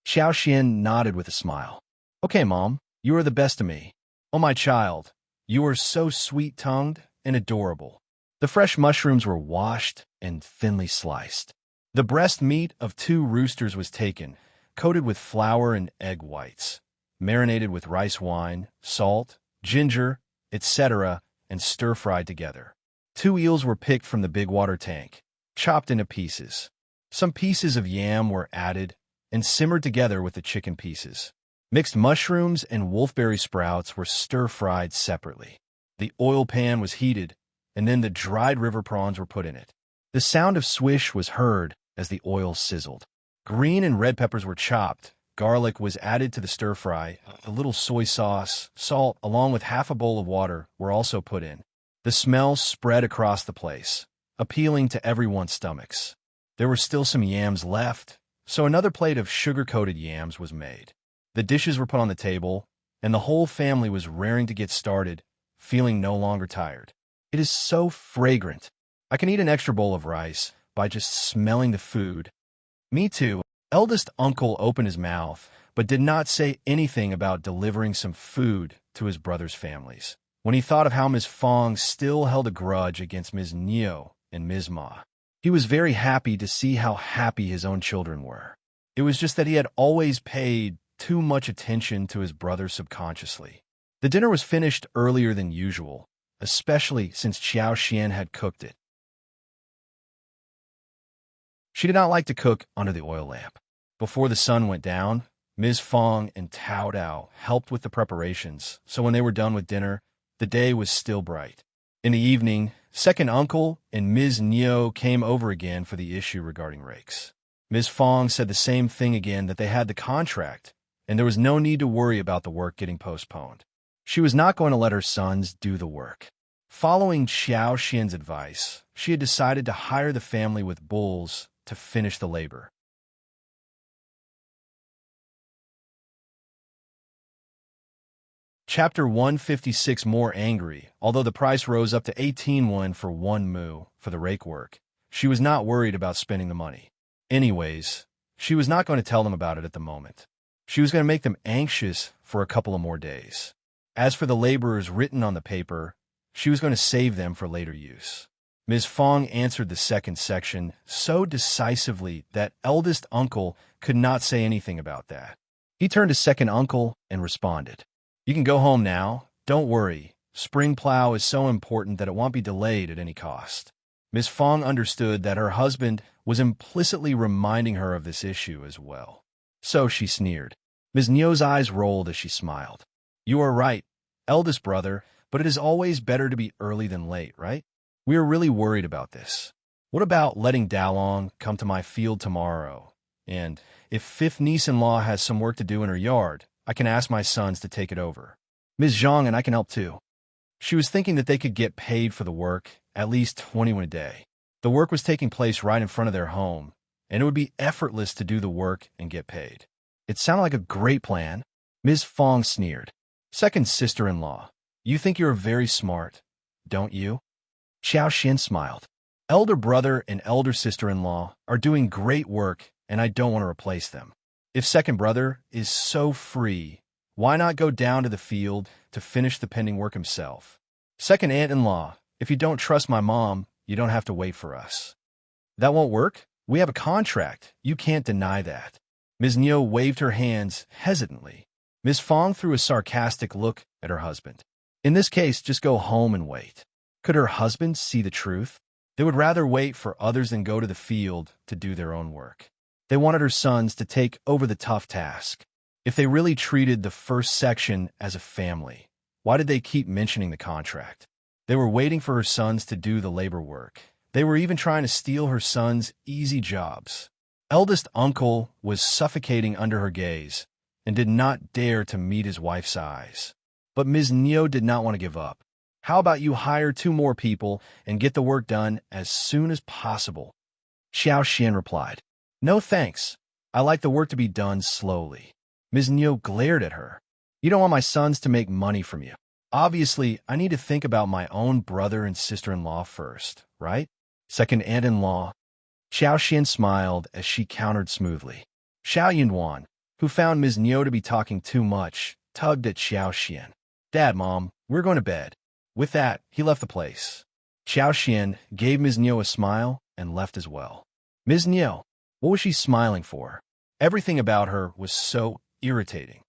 Xiao Xian nodded with a smile. Okay, Mom, you are the best to me. Oh, my child, you are so sweet-tongued and adorable. The fresh mushrooms were washed and thinly sliced. The breast meat of 2 roosters was taken, coated with flour and egg whites, marinated with rice wine, salt, ginger, etc., and stir-fried together. 2 eels were picked from the big water tank, chopped into pieces. Some pieces of yam were added and simmered together with the chicken pieces. Mixed mushrooms and wolfberry sprouts were stir-fried separately. The oil pan was heated, and then the dried river prawns were put in it. The sound of swish was heard as the oil sizzled. Green and red peppers were chopped. Garlic was added to the stir-fry. A little soy sauce, salt, along with half a bowl of water were also put in. The smell spread across the place, appealing to everyone's stomachs. There were still some yams left, so another plate of sugar-coated yams was made. The dishes were put on the table, and the whole family was raring to get started, feeling no longer tired. It is so fragrant. I can eat an extra bowl of rice by just smelling the food. Me too. Eldest uncle opened his mouth, but did not say anything about delivering some food to his brother's families. When he thought of how Ms. Fang still held a grudge against Ms. Niu and Ms. Ma, he was very happy to see how happy his own children were. It was just that he had always paid too much attention to his brother subconsciously. The dinner was finished earlier than usual, especially since Xiao Xian had cooked it. She did not like to cook under the oil lamp. Before the sun went down, Ms. Fang and Tao Dao helped with the preparations, so when they were done with dinner, the day was still bright. In the evening, second uncle and Ms. Niu came over again for the issue regarding rakes. Ms. Fang said the same thing again, that they had the contract, and there was no need to worry about the work getting postponed. She was not going to let her sons do the work. Following Xiao Xian's advice, she had decided to hire the family with bulls to finish the labor. Chapter 156. More angry. Although the price rose up to 18 won for 1 mu for the rake work, she was not worried about spending the money. Anyways, she was not going to tell them about it at the moment. She was going to make them anxious for a couple of more days. As for the laborers written on the paper, she was going to save them for later use. Ms. Fang answered the second section so decisively that eldest uncle could not say anything about that. He turned to second uncle and responded, "You can go home now. Don't worry. Spring plow is so important that it won't be delayed at any cost." Ms. Fang understood that her husband was implicitly reminding her of this issue as well. So she sneered. Ms. Niu's eyes rolled as she smiled. "You are right, eldest brother, but it is always better to be early than late, right? We are really worried about this. What about letting Dalong come to my field tomorrow? And if fifth niece-in-law has some work to do in her yard, I can ask my sons to take it over. Ms. Zhang and I can help too." She was thinking that they could get paid for the work, at least 20 a day. The work was taking place right in front of their home, and it would be effortless to do the work and get paid. It sounded like a great plan. Ms. Fang sneered. "Second sister-in-law, you think you're very smart, don't you?" Xiao Xian smiled. "Elder brother and elder sister-in-law are doing great work, and I don't want to replace them. If second brother is so free, why not go down to the field to finish the pending work himself? Second aunt-in-law, if you don't trust my mom, you don't have to wait for us." "That won't work. We have a contract. You can't deny that." Ms. Niu waved her hands hesitantly. Ms. Fang threw a sarcastic look at her husband. "In this case, just go home and wait." Could her husband see the truth? They would rather wait for others than go to the field to do their own work. They wanted her sons to take over the tough task. If they really treated the first section as a family, why did they keep mentioning the contract? They were waiting for her sons to do the labor work. They were even trying to steal her son's easy jobs. Eldest uncle was suffocating under her gaze and did not dare to meet his wife's eyes. But Ms. Neo did not want to give up. How about you hire 2 more people and get the work done as soon as possible? Xiao replied. No thanks. I like the work to be done slowly. Ms. Neo glared at her. You don't want my sons to make money from you. Obviously, I need to think about my own brother and sister-in-law first, right? Second aunt-in-law. Xiao smiled as she countered smoothly. Xiao Yunwan, who found Ms. Neo to be talking too much, tugged at Xiao. Dad, Mom, we're going to bed. With that, he left the place. Xiao gave Ms. Neo a smile and left as well. Ms. Neo, what was she smiling for? Everything about her was so irritating.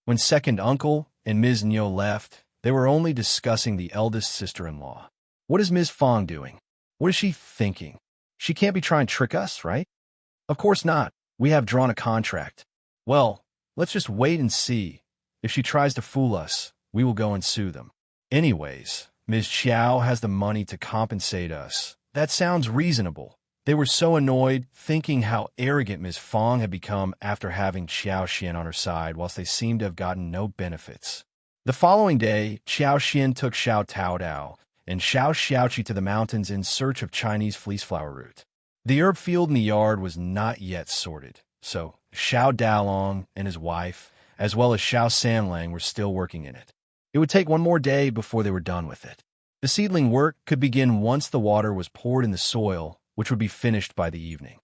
When second uncle and Ms. Neo left, they were only discussing the eldest sister-in-law. What is Ms. Fang doing? What is she thinking? She can't be trying to trick us, right? Of course not. We have drawn a contract. Well, let's just wait and see. If she tries to fool us, we will go and sue them. Anyways, Ms. Qiao has the money to compensate us. That sounds reasonable. They were so annoyed, thinking how arrogant Ms. Fang had become after having Xiao on her side, whilst they seemed to have gotten no benefits. The following day, Xiao took Xiao Taodao and Xiao Xiaoqi to the mountains in search of Chinese fleeceflower root. The herb field in the yard was not yet sorted, so Xiao Dalong and his wife, as well as Xiao Sanlang, were still working in it. It would take one more day before they were done with it. The seedling work could begin once the water was poured in the soil, which would be finished by the evening.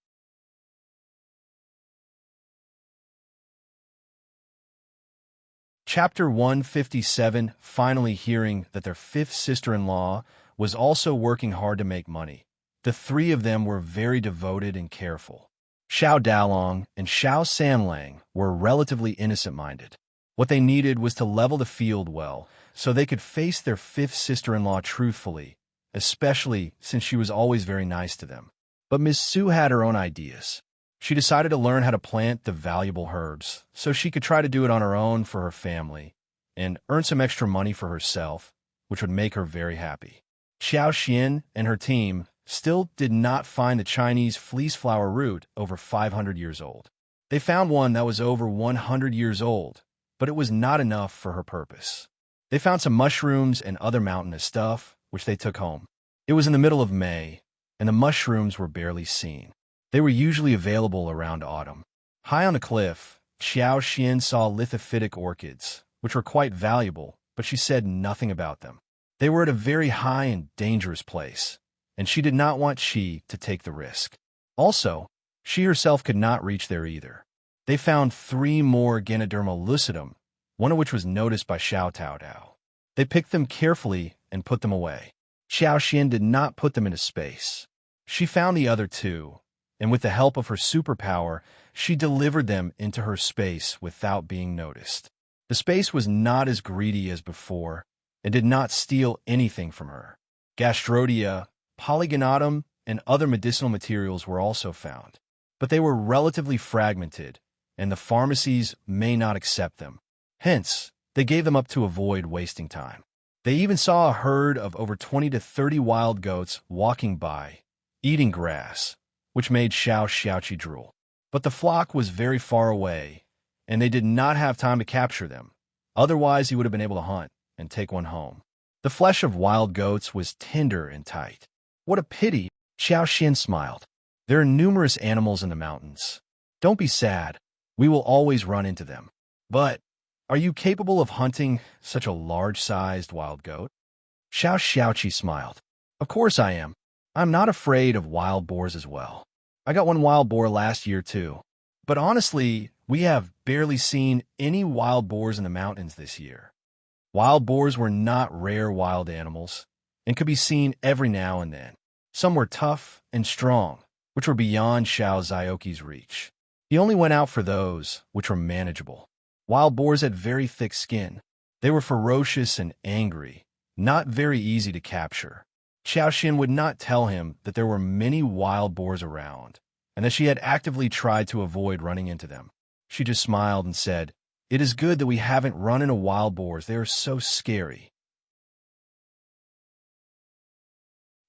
Chapter 157, finally hearing that their 5th sister-in-law was also working hard to make money. The 3 of them were very devoted and careful. Xiao Dalong and Xiao Sanlang were relatively innocent-minded. What they needed was to level the field well, so they could face their 5th sister-in-law truthfully, especially since she was always very nice to them. But Ms. Su had her own ideas. She decided to learn how to plant the valuable herbs, so she could try to do it on her own for her family, and earn some extra money for herself, which would make her very happy. Xiao and her team still did not find the Chinese fleeceflower root over 500 years old. They found one that was over 100 years old, but it was not enough for her purpose. They found some mushrooms and other mountainous stuff, which they took home. It was in the middle of May, and the mushrooms were barely seen. They were usually available around autumn. High on a cliff, Xiao saw lithophytic orchids, which were quite valuable, but she said nothing about them. They were at a very high and dangerous place, and she did not want Qi to take the risk. Also, she herself could not reach there either. They found 3 more Ganoderma lucidum, one of which was noticed by Xiao Taodao. They picked them carefully and put them away. Xiao did not put them into space. She found the other 2, and with the help of her superpower, she delivered them into her space without being noticed. The space was not as greedy as before, and did not steal anything from her. Gastrodia, polygonatum, and other medicinal materials were also found, but they were relatively fragmented, and the pharmacies may not accept them. Hence, they gave them up to avoid wasting time. They even saw a herd of over 20 to 30 wild goats walking by, eating grass, which made Xiao Xiaoqi drool. But the flock was very far away, and they did not have time to capture them. Otherwise, he would have been able to hunt and take one home. The flesh of wild goats was tender and tight. What a pity, Xiao smiled. There are numerous animals in the mountains. Don't be sad. We will always run into them. But are you capable of hunting such a large-sized wild goat? Xiao Xiaoqi smiled. Of course I am. I'm not afraid of wild boars as well. I got one wild boar last year too. But honestly, we have barely seen any wild boars in the mountains this year. Wild boars were not rare wild animals and could be seen every now and then. Some were tough and strong, which were beyond Xiao Zioqi's reach. He only went out for those which were manageable. Wild boars had very thick skin. They were ferocious and angry, not very easy to capture. Xiao would not tell him that there were many wild boars around, and that she had actively tried to avoid running into them. She just smiled and said, "It is good that we haven't run into wild boars. They are so scary."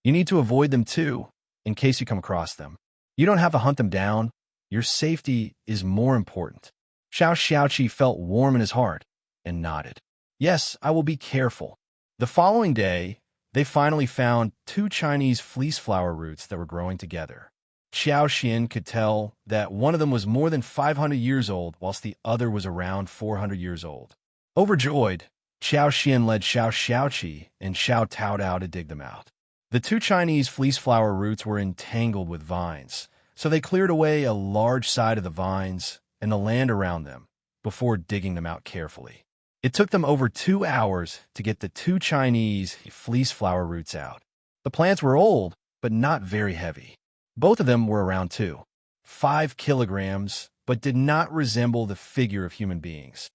You need to avoid them too, in case you come across them. You don't have to hunt them down. Your safety is more important. Xiao Xiaoqi felt warm in his heart and nodded. Yes, I will be careful. The following day, they finally found 2 Chinese fleece flower roots that were growing together. Xiao Xian could tell that one of them was more than 500 years old, whilst the other was around 400 years old. Overjoyed, Xiao Xian led Xiao Xiaoqi and Xiao Taodao to dig them out. The 2 Chinese fleece flower roots were entangled with vines, so they cleared away a large side of the vines and the land around them before digging them out carefully. It took them over 2 hours to get the 2 Chinese fleece flower roots out. The plants were old, but not very heavy. Both of them were around 5 kilograms, but did not resemble the figure of human beings.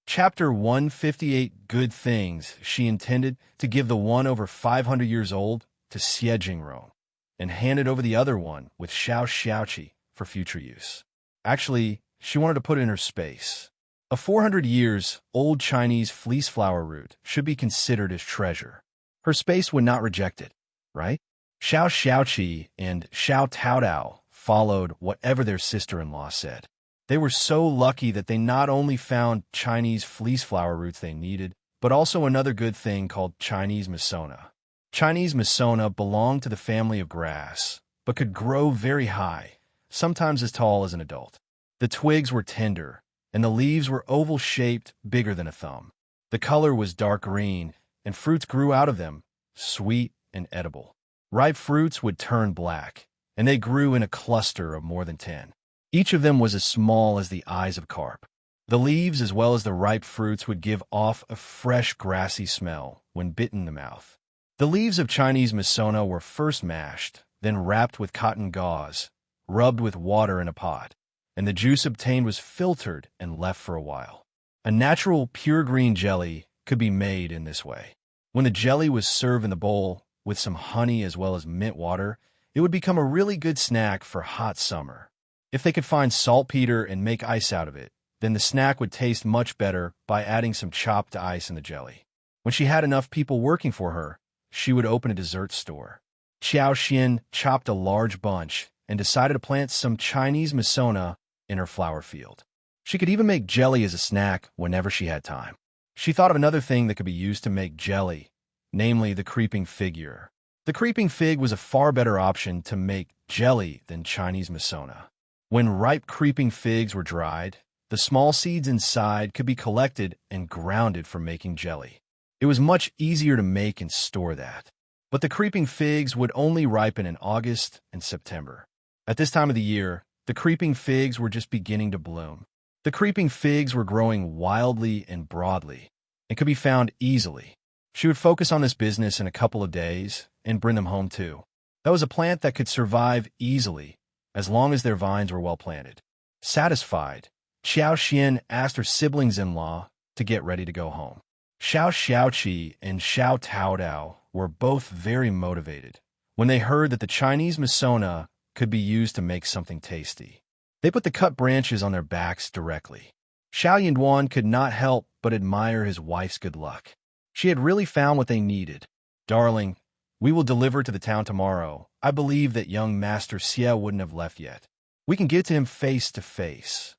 Chapter 158 Good Things she intended to give the one over 500 years old to Yuezheng and handed over the other one with Xiao Xiaoqi for future use. Actually, she wanted to put it in her space. A 400 years old Chinese fleece flower root should be considered as treasure. Her space would not reject it, right? Xiao Xiaoqi and Xiao Taodao followed whatever their sister-in-law said. They were so lucky that they not only found Chinese fleece flower roots they needed, but also another good thing called Chinese Misona. Chinese Misona belonged to the family of grass, but could grow very high, sometimes as tall as an adult. The twigs were tender, and the leaves were oval-shaped, bigger than a thumb. The color was dark green, and fruits grew out of them, sweet and edible. Ripe fruits would turn black, and they grew in a cluster of more than 10. Each of them was as small as the eyes of carp. The leaves, as well as the ripe fruits, would give off a fresh, grassy smell when bitten in the mouth. The leaves of Chinese Misona were first mashed, then wrapped with cotton gauze, rubbed with water in a pot, and the juice obtained was filtered and left for a while. A natural, pure green jelly could be made in this way. When the jelly was served in the bowl with some honey as well as mint water, it would become a really good snack for hot summer. If they could find saltpeter and make ice out of it, then the snack would taste much better by adding some chopped ice in the jelly. When she had enough people working for her, she would open a dessert store. Xiao Xian chopped a large bunch and decided to plant some Chinese Misona in her flower field. She could even make jelly as a snack whenever she had time. She thought of another thing that could be used to make jelly, namely the creeping figure. The creeping fig was a far better option to make jelly than Chinese Misona. When ripe creeping figs were dried, the small seeds inside could be collected and grounded for making jelly. It was much easier to make and store that. But the creeping figs would only ripen in August and September. At this time of the year, the creeping figs were just beginning to bloom. The creeping figs were growing wildly and broadly and could be found easily. She would focus on this business in a couple of days and bring them home too. That was a plant that could survive easily as long as their vines were well planted. Satisfied, Xiao Xian asked her siblings-in-law to get ready to go home. Xiao Xiaoqi and Xiao Taodao were both very motivated when they heard that the Chinese Misona could be used to make something tasty. They put the cut branches on their backs directly. Xiao Yinduan could not help but admire his wife's good luck. She had really found what they needed. Darling, we will deliver to the town tomorrow. I believe that young Master Xiao wouldn't have left yet. We can get to him face to face.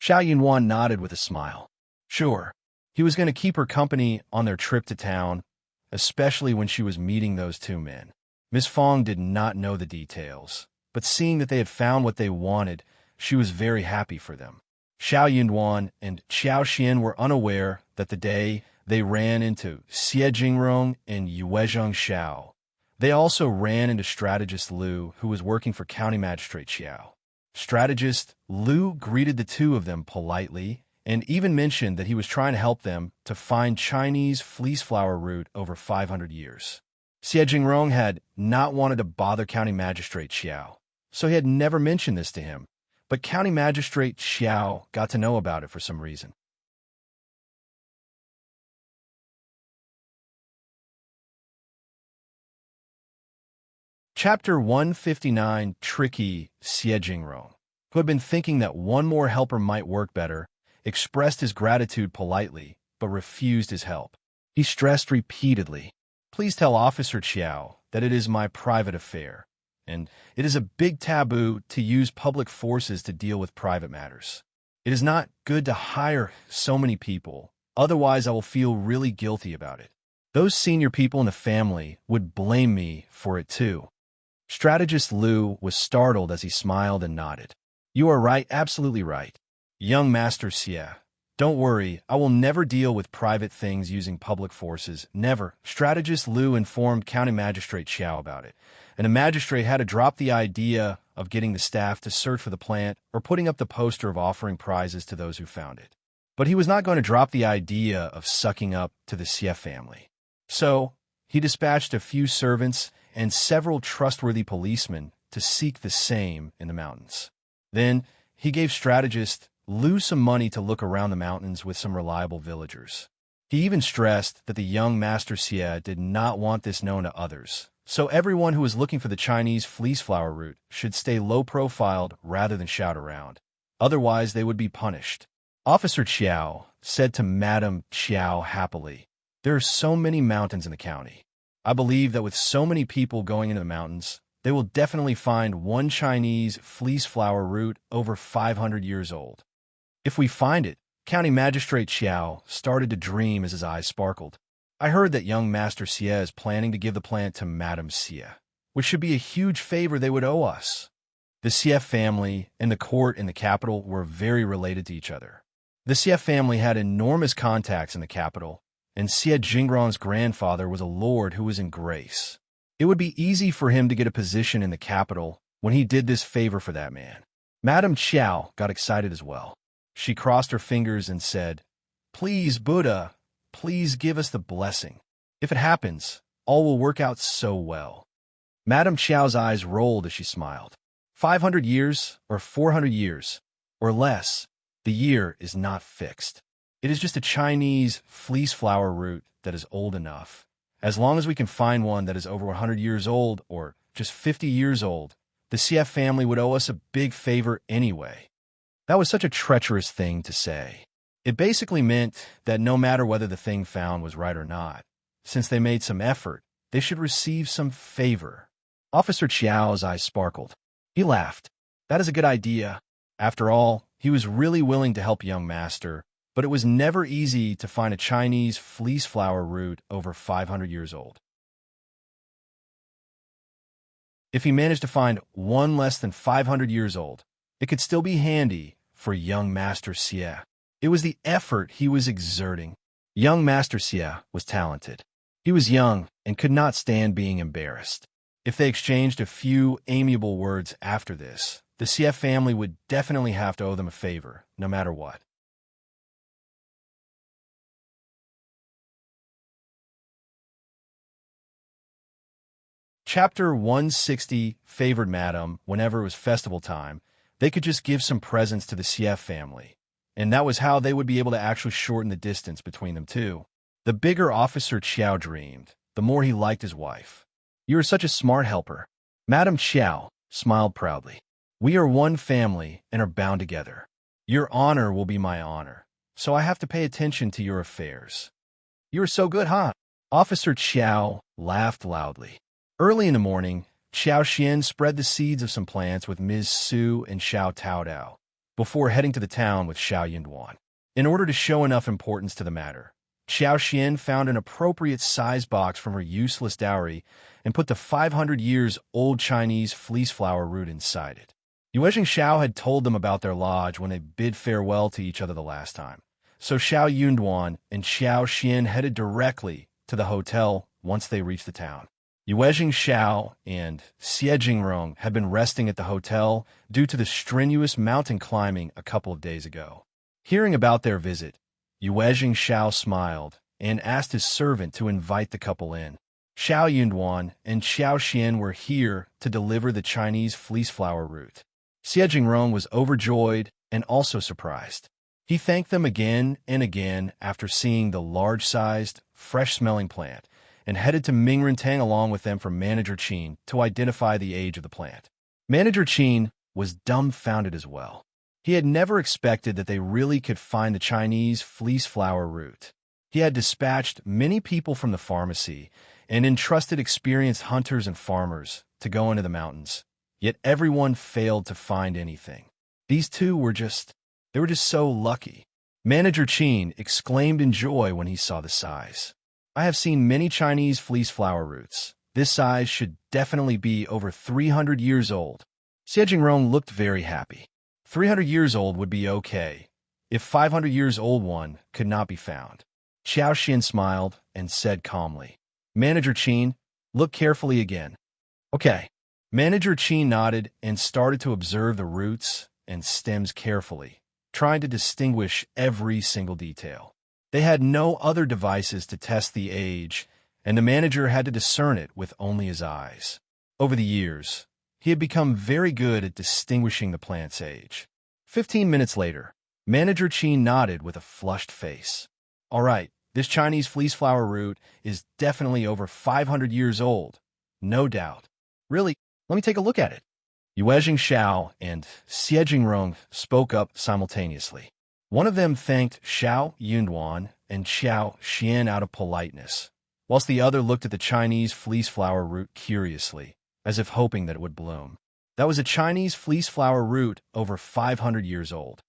Xiao Yinduan nodded with a smile. Sure, he was going to keep her company on their trip to town, especially when she was meeting those 2 men. Miss Fang did not know the details, but seeing that they had found what they wanted, she was very happy for them. Xiao Yinduan and Xiao Xian were unaware that the day they ran into Xiejingrong and Yuezheng Xiao. They also ran into strategist Liu, who was working for County Magistrate Qiao. Strategist Liu greeted the 2 of them politely and even mentioned that he was trying to help them to find Chinese fleece flower root over 500 years. Xiejingrong had not wanted to bother County Magistrate Xiao, so he had never mentioned this to him, but County Magistrate Xiao got to know about it for some reason. Chapter 159 Tricky Xiejingrong. who had been thinking that one more helper might work better, expressed his gratitude politely, but refused his help. He stressed repeatedly, "Please tell Officer Qiao that it is my private affair, and it is a big taboo to use public forces to deal with private matters. It is not good to hire so many people, otherwise I will feel really guilty about it. Those senior people in the family would blame me for it too." Strategist Liu was startled as he smiled and nodded. "You are right, absolutely right. Young Master Xie, don't worry, I will never deal with private things using public forces, never." Strategist Liu informed County Magistrate Xiao about it, and the magistrate had to drop the idea of getting the staff to search for the plant or putting up the poster of offering prizes to those who found it. But he was not going to drop the idea of sucking up to the Xie family. So, he dispatched a few servants and several trustworthy policemen to seek the same in the mountains. Then, he gave strategist Liu some money to look around the mountains with some reliable villagers. He even stressed that the young Master Xie did not want this known to others, so everyone who was looking for the Chinese fleece flower root should stay low-profiled rather than shout around. Otherwise, they would be punished. Officer Qiao said to Madame Qiao happily, "There are so many mountains in the county. I believe that with so many people going into the mountains, they will definitely find one Chinese fleece flower root over 500 years old. If we find it," County Magistrate Xiao started to dream as his eyes sparkled. "I heard that young Master Xie is planning to give the plant to Madame Xie, which should be a huge favor they would owe us." The Xie family and the court in the capital were very related to each other. The Xie family had enormous contacts in the capital, and Xie Jingrong's grandfather was a lord who was in grace. It would be easy for him to get a position in the capital when he did this favor for that man. Madame Qiao got excited as well. She crossed her fingers and said, "Please, Buddha, please give us the blessing. If it happens, all will work out so well." Madame Qiao's eyes rolled as she smiled. 500 years or 400 years or less, the year is not fixed. It is just a Chinese fleece flower root that is old enough. As long as we can find one that is over 100 years old or just 50 years old, the Xie family would owe us a big favor anyway. That was such a treacherous thing to say. It basically meant that no matter whether the thing found was right or not, since they made some effort, they should receive some favor. Officer Qiao's eyes sparkled. He laughed. "That is a good idea." After all, he was really willing to help young Master, but it was never easy to find a Chinese fleece flower root over 500 years old. If he managed to find one less than 500 years old, it could still be handy for young Master Xie. It was the effort he was exerting. Young Master Xie was talented. He was young and could not stand being embarrassed. If they exchanged a few amiable words after this, the Xie family would definitely have to owe them a favor, no matter what. Chapter 160, Favored Madam. Whenever it was festival time, they could just give some presents to the Xie family, and that was how they would be able to actually shorten the distance between them two. The bigger Officer Qiao dreamed, the more he liked his wife. "You are such a smart helper." Madame Qiao smiled proudly. "We are one family and are bound together. Your honor will be my honor, so I have to pay attention to your affairs." "You are so good, huh?" Officer Qiao laughed loudly. Early in the morning, Xiao Xian spread the seeds of some plants with Ms. Su and Xiao Taodao before heading to the town with Xiao Yunduan. In order to show enough importance to the matter, Xiao Xian found an appropriate size box from her useless dowry and put the 500 years old Chinese fleece flower root inside it. Yuezheng Xiao had told them about their lodge when they bid farewell to each other the last time, so Xiao Yunduan and Xiao Xian headed directly to the hotel once they reached the town. Yuezheng Xiao and Xie Jingrong had been resting at the hotel due to the strenuous mountain climbing a couple of days ago. Hearing about their visit, Yuezheng Xiao smiled and asked his servant to invite the couple in. Xiao Yunduan and Xiao Xian were here to deliver the Chinese fleece flower root. Xie Jingrong was overjoyed and also surprised. He thanked them again and again after seeing the large-sized, fresh-smelling plant, and headed to Mingrentang along with them for Manager Qin to identify the age of the plant. Manager Qin was dumbfounded as well. He had never expected that they really could find the Chinese fleece flower root. He had dispatched many people from the pharmacy and entrusted experienced hunters and farmers to go into the mountains, yet everyone failed to find anything. These two were just so lucky. Manager Qin exclaimed in joy when he saw the size. I have seen many Chinese fleece flower roots. This size should definitely be over 300 years old. Xiao looked very happy. 300 years old would be okay, if 500 years old one could not be found. Xiao smiled and said calmly, Manager Qin, look carefully again. Okay. Manager Qin nodded and started to observe the roots and stems carefully, trying to distinguish every single detail. They had no other devices to test the age, and the manager had to discern it with only his eyes. Over the years, he had become very good at distinguishing the plant's age. 15 minutes later, Manager Qin nodded with a flushed face. All right, this Chinese fleece flower root is definitely over 500 years old. No doubt. Really, let me take a look at it. Yuezheng Xiao and Xiao spoke up simultaneously. One of them thanked Xiao Yunduan and Xiao Xian out of politeness, whilst the other looked at the Chinese fleece flower root curiously, as if hoping that it would bloom. That was a Chinese fleece flower root over 500 years old.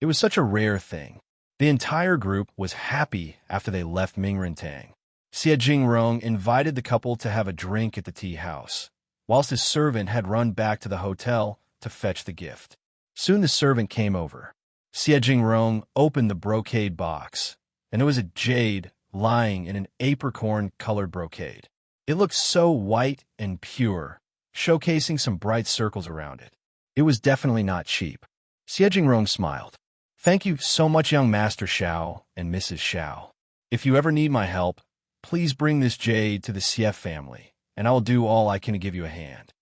It was such a rare thing. The entire group was happy after they left Mingrintang. Xiao invited the couple to have a drink at the tea house, whilst his servant had run back to the hotel to fetch the gift. Soon the servant came over. Xiao opened the brocade box, and there was a jade lying in an apricorn-colored brocade. It looked so white and pure, showcasing some bright circles around it. It was definitely not cheap. Xiao smiled. Thank you so much, young Master Xiao and Mrs. Xiao. If you ever need my help, please bring this jade to the Xiao family, and I will do all I can to give you a hand.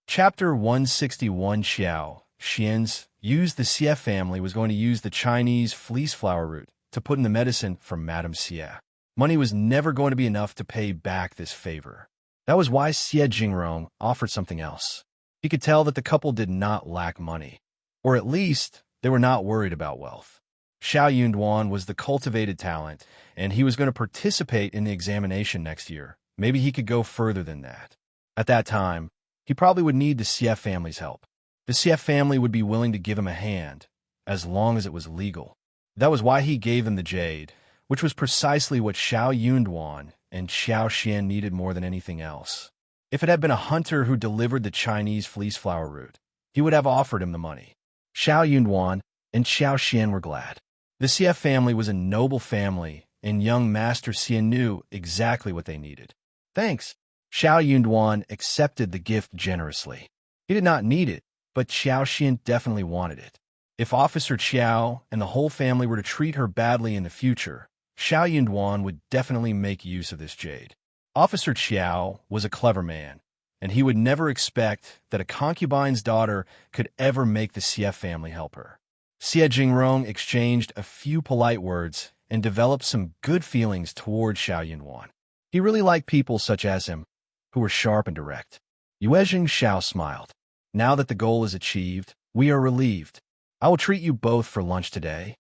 Chapter 161 Xiao Xian's used the Xie family was going to use the Chinese fleece flower root to put in the medicine for Madame Xie. Money was never going to be enough to pay back this favor. That was why Xiao offered something else. He could tell that the couple did not lack money, or at least they were not worried about wealth. Xiao Yunduan was the cultivated talent, and he was going to participate in the examination next year. Maybe he could go further than that. At that time, he probably would need the Xie family's help. The Xie family would be willing to give him a hand, as long as it was legal. That was why he gave him the jade, which was precisely what Xiao Yunduan and Xiao Xian needed more than anything else. If it had been a hunter who delivered the Chinese fleece flower root, he would have offered him the money. Xiao Yunduan and Xiao Xian were glad. The Xie family was a noble family, and young Master Xie knew exactly what they needed. Thanks. Xiao Yunduan accepted the gift generously. He did not need it, but Xiao Xian definitely wanted it. If Officer Qiao and the whole family were to treat her badly in the future, Xiao Yunduan would definitely make use of this jade. Officer Qiao was a clever man, and he would never expect that a concubine's daughter could ever make the Xie family help her. Xiao exchanged a few polite words and developed some good feelings toward Xiao Yunduan. He really liked people such as him, who were sharp and direct. Yuezheng Xiao smiled. Now that the goal is achieved, we are relieved. I will treat you both for lunch today.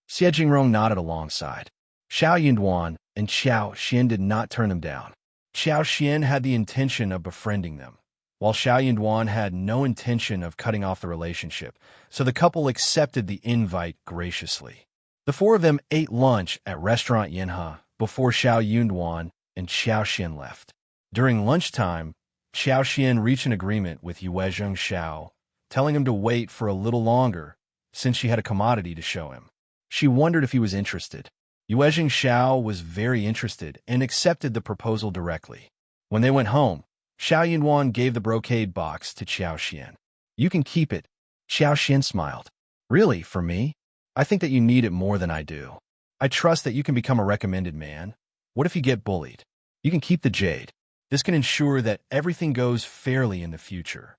Xiao nodded alongside. Xiao Yunduan and Xiao Xian did not turn them down. Xiao Xian had the intention of befriending them, while Xiao Yunduan had no intention of cutting off the relationship, so the couple accepted the invite graciously. The four of them ate lunch at Restaurant Yanhe before Xiao Yunduan and Xiao Xian left. During lunchtime, Xiao Xian reached an agreement with Yuezheng Xiao, telling him to wait for a little longer, since she had a commodity to show him. She wondered if he was interested. Yuezheng Xiao was very interested and accepted the proposal directly. When they went home, Xiao Yunduan gave the brocade box to Xiao Xian. You can keep it. Xiao Xian smiled. Really, for me? I think that you need it more than I do. I trust that you can become a recommended man. What if you get bullied? You can keep the jade. This can ensure that everything goes fairly in the future.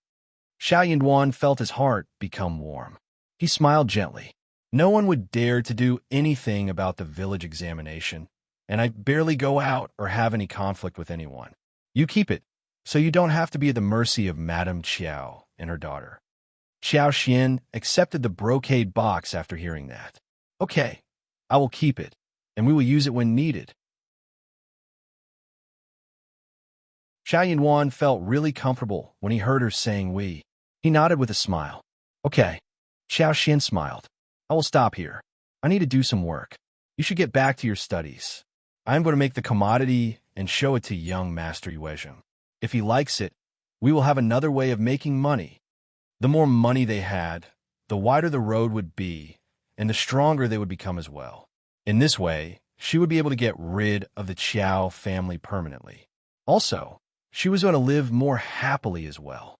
Xiao Yunduan felt his heart become warm. He smiled gently. No one would dare to do anything about the village examination, and I barely go out or have any conflict with anyone. You keep it, so you don't have to be at the mercy of Madame Qiao and her daughter. Xiao Xian accepted the brocade box after hearing that. Okay, I will keep it, and we will use it when needed. Xiao Yinwan felt really comfortable when he heard her saying we. He nodded with a smile. Okay. Xiao Xian smiled. I will stop here. I need to do some work. You should get back to your studies. I am going to make the commodity and show it to young Master Yuezheng. If he likes it, we will have another way of making money. The more money they had, the wider the road would be, and the stronger they would become as well. In this way, she would be able to get rid of the Qiao family permanently. Also, she was going to live more happily as well.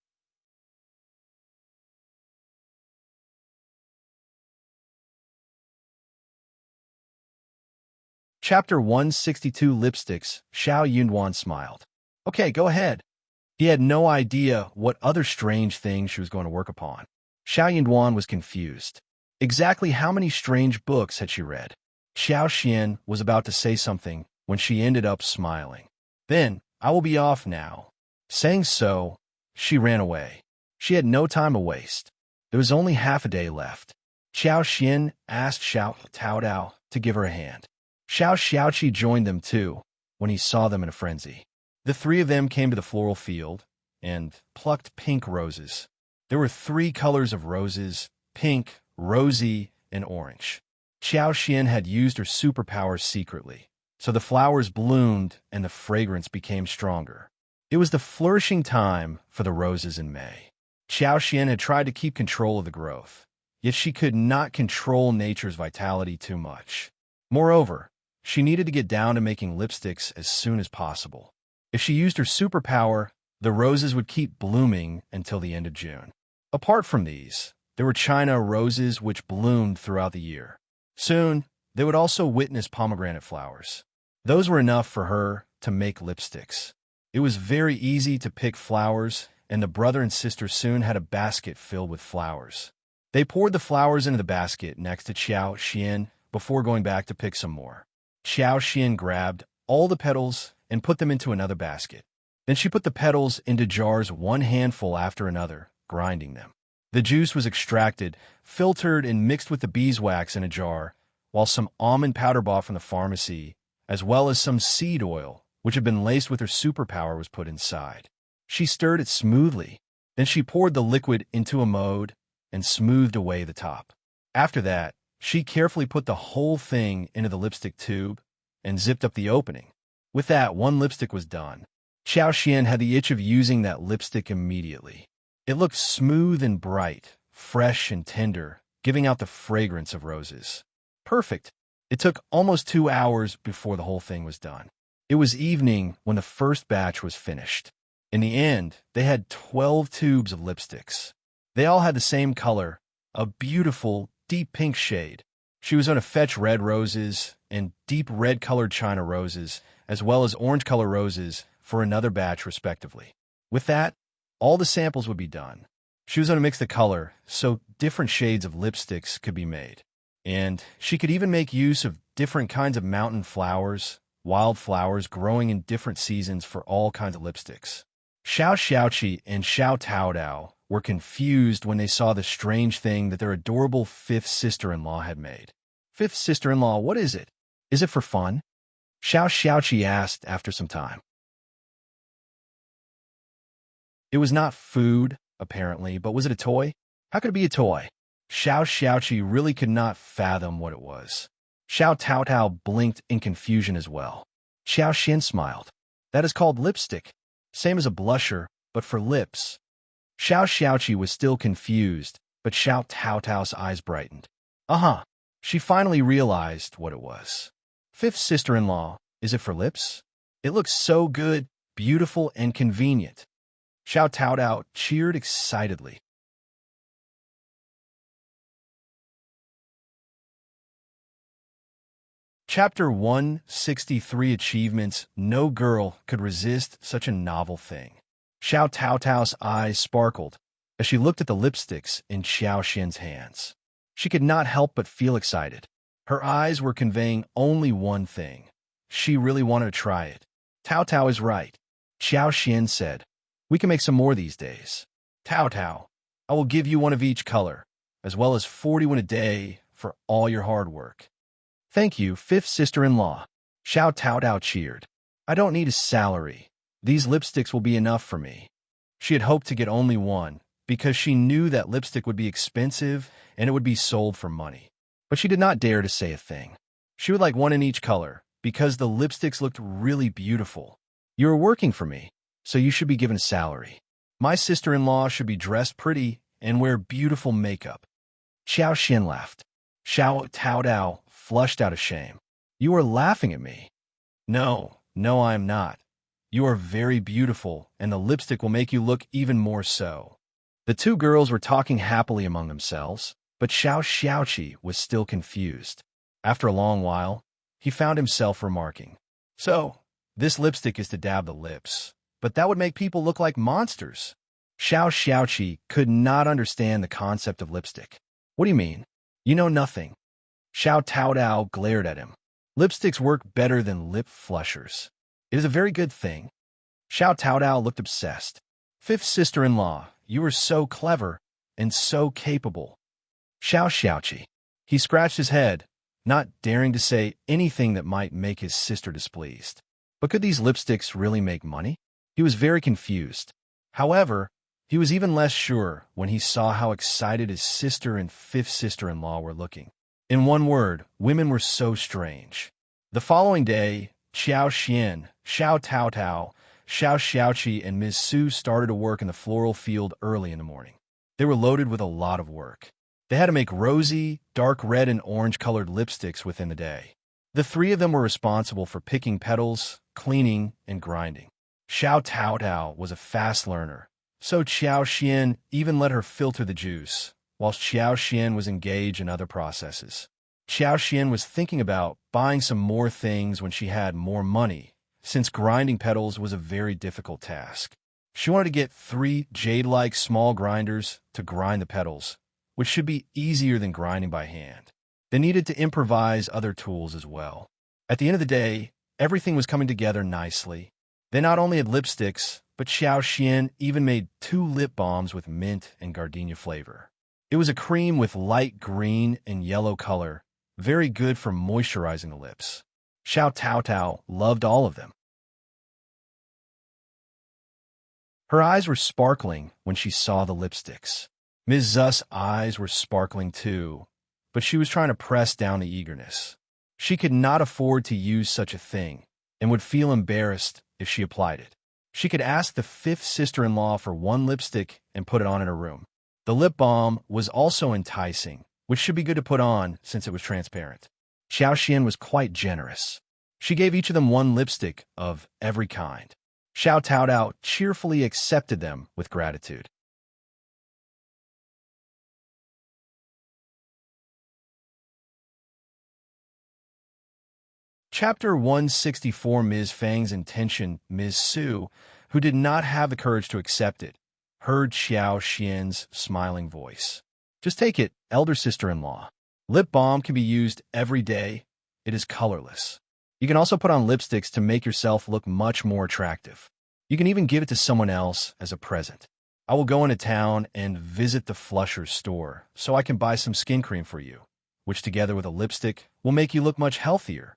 Chapter 162 Lipsticks. Xiao Yunwan smiled. Okay, go ahead. He had no idea what other strange things she was going to work upon. Xiao Yunwan was confused. Exactly how many strange books had she read? Xiao Xian was about to say something when she ended up smiling. Then, I will be off now. Saying so, she ran away. She had no time to waste. There was only half a day left. Xiao Xian asked Xiao Taodao to give her a hand. Xiao Xiaoqi joined them too when he saw them in a frenzy. The three of them came to the floral field and plucked pink roses. There were 3 colors of roses: pink, rosy, and orange. Xiao Xian had used her superpowers secretly, so the flowers bloomed and the fragrance became stronger. It was the flourishing time for the roses in May. Xiao Xian had tried to keep control of the growth, yet she could not control nature's vitality too much. Moreover, she needed to get down to making lipsticks as soon as possible. If she used her superpower, the roses would keep blooming until the end of June. Apart from these, there were China roses which bloomed throughout the year. Soon, they would also witness pomegranate flowers. Those were enough for her to make lipsticks. It was very easy to pick flowers, and the brother and sister soon had a basket filled with flowers. They poured the flowers into the basket next to Xiao Xian before going back to pick some more. Xiao Xian grabbed all the petals and put them into another basket. Then she put the petals into jars, one handful after another, grinding them. The juice was extracted, filtered, and mixed with the beeswax in a jar, while some almond powder bought from the pharmacy, as well as some seed oil, which had been laced with her superpower, was put inside. She stirred it smoothly. Then she poured the liquid into a mold and smoothed away the top. After that, she carefully put the whole thing into the lipstick tube and zipped up the opening. With that, one lipstick was done. Xiao Xian had the itch of using that lipstick immediately. It looked smooth and bright, fresh and tender, giving out the fragrance of roses. Perfect. It took almost 2 hours before the whole thing was done. It was evening when the first batch was finished. In the end, they had 12 tubes of lipsticks. They all had the same color, a beautiful, deep pink shade. She was going to fetch red roses and deep red-colored China roses, as well as orange-colored roses for another batch, respectively. With that, all the samples would be done. She was going to mix the color so different shades of lipsticks could be made. And she could even make use of different kinds of mountain flowers, wild flowers growing in different seasons for all kinds of lipsticks. Xiao Xiaoqi and Xiao Taodao were confused when they saw the strange thing that their adorable 5th sister-in-law had made. 5th sister-in-law, what is it? Is it for fun? Xiao Xiaoqi asked after some time. It was not food, apparently, but was it a toy? How could it be a toy? Xiao Xiaoqi really could not fathom what it was. Xiao Taotao blinked in confusion as well. Xiao Xian smiled. That is called lipstick. Same as a blusher, but for lips. Xiao Xiaoqi was still confused, but Xiao Taotao's eyes brightened. Uh-huh. She finally realized what it was. 5th sister-in-law, is it for lips? It looks so good, beautiful, and convenient. Xiao Taotao cheered excitedly. Chapter 163 Achievements. No girl could resist such a novel thing. Xiao Taotao's eyes sparkled as she looked at the lipsticks in Xiao Xian's hands. She could not help but feel excited. Her eyes were conveying only one thing. She really wanted to try it. Tao Tao is right. Xiao Xian said. We can make some more these days. Tao Tao, I will give you one of each color, as well as 41 a day for all your hard work. Thank you, fifth sister-in-law. Xiao Tao Tao cheered. I don't need a salary. These lipsticks will be enough for me. She had hoped to get only one, because she knew that lipstick would be expensive and it would be sold for money. But she did not dare to say a thing. She would like one in each color, because the lipsticks looked really beautiful. You are working for me, so you should be given a salary. My sister-in-law should be dressed pretty and wear beautiful makeup. Xiao Xian laughed. Xiao Tao Tao flushed out of shame. You are laughing at me. No, I am not. You are very beautiful, and the lipstick will make you look even more so. The two girls were talking happily among themselves, but Xiao Xiaoqi was still confused. After a long while, he found himself remarking, So, this lipstick is to dab the lips, but that would make people look like monsters. Xiao Xiaoqi could not understand the concept of lipstick. What do you mean? You know nothing. Xiao Tao Tao glared at him. Lipsticks work better than lip flushers. It is a very good thing. Xiao Tao Tao looked obsessed. Fifth sister-in-law, you are so clever and so capable. Xiao Xiaoqi. He scratched his head, not daring to say anything that might make his sister displeased. But could these lipsticks really make money? He was very confused. However, he was even less sure when he saw how excited his sister and fifth sister-in-law were looking. In one word, women were so strange. The following day, Qiao Xian, Xiao Tao Tao, Xiao Xiaoqi, and Ms. Su started to work in the floral field early in the morning. They were loaded with a lot of work. They had to make rosy, dark red, and orange-colored lipsticks within the day. The three of them were responsible for picking petals, cleaning, and grinding. Xiao Tao Tao was a fast learner, so Qiao Xian even let her filter the juice, whilst Xiao Xian was engaged in other processes. Xiao Xian was thinking about buying some more things when she had more money, since grinding petals was a very difficult task. She wanted to get 3 jade-like small grinders to grind the petals, which should be easier than grinding by hand. They needed to improvise other tools as well. At the end of the day, everything was coming together nicely. They not only had lipsticks, but Xiao Xian even made 2 lip balms with mint and gardenia flavor. It was a cream with light green and yellow color, very good for moisturizing the lips. Xiao Tao Tao loved all of them. Her eyes were sparkling when she saw the lipsticks. Ms. Zu's eyes were sparkling too, but she was trying to press down the eagerness. She could not afford to use such a thing and would feel embarrassed if she applied it. She could ask the fifth sister-in-law for 1 lipstick and put it on in her room. The lip balm was also enticing, which should be good to put on since it was transparent. Xiao Xian was quite generous. She gave each of them 1 lipstick of every kind. Xiao Tao Tao cheerfully accepted them with gratitude. Chapter 164. Ms. Fang's intention. Ms. Su, who did not have the courage to accept it, heard Xiao Xian's smiling voice. Just take it, elder sister-in-law. Lip balm can be used every day. It is colorless. You can also put on lipsticks to make yourself look much more attractive. You can even give it to someone else as a present. I will go into town and visit the Flusher's store so I can buy some skin cream for you, which together with a lipstick will make you look much healthier.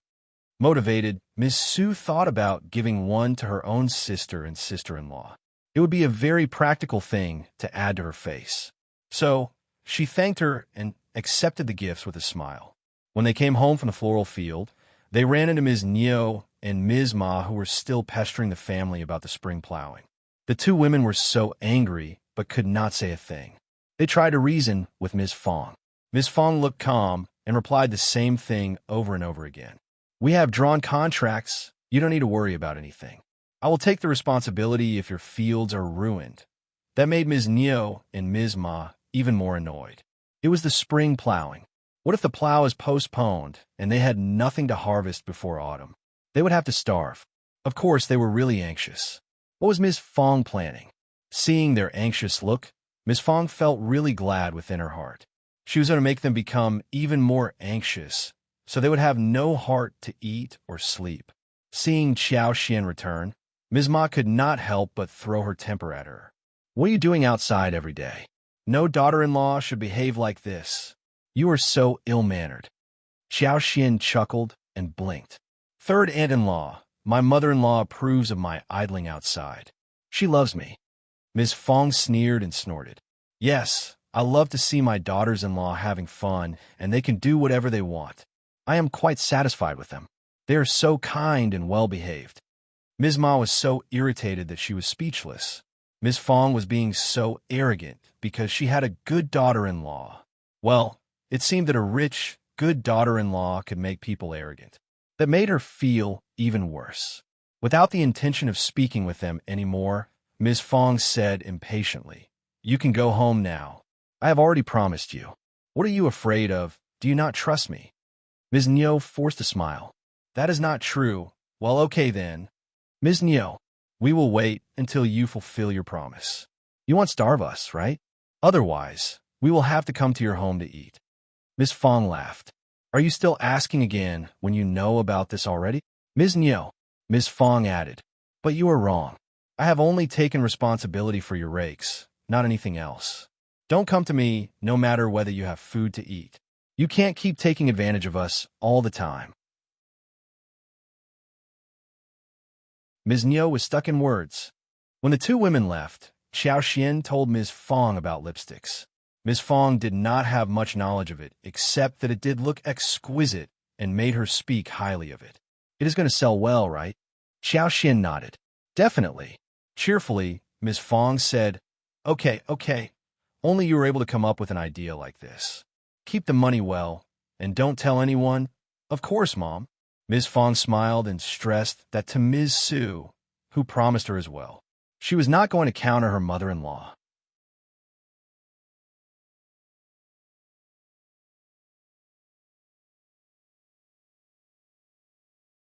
Motivated, Miss Su thought about giving one to her own sister and sister-in-law. It would be a very practical thing to add to her face. So, she thanked her and accepted the gifts with a smile. When they came home from the floral field, they ran into Ms. Neo and Ms. Ma, who were still pestering the family about the spring plowing. The 2 women were so angry, but could not say a thing. They tried to reason with Ms. Fang. Ms. Fang looked calm and replied the same thing over and over again. We have drawn contracts. You don't need to worry about anything. I will take the responsibility if your fields are ruined. That made Ms. Neo and Ms. Ma even more annoyed. It was the spring plowing. What if the plow is postponed and they had nothing to harvest before autumn? They would have to starve. Of course, they were really anxious. What was Ms. Fang planning? Seeing their anxious look, Ms. Fang felt really glad within her heart. She was going to make them become even more anxious, so they would have no heart to eat or sleep. Seeing Qiao return, Ms. Ma could not help but throw her temper at her. What are you doing outside every day? No daughter-in-law should behave like this. You are so ill-mannered. Qiao chuckled and blinked. Third aunt-in-law, my mother-in-law approves of my idling outside. She loves me. Ms. Fang sneered and snorted. Yes, I love to see my daughters-in-law having fun, and they can do whatever they want. I am quite satisfied with them. They are so kind and well-behaved. Ms. Ma was so irritated that she was speechless. Ms. Fang was being so arrogant because she had a good daughter-in-law. Well, it seemed that a rich, good daughter-in-law could make people arrogant. That made her feel even worse. Without the intention of speaking with them anymore, Ms. Fang said impatiently, "You can go home now. I have already promised you. What are you afraid of? Do you not trust me?" Ms. Niu forced a smile. "That is not true. Well, okay then. Ms. Niu, we will wait until you fulfill your promise. You won't starve us, right? Otherwise, we will have to come to your home to eat." Ms. Fang laughed. "Are you still asking again when you know about this already?" Ms. Niu, Ms. Fang added, "But you are wrong. I have only taken responsibility for your rakes, not anything else. Don't come to me no matter whether you have food to eat. You can't keep taking advantage of us all the time." Ms. Niu was stuck in words. When the two women left, Qiao told Ms. Fang about lipsticks. Ms. Fang did not have much knowledge of it, except that it did look exquisite and made her speak highly of it. "It is going to sell well, right?" Qiao nodded. "Definitely." Cheerfully, Ms. Fang said, Okay. Only you were able to come up with an idea like this. Keep the money well, and don't tell anyone." "Of course, Mom." Ms. Fang smiled and stressed that to Ms. Su, who promised her as well. She was not going to counter her mother-in-law.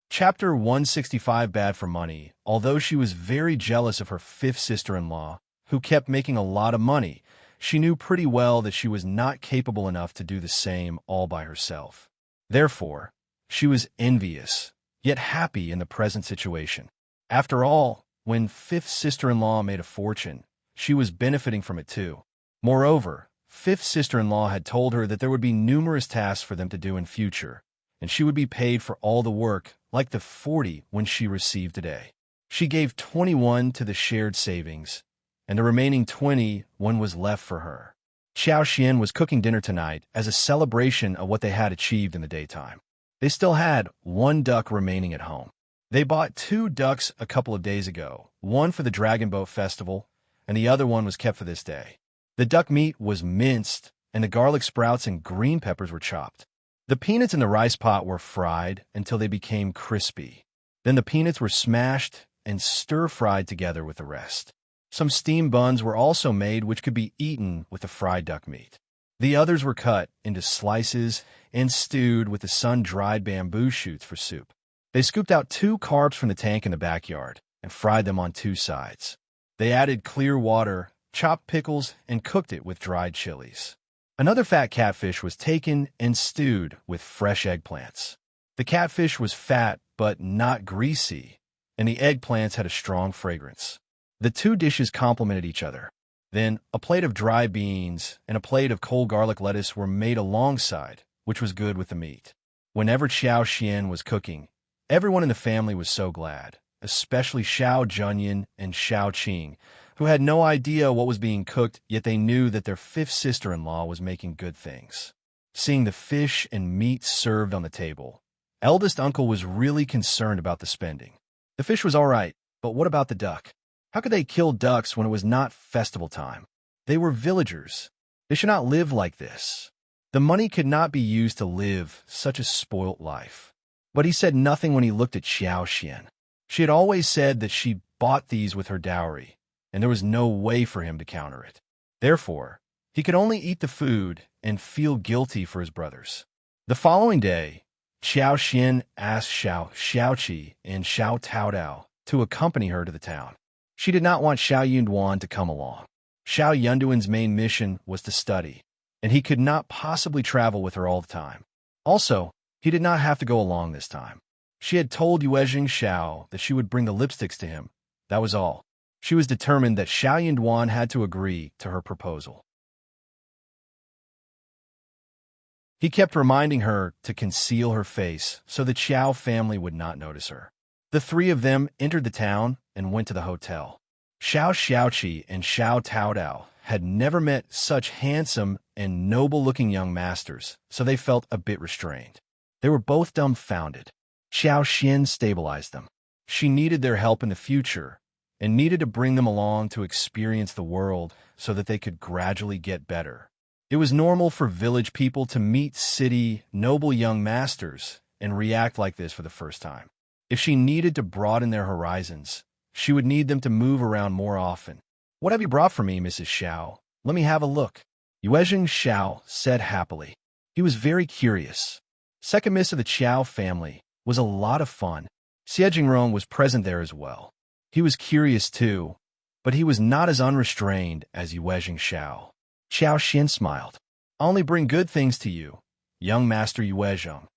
Chapter 165. Bad for money. Although she was very jealous of her fifth sister-in-law, who kept making a lot of money, she knew pretty well that she was not capable enough to do the same all by herself. Therefore, she was envious, yet happy in the present situation. After all, when fifth sister-in-law made a fortune, she was benefiting from it too. Moreover, fifth sister-in-law had told her that there would be numerous tasks for them to do in future, and she would be paid for all the work, like the 40 when she received today. She gave 21 to the shared savings, and the remaining 21 was left for her. Qiao was cooking dinner tonight as a celebration of what they had achieved in the daytime. They still had one duck remaining at home. They bought 2 ducks a couple of days ago, one for the Dragon Boat Festival, and the other one was kept for this day. The duck meat was minced, and the garlic sprouts and green peppers were chopped. The peanuts in the rice pot were fried until they became crispy. Then the peanuts were smashed and stir-fried together with the rest. Some steamed buns were also made which could be eaten with the fried duck meat. The others were cut into slices and stewed with the sun-dried bamboo shoots for soup. They scooped out 2 carps from the tank in the backyard and fried them on 2 sides. They added clear water, chopped pickles, and cooked it with dried chilies. Another fat catfish was taken and stewed with fresh eggplants. The catfish was fat but not greasy, and the eggplants had a strong fragrance. The 2 dishes complemented each other. Then, a plate of dry beans and a plate of cold garlic lettuce were made alongside, which was good with the meat. Whenever Qiao was cooking, everyone in the family was so glad, especially Xiao Junyan and Xiao Qing, who had no idea what was being cooked, yet they knew that their fifth sister-in-law was making good things. Seeing the fish and meat served on the table, eldest uncle was really concerned about the spending. The fish was all right, but what about the duck? How could they kill ducks when it was not festival time? They were villagers. They should not live like this. The money could not be used to live such a spoilt life. But he said nothing when he looked at Xiao. She had always said that she bought these with her dowry, and there was no way for him to counter it. Therefore, he could only eat the food and feel guilty for his brothers. The following day, Qiao asked Xiao and Xiao Taodao to accompany her to the town. She did not want Xiao Yunduan to come along. Xiao Yunduan's main mission was to study, and he could not possibly travel with her all the time. Also, he did not have to go along this time. She had told Yuezheng Xiao that she would bring the lipsticks to him. That was all. She was determined that Xiao Yinduan had to agree to her proposal. He kept reminding her to conceal her face so the Qiao family would not notice her. The three of them entered the town and went to the hotel. Xiao Xiaoqi and Xiao Taodao had never met such handsome and noble-looking young masters, so they felt a bit restrained. They were both dumbfounded. Xiao Xian stabilized them. She needed their help in the future and needed to bring them along to experience the world so that they could gradually get better. It was normal for village people to meet city, noble young masters and react like this for the first time. If she needed to broaden their horizons, she would need them to move around more often. "What have you brought for me, Mrs. Xiao? Let me have a look," Yuezheng Xiao said happily. He was very curious. Second miss of the Qiao family was a lot of fun. Xiao was present there as well. He was curious too, but he was not as unrestrained as Yuezheng Xiao. Xiao Xian smiled. "I'll only bring good things to you, young Master Yuezheng."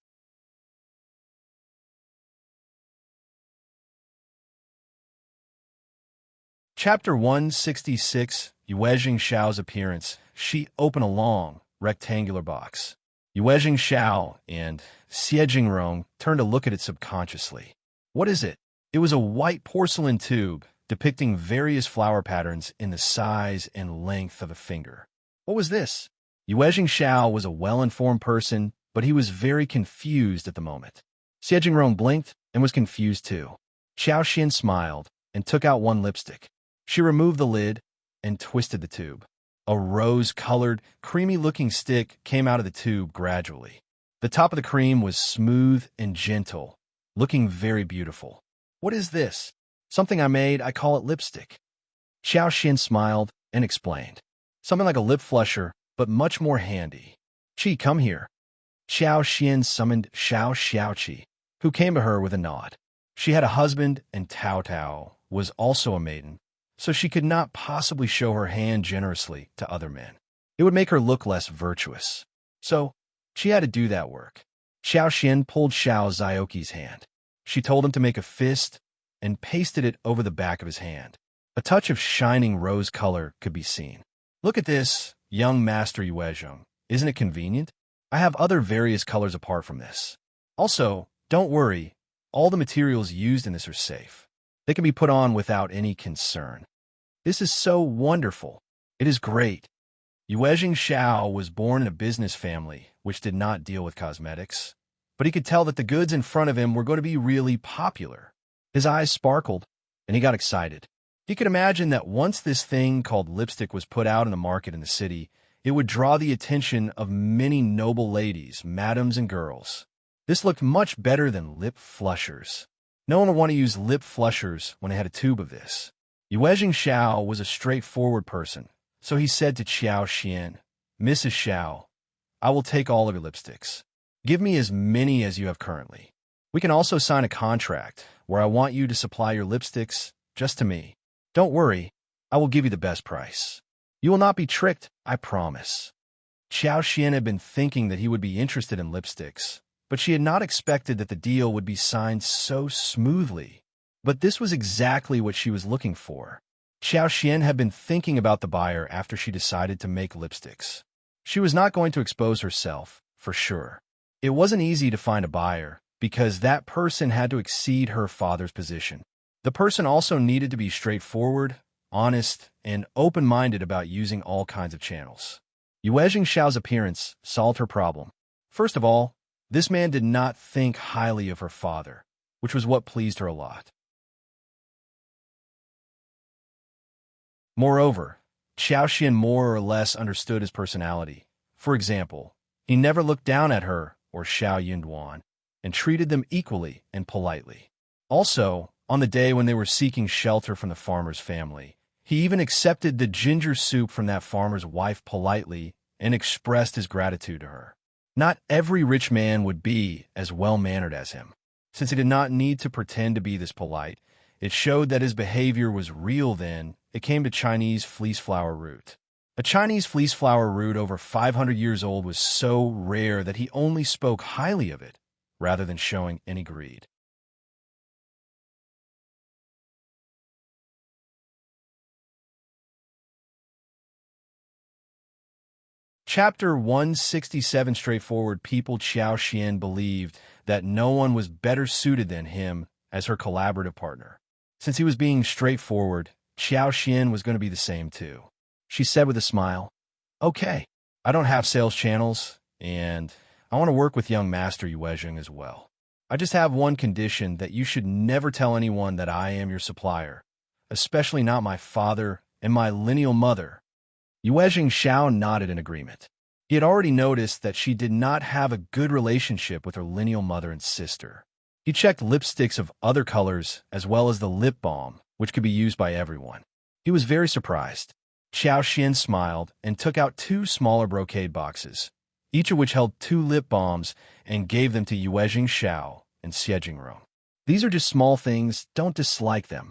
Chapter 166, Yuezheng Xiao's appearance. She opened a long, rectangular box. Yuezheng Xiao and Xiao turned to look at it subconsciously. "What is it?" It was a white porcelain tube depicting various flower patterns in the size and length of a finger. What was this? Yuezheng Xiao was a well-informed person, but he was very confused at the moment. Xiao blinked and was confused too. Xiao Xian smiled and took out one lipstick. She removed the lid and twisted the tube. A rose-colored, creamy-looking stick came out of the tube gradually. The top of the cream was smooth and gentle, looking very beautiful. "What is this?" "Something I made. I call it lipstick." Xiao Xian smiled and explained. "Something like a lip flusher, but much more handy." "Qi, come here." Xiao Xian summoned Xiao Xiaoqi, who came to her with a nod. She had a husband, and Tao Tao was also a maiden, so she could not possibly show her hand generously to other men. It would make her look less virtuous. So, she had to do that work. Xiao Xian pulled Xiao Zioqi's hand. She told him to make a fist and pasted it over the back of his hand. A touch of shining rose color could be seen. "Look at this, young Master Yuezheng. Isn't it convenient? I have other various colors apart from this. Also, don't worry, all the materials used in this are safe. They can be put on without any concern. This is so wonderful. It is great." Yuezheng Xiao was born in a business family which did not deal with cosmetics, but he could tell that the goods in front of him were going to be really popular. His eyes sparkled, and he got excited. He could imagine that once this thing called lipstick was put out in the market in the city, it would draw the attention of many noble ladies, madams, and girls. This looked much better than lip flushers. No one would want to use lip flushers when they had a tube of this. Yuezheng Xiao was a straightforward person, so he said to Xiao Xian, "Mrs. Xiao, I will take all of your lipsticks. Give me as many as you have currently. We can also sign a contract where I want you to supply your lipsticks just to me. Don't worry, I will give you the best price. You will not be tricked, I promise." Xiao Xian had been thinking that he would be interested in lipsticks, but she had not expected that the deal would be signed so smoothly. But this was exactly what she was looking for. Xiao Xian had been thinking about the buyer after she decided to make lipsticks. She was not going to expose herself, for sure. It wasn't easy to find a buyer, because that person had to exceed her father's position. The person also needed to be straightforward, honest, and open-minded about using all kinds of channels. Yuezheng Xiao's appearance solved her problem. First of all, this man did not think highly of her father, which was what pleased her a lot. Moreover, Xiao Xian more or less understood his personality. For example, he never looked down at her or Xiao Yinduan and treated them equally and politely. Also, on the day when they were seeking shelter from the farmer's family, he even accepted the ginger soup from that farmer's wife politely and expressed his gratitude to her. Not every rich man would be as well-mannered as him. Since he did not need to pretend to be this polite, it showed that his behavior was real then it came to Chinese fleece flower root. A Chinese fleece flower root over 500 years old was so rare that he only spoke highly of it, rather than showing any greed. Chapter 167. Straightforward people. Qiao believed that no one was better suited than him as her collaborative partner. Since he was being straightforward, Qiao was going to be the same too. She said with a smile, "Okay, I don't have sales channels, and I want to work with young Master Yuezheng as well. I just have one condition, that you should never tell anyone that I am your supplier, especially not my father and my lineal mother." Yuezheng Xiao nodded in agreement. He had already noticed that she did not have a good relationship with her lineal mother and sister. He checked lipsticks of other colors as well as the lip balm, which could be used by everyone. He was very surprised. Qiao smiled and took out 2 smaller brocade boxes, each of which held 2 lip balms, and gave them to Yuezheng Xiao and Xiao. "These are just small things, don't dislike them."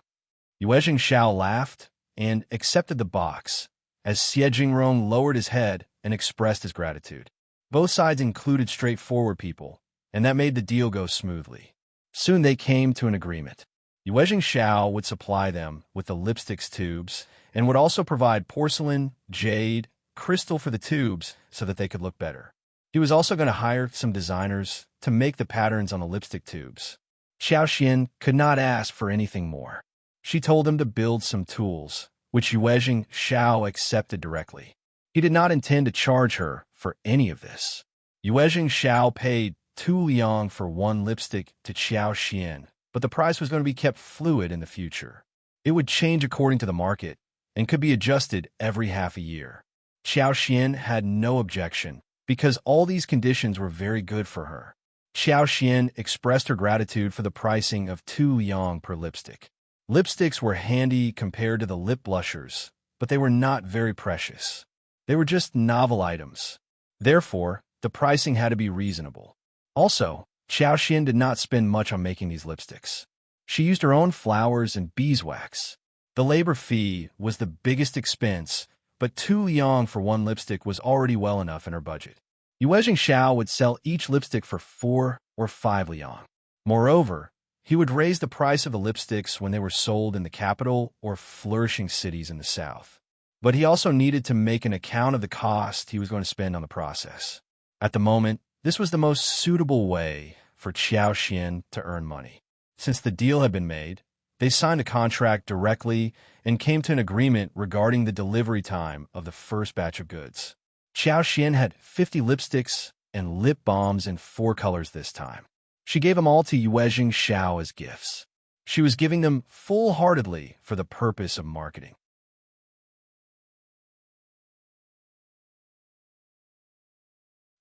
Yuezheng Xiao laughed and accepted the box, as Xiao lowered his head and expressed his gratitude. Both sides included straightforward people, and that made the deal go smoothly. Soon they came to an agreement. Yuezheng Xiao would supply them with the lipsticks tubes and would also provide porcelain, jade, crystal for the tubes so that they could look better. He was also going to hire some designers to make the patterns on the lipstick tubes. Qiao could not ask for anything more. She told him to build some tools, which Yuezheng Xiao accepted directly. He did not intend to charge her for any of this. Yuezheng Xiao paid 2 liang for 1 lipstick to Qiao, but the price was going to be kept fluid in the future. It would change according to the market and could be adjusted every half a year. Qiao had no objection, because all these conditions were very good for her. Qiao expressed her gratitude for the pricing of 2 liang per lipstick. Lipsticks were handy compared to the lip blushers, but they were not very precious. They were just novel items. Therefore, the pricing had to be reasonable. Also, Qiao did not spend much on making these lipsticks. She used her own flowers and beeswax. The labor fee was the biggest expense, but 2 liang for 1 lipstick was already well enough in her budget. Yuezheng Xiao would sell each lipstick for 4 or 5 liang. Moreover, he would raise the price of the lipsticks when they were sold in the capital or flourishing cities in the south. But he also needed to make an account of the cost he was going to spend on the process. At the moment, this was the most suitable way for Qiao to earn money. Since the deal had been made, they signed a contract directly and came to an agreement regarding the delivery time of the first batch of goods. Qiao had 50 lipsticks and lip balms in 4 colors this time. She gave them all to Yuezheng Xiao as gifts. She was giving them full-heartedly for the purpose of marketing.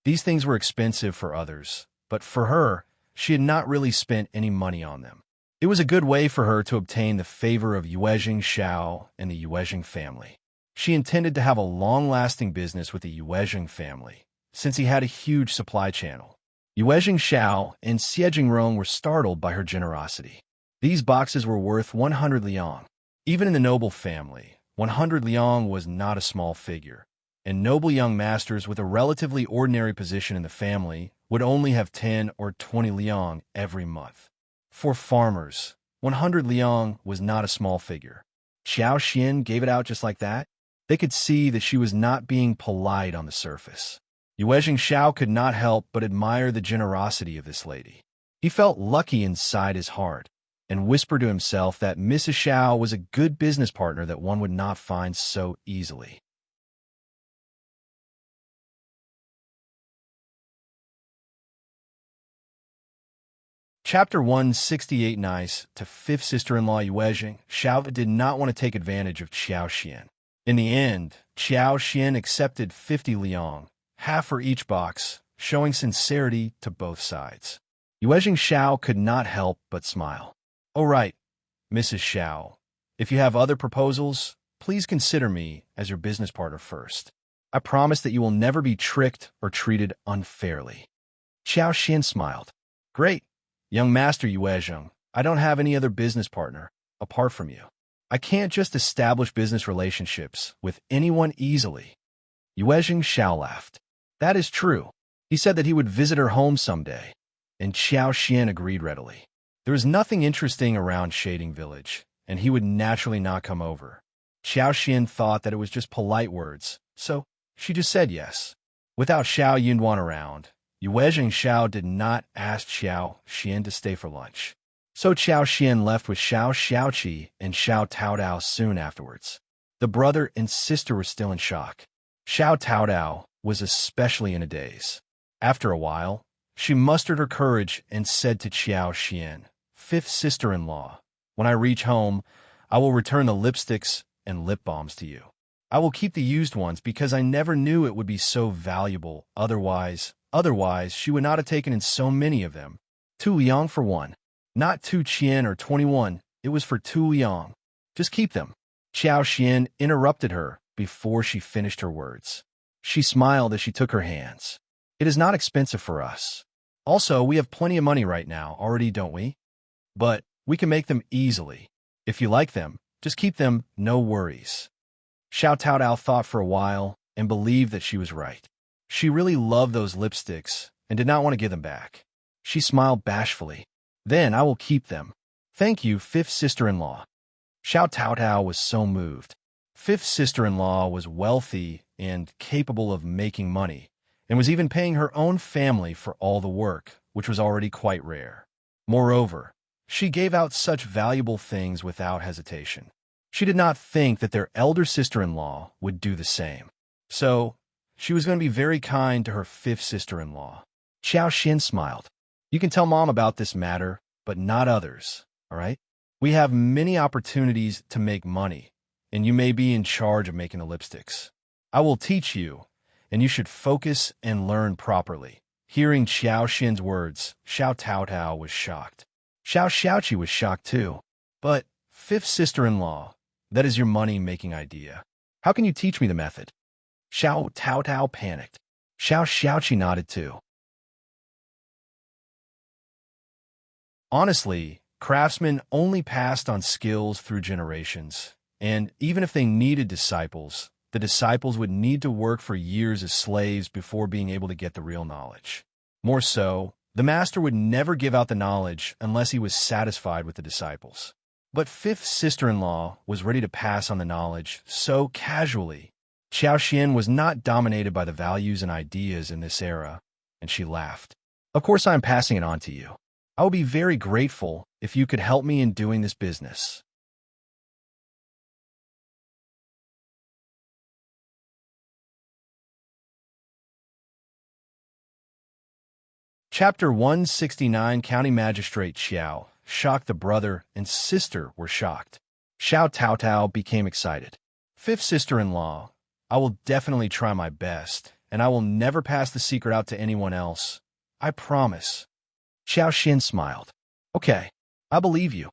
These things were expensive for others, but for her, she had not really spent any money on them. It was a good way for her to obtain the favor of Yuezheng Xiao and the Yuezheng family. She intended to have a long-lasting business with the Yuezheng family, since he had a huge supply channel. Yuezheng Xiao and Xiao were startled by her generosity. These boxes were worth 100 liang. Even in the noble family, 100 liang was not a small figure, and noble young masters with a relatively ordinary position in the family would only have 10 or 20 liang every month. For farmers, 100 liang was not a small figure. Qiao gave it out just like that. They could see that she was not being polite on the surface. Yuezheng Xiao could not help but admire the generosity of this lady. He felt lucky inside his heart, and whispered to himself that Mrs. Xiao was a good business partner that one would not find so easily. Chapter 168. Nice to fifth sister-in-law Yuezheng Xiao did not want to take advantage of Qiao. In the end, Qiao accepted 50 liang, half for each box, showing sincerity to both sides. Yuezheng Xiao could not help but smile. "Oh right, Mrs. Xiao, if you have other proposals, please consider me as your business partner first. I promise that you will never be tricked or treated unfairly." Qiao smiled. "Great, young Master Yuezheng, I don't have any other business partner, apart from you. I can't just establish business relationships with anyone easily. Yuezheng Xiao laughed. That is true. He said that he would visit her home someday, and Qiao Xian agreed readily. There was nothing interesting around Shading Village, and he would naturally not come over. Qiao Xian thought that it was just polite words, so she just said yes. Without Xiao Yunduan around, Yuezheng Xiao did not ask Xiao Xian to stay for lunch. So Qiao Xian left with Xiao Xiaoqi and Xiao Taodao soon afterwards. The brother and sister were still in shock. Xiao Taodao was especially in a daze. After a while, she mustered her courage and said to Qiao Xian, "Fifth sister-in-law, when I reach home, I will return the lipsticks and lip balms to you. I will keep the used ones because I never knew it would be so valuable. Otherwise, she would not have taken in so many of them. 2 Liang for one. Not 2 Qian or 21, it was for 2 Liang. Just keep them." Qiao Xian interrupted her before she finished her words. She smiled as she took her hands. "It is not expensive for us. Also, we have plenty of money right now already, don't we? But we can make them easily. If you like them, just keep them, no worries." Xiao Taodao thought for a while and believed that she was right. She really loved those lipsticks and did not want to give them back. She smiled bashfully. "Then I will keep them. Thank you, fifth sister-in-law." Xiao Taodao was so moved. Fifth sister-in-law was wealthy and capable of making money, and was even paying her own family for all the work, which was already quite rare. Moreover, she gave out such valuable things without hesitation. She did not think that their elder sister-in-law would do the same. So, she was going to be very kind to her fifth sister-in-law. Qiao Xian smiled. "You can tell Mom about this matter, but not others, all right? We have many opportunities to make money, and you may be in charge of making the lipsticks. I will teach you, and you should focus and learn properly." Hearing Qiao Xian's words, Xiao Taodao was shocked. Xiao Xiaoqi was shocked too. "But, fifth sister-in-law, that is your money-making idea. How can you teach me the method?" Xiao Taodao panicked. Xiao Xiaoqi nodded too. Honestly, craftsmen only passed on skills through generations, and even if they needed disciples, the disciples would need to work for years as slaves before being able to get the real knowledge. More so, the master would never give out the knowledge unless he was satisfied with the disciples. But fifth sister-in-law was ready to pass on the knowledge so casually. Qiao Xian was not dominated by the values and ideas in this era, and she laughed. "Of course I am passing it on to you. I would be very grateful if you could help me in doing this business." Chapter 169. County Magistrate Qiao shocked. The brother and sister were shocked. Xiao Taotao became excited. "Fifth sister-in-law, I will definitely try my best, and I will never pass the secret out to anyone else. I promise." Xiao Xian smiled. "Okay, I believe you."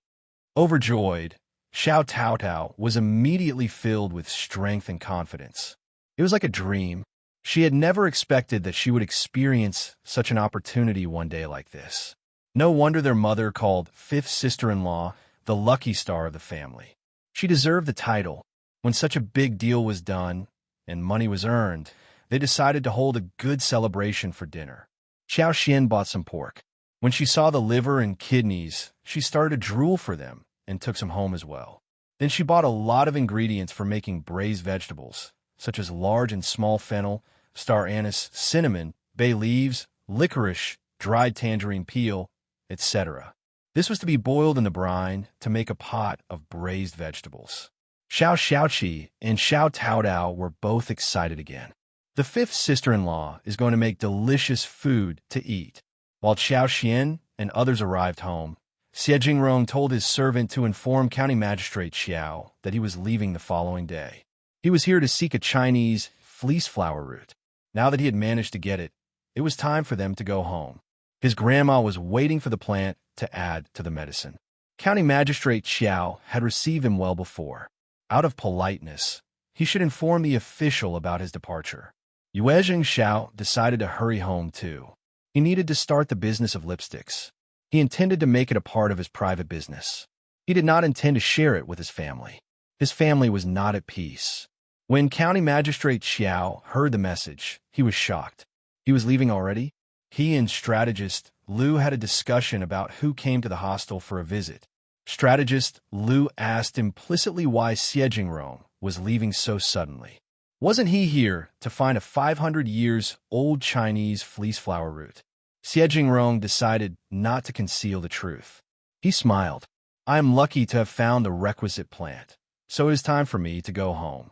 Overjoyed, Xiao Taotao was immediately filled with strength and confidence. It was like a dream. She had never expected that she would experience such an opportunity one day like this. No wonder their mother called fifth sister-in-law the lucky star of the family. She deserved the title. When such a big deal was done and money was earned, they decided to hold a good celebration for dinner. Qiao Xian bought some pork. When she saw the liver and kidneys, she started to drool for them and took some home as well. Then she bought a lot of ingredients for making braised vegetables, such as large and small fennel, star anise, cinnamon, bay leaves, licorice, dried tangerine peel, etc. This was to be boiled in the brine to make a pot of braised vegetables. Xiao Xiaoqi and Xiao Taodao were both excited again. The fifth sister-in-law is going to make delicious food to eat. While Qiao Xian and others arrived home, Xie Jingrong told his servant to inform County Magistrate Xiao that he was leaving the following day. He was here to seek a Chinese fleece flower root. Now that he had managed to get it, it was time for them to go home. His grandma was waiting for the plant to add to the medicine. County Magistrate Xiao had received him well before. Out of politeness, he should inform the official about his departure. Yuezheng Xiao decided to hurry home too. He needed to start the business of lipsticks. He intended to make it a part of his private business. He did not intend to share it with his family. His family was not at peace. When County Magistrate Qiao heard the message, he was shocked. He was leaving already? He and strategist Lu had a discussion about who came to the hostel for a visit. Strategist Lu asked implicitly why Yuezheng was leaving so suddenly. Wasn't he here to find a 500 years old Chinese fleece flower root? Yuezheng decided not to conceal the truth. He smiled. I am lucky to have found the requisite plant, so it is time for me to go home.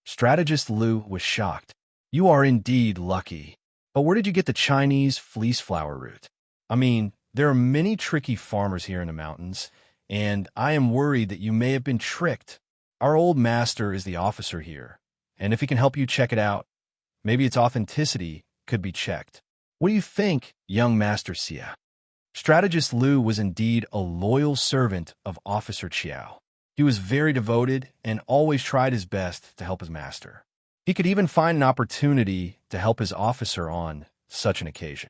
Strategist Lu was shocked. You are indeed lucky. But where did you get the Chinese fleece flower root? I mean, there are many tricky farmers here in the mountains, and I am worried that you may have been tricked. Our old master is the officer here, and if he can help you check it out, maybe its authenticity could be checked. What do you think, young Master Xia? Strategist Lu was indeed a loyal servant of Officer Qiao. He was very devoted and always tried his best to help his master. He could even find an opportunity to help his officer on such an occasion.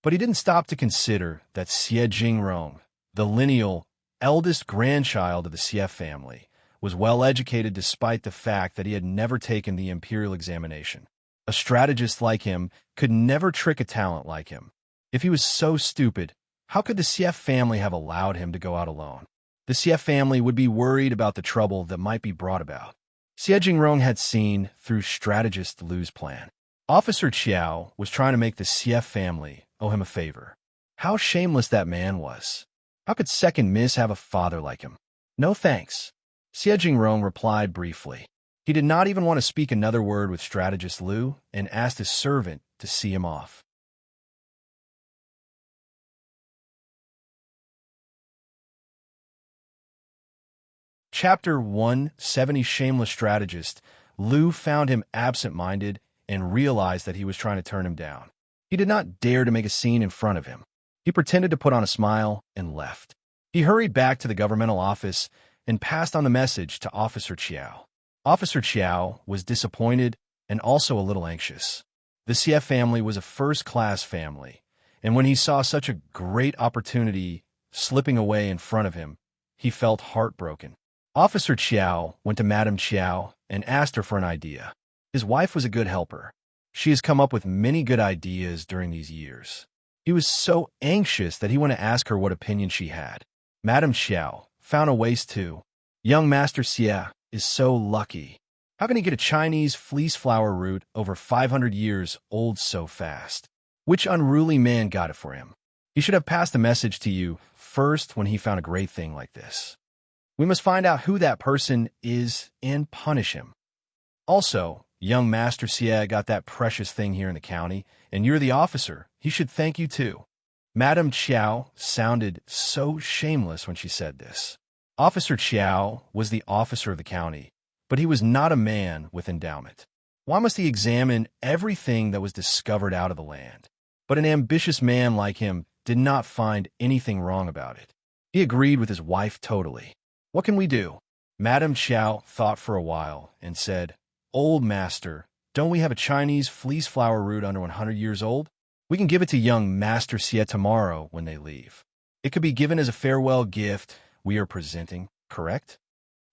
But he didn't stop to consider that Yuezheng, the lineal eldest grandchild of the Xie family, was well educated despite the fact that he had never taken the imperial examination. A strategist like him could never trick a talent like him. If he was so stupid, how could the Xie family have allowed him to go out alone? The Xie family would be worried about the trouble that might be brought about. Yuezheng had seen through strategist Lu's plan. Officer Qiao was trying to make the Xie family owe him a favor. How shameless that man was. How could Second Miss have a father like him? No thanks. Yuezheng replied briefly. He did not even want to speak another word with strategist Lu and asked his servant to see him off. Chapter 170 Shameless Strategist. Lu found him absent-minded and realized that he was trying to turn him down. He did not dare to make a scene in front of him. He pretended to put on a smile and left. He hurried back to the governmental office and passed on the message to Officer Qiao. Officer Qiao was disappointed and also a little anxious. The Xie family was a first-class family, and when he saw such a great opportunity slipping away in front of him, he felt heartbroken. Officer Qiao went to Madame Qiao and asked her for an idea. His wife was a good helper. She has come up with many good ideas during these years. He was so anxious that he went to ask her what opinion she had. Madame Qiao found a ways too. Young Master Xia is so lucky. How can he get a Chinese fleece flower root over 500 years old so fast? Which unruly man got it for him? He should have passed the message to you first when he found a great thing like this. We must find out who that person is and punish him. Also, young Master Xie got that precious thing here in the county, and you're the officer. He should thank you too. Madame Qiao sounded so shameless when she said this. Officer Qiao was the officer of the county, but he was not a man with endowment. Why must he examine everything that was discovered out of the land? But an ambitious man like him did not find anything wrong about it. He agreed with his wife totally. What can we do? Madame Qiao thought for a while and said, Old master, don't we have a Chinese fleece flower root under 100 years old? We can give it to young Master Xie tomorrow when they leave. It could be given as a farewell gift we are presenting, correct?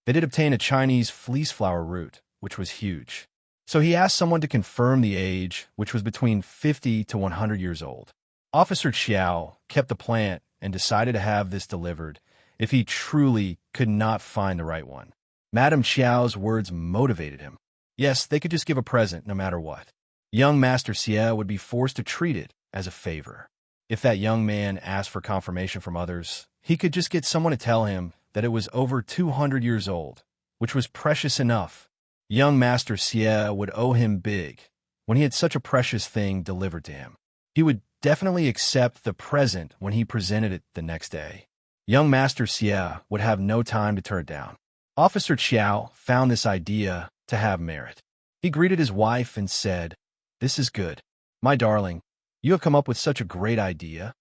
They did obtain a Chinese fleece flower root, which was huge. So he asked someone to confirm the age, which was between 50 to 100 years old. Officer Qiao kept the plant and decided to have this delivered if he truly could not find the right one. Madame Qiao's words motivated him. Yes, they could just give a present no matter what. Young Master Xie would be forced to treat it as a favor. If that young man asked for confirmation from others, he could just get someone to tell him that it was over 200 years old, which was precious enough. Young Master Xie would owe him big when he had such a precious thing delivered to him. He would definitely accept the present when he presented it the next day. Young Master Xie would have no time to turn it down. Officer Qiao found this idea to have merit. He greeted his wife and said, This is good. My darling, you have come up with such a great idea.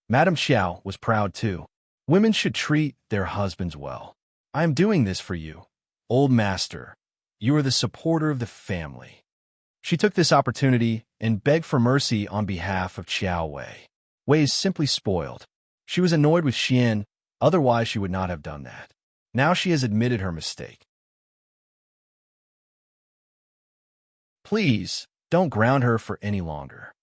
Madame Qiao was proud too. Women should treat their husbands well. I am doing this for you. Old master, you are the supporter of the family. She took this opportunity and begged for mercy on behalf of Qiao Wei. Wei is simply spoiled. She was annoyed with Xian Otherwise, she would not have done that. Now she has admitted her mistake. Please, don't ground her for any longer.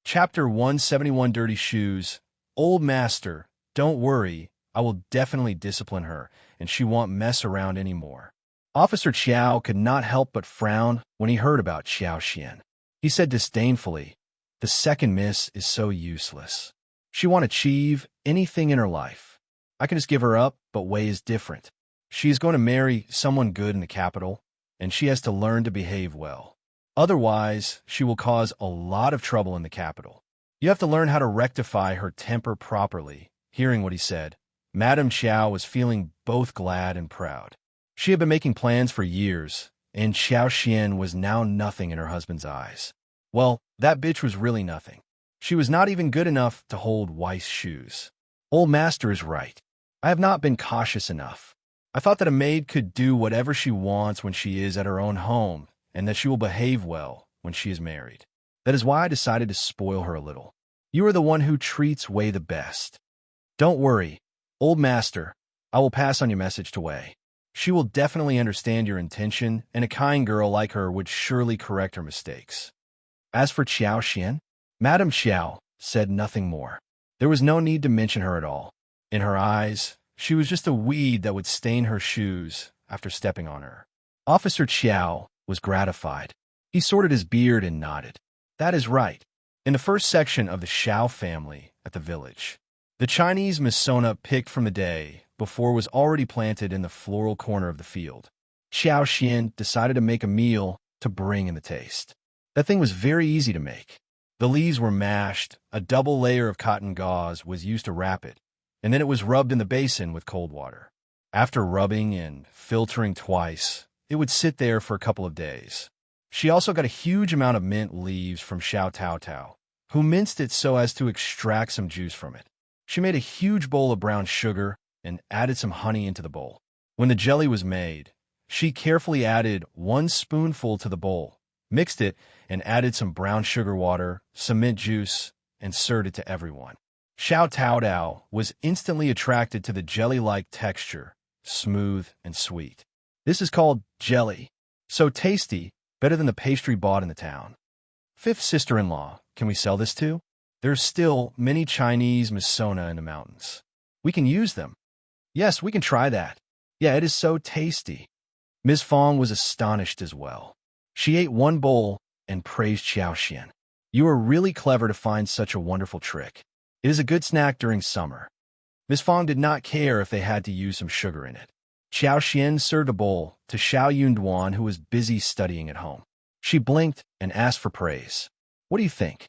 Chapter 171 Dirty Shoes. Old Master, don't worry, I will definitely discipline her, and she won't mess around anymore. Officer Qiao could not help but frown when he heard about Xiao. He said disdainfully, "The second miss is so useless. She won't achieve anything in her life. I can just give her up, but Wei is different. She is going to marry someone good in the capital, and she has to learn to behave well. Otherwise, she will cause a lot of trouble in the capital. You have to learn how to rectify her temper properly." Hearing what he said, Madame Qiao was feeling both glad and proud. She had been making plans for years, and Xiao was now nothing in her husband's eyes. Well, that bitch was really nothing. She was not even good enough to hold Weiss' shoes. Old Master is right. I have not been cautious enough. I thought that a maid could do whatever she wants when she is at her own home, and that she will behave well when she is married. That is why I decided to spoil her a little. You are the one who treats Wei the best. Don't worry, Old Master, I will pass on your message to Wei. She will definitely understand your intention, and a kind girl like her would surely correct her mistakes. As for Xiao, Madame Xiao said nothing more. There was no need to mention her at all. In her eyes, she was just a weed that would stain her shoes after stepping on her. Officer Qiao was gratified. He sorted his beard and nodded. That is right. In the first section of the Xiao family at the village, the Chinese Missona picked from the day before was already planted in the floral corner of the field. Xiao decided to make a meal to bring in the taste. That thing was very easy to make. The leaves were mashed, a double layer of cotton gauze was used to wrap it, and then it was rubbed in the basin with cold water. After rubbing and filtering twice, it would sit there for a couple of days. She also got a huge amount of mint leaves from Xiao Tao, who minced it so as to extract some juice from it. She made a huge bowl of brown sugar and added some honey into the bowl. When the jelly was made, she carefully added 1 spoonful to the bowl, mixed it, and added some brown sugar water, some mint juice, and served it to everyone. Xiao Tao was instantly attracted to the jelly-like texture, smooth and sweet. This is called jelly. So tasty, better than the pastry bought in the town. Fifth sister-in-law, can we sell this too? There's still many Chinese Missona in the mountains. We can use them. Yes, we can try that. Yeah, it is so tasty. Ms. Fang was astonished as well. She ate 1 bowl and praised Xiao. You are really clever to find such a wonderful trick. It is a good snack during summer. Ms. Fang did not care if they had to use some sugar in it. Xiao served a bowl to Xiao Yunduan, who was busy studying at home. She blinked and asked for praise. What do you think?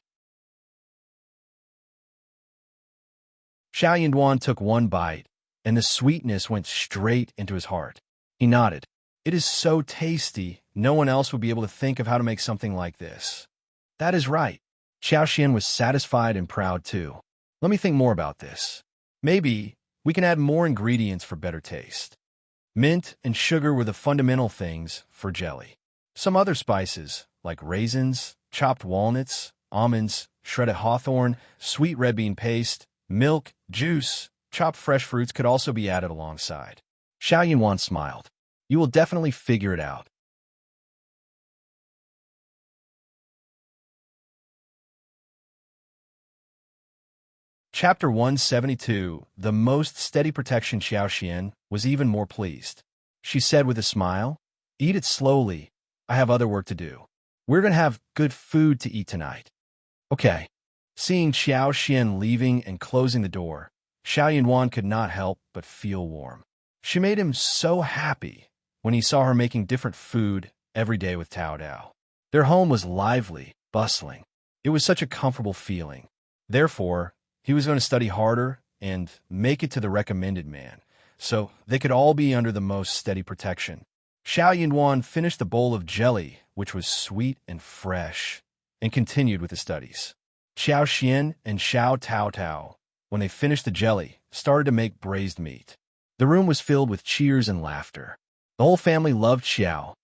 Xiao Yunduan took 1 bite, and the sweetness went straight into his heart. He nodded. It is so tasty, no one else would be able to think of how to make something like this. That is right. Xiao was satisfied and proud too. Let me think more about this. Maybe we can add more ingredients for better taste. Mint and sugar were the fundamental things for jelly. Some other spices, like raisins, chopped walnuts, almonds, shredded hawthorn, sweet red bean paste, milk, juice, chopped fresh fruits could also be added alongside. Xiao Yunwan smiled. You will definitely figure it out. Chapter 172. The most steady protection. Xiao was even more pleased. She said with a smile, "Eat it slowly. I have other work to do. We're going to have good food to eat tonight." Okay. Seeing Xiao leaving and closing the door, Xiao Yunwan could not help but feel warm. She made him so happy when he saw her making different food every day with Tao. Their home was lively, bustling. It was such a comfortable feeling. Therefore, he was going to study harder and make it to the recommended man, so they could all be under the most steady protection. Xiao Yunwan finished the bowl of jelly, which was sweet and fresh, and continued with the studies. Xiao and Xiao Tao, when they finished the jelly, started to make braised meat. The room was filled with cheers and laughter. The whole family loved Xiao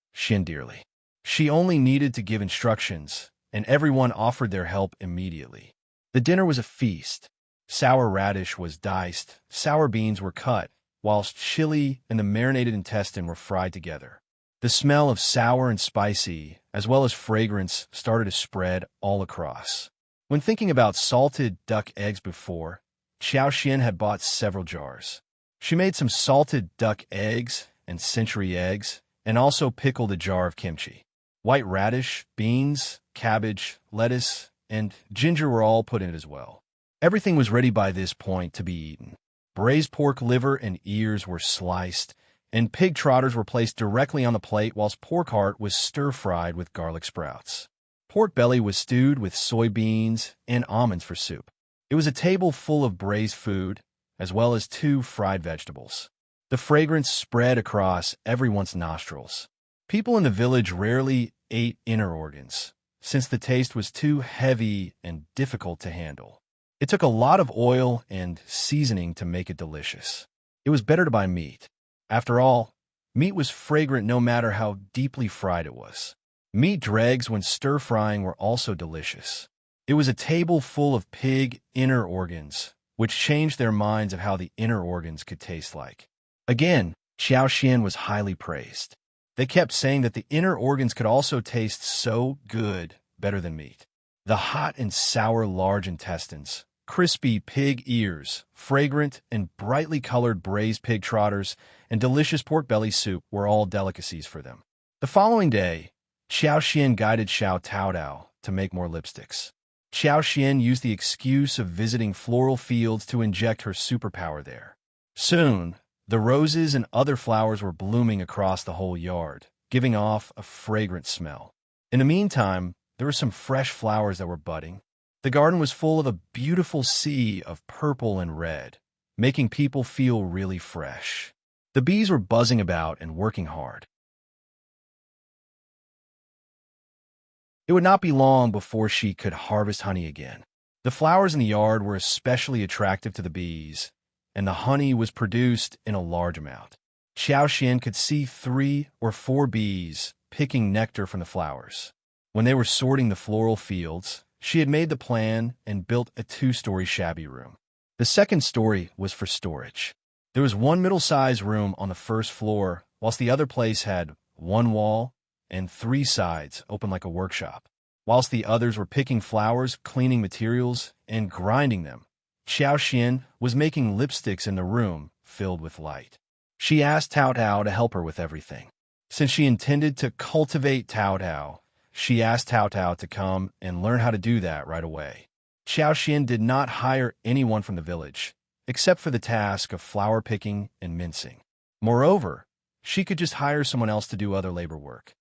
dearly. She only needed to give instructions, and everyone offered their help immediately. The dinner was a feast. Sour radish was diced, sour beans were cut, whilst chili and the marinated intestine were fried together. The smell of sour and spicy, as well as fragrance, started to spread all across. When thinking about salted duck eggs before, Qiao had bought several jars. She made some salted duck eggs and century eggs, and also pickled a jar of kimchi. White radish, beans, cabbage, lettuce, and ginger were all put in it as well. Everything was ready by this point to be eaten. Braised pork liver and ears were sliced, and pig trotters were placed directly on the plate whilst pork heart was stir-fried with garlic sprouts. Pork belly was stewed with soybeans and almonds for soup. It was a table full of braised food, as well as 2 fried vegetables. The fragrance spread across everyone's nostrils. People in the village rarely ate inner organs, since the taste was too heavy and difficult to handle. It took a lot of oil and seasoning to make it delicious. It was better to buy meat. After all, meat was fragrant no matter how deeply fried it was. Meat dregs when stir-frying were also delicious. It was a table full of pig inner organs, which changed their minds of how the inner organs could taste like. Again, Qiao was highly praised. They kept saying that the inner organs could also taste so good, better than meat. The hot and sour large intestines, crispy pig ears, fragrant and brightly colored braised pig trotters, and delicious pork belly soup were all delicacies for them. The following day, Qiao guided Xiao Taodao to make more lipsticks. Qiao used the excuse of visiting floral fields to inject her superpower there. Soon, the roses and other flowers were blooming across the whole yard, giving off a fragrant smell. In the meantime, there were some fresh flowers that were budding. The garden was full of a beautiful sea of purple and red, making people feel really fresh. The bees were buzzing about and working hard. It would not be long before she could harvest honey again. The flowers in the yard were especially attractive to the bees, and the honey was produced in a large amount. Qiao could see 3 or 4 bees picking nectar from the flowers. When they were sorting the floral fields, she had made the plan and built a 2-story shabby room. The second story was for storage. There was one middle-sized room on the first floor, whilst the other place had 1 wall and 3 sides open like a workshop. Whilst the others were picking flowers, cleaning materials, and grinding them, Qiao was making lipsticks in the room filled with light. She asked Taodao to help her with everything. Since she intended to cultivate Taodao, she asked Taodao to come and learn how to do that right away. Qiao did not hire anyone from the village, except for the task of flower picking and mincing. Moreover, she could just hire someone else to do other labor work.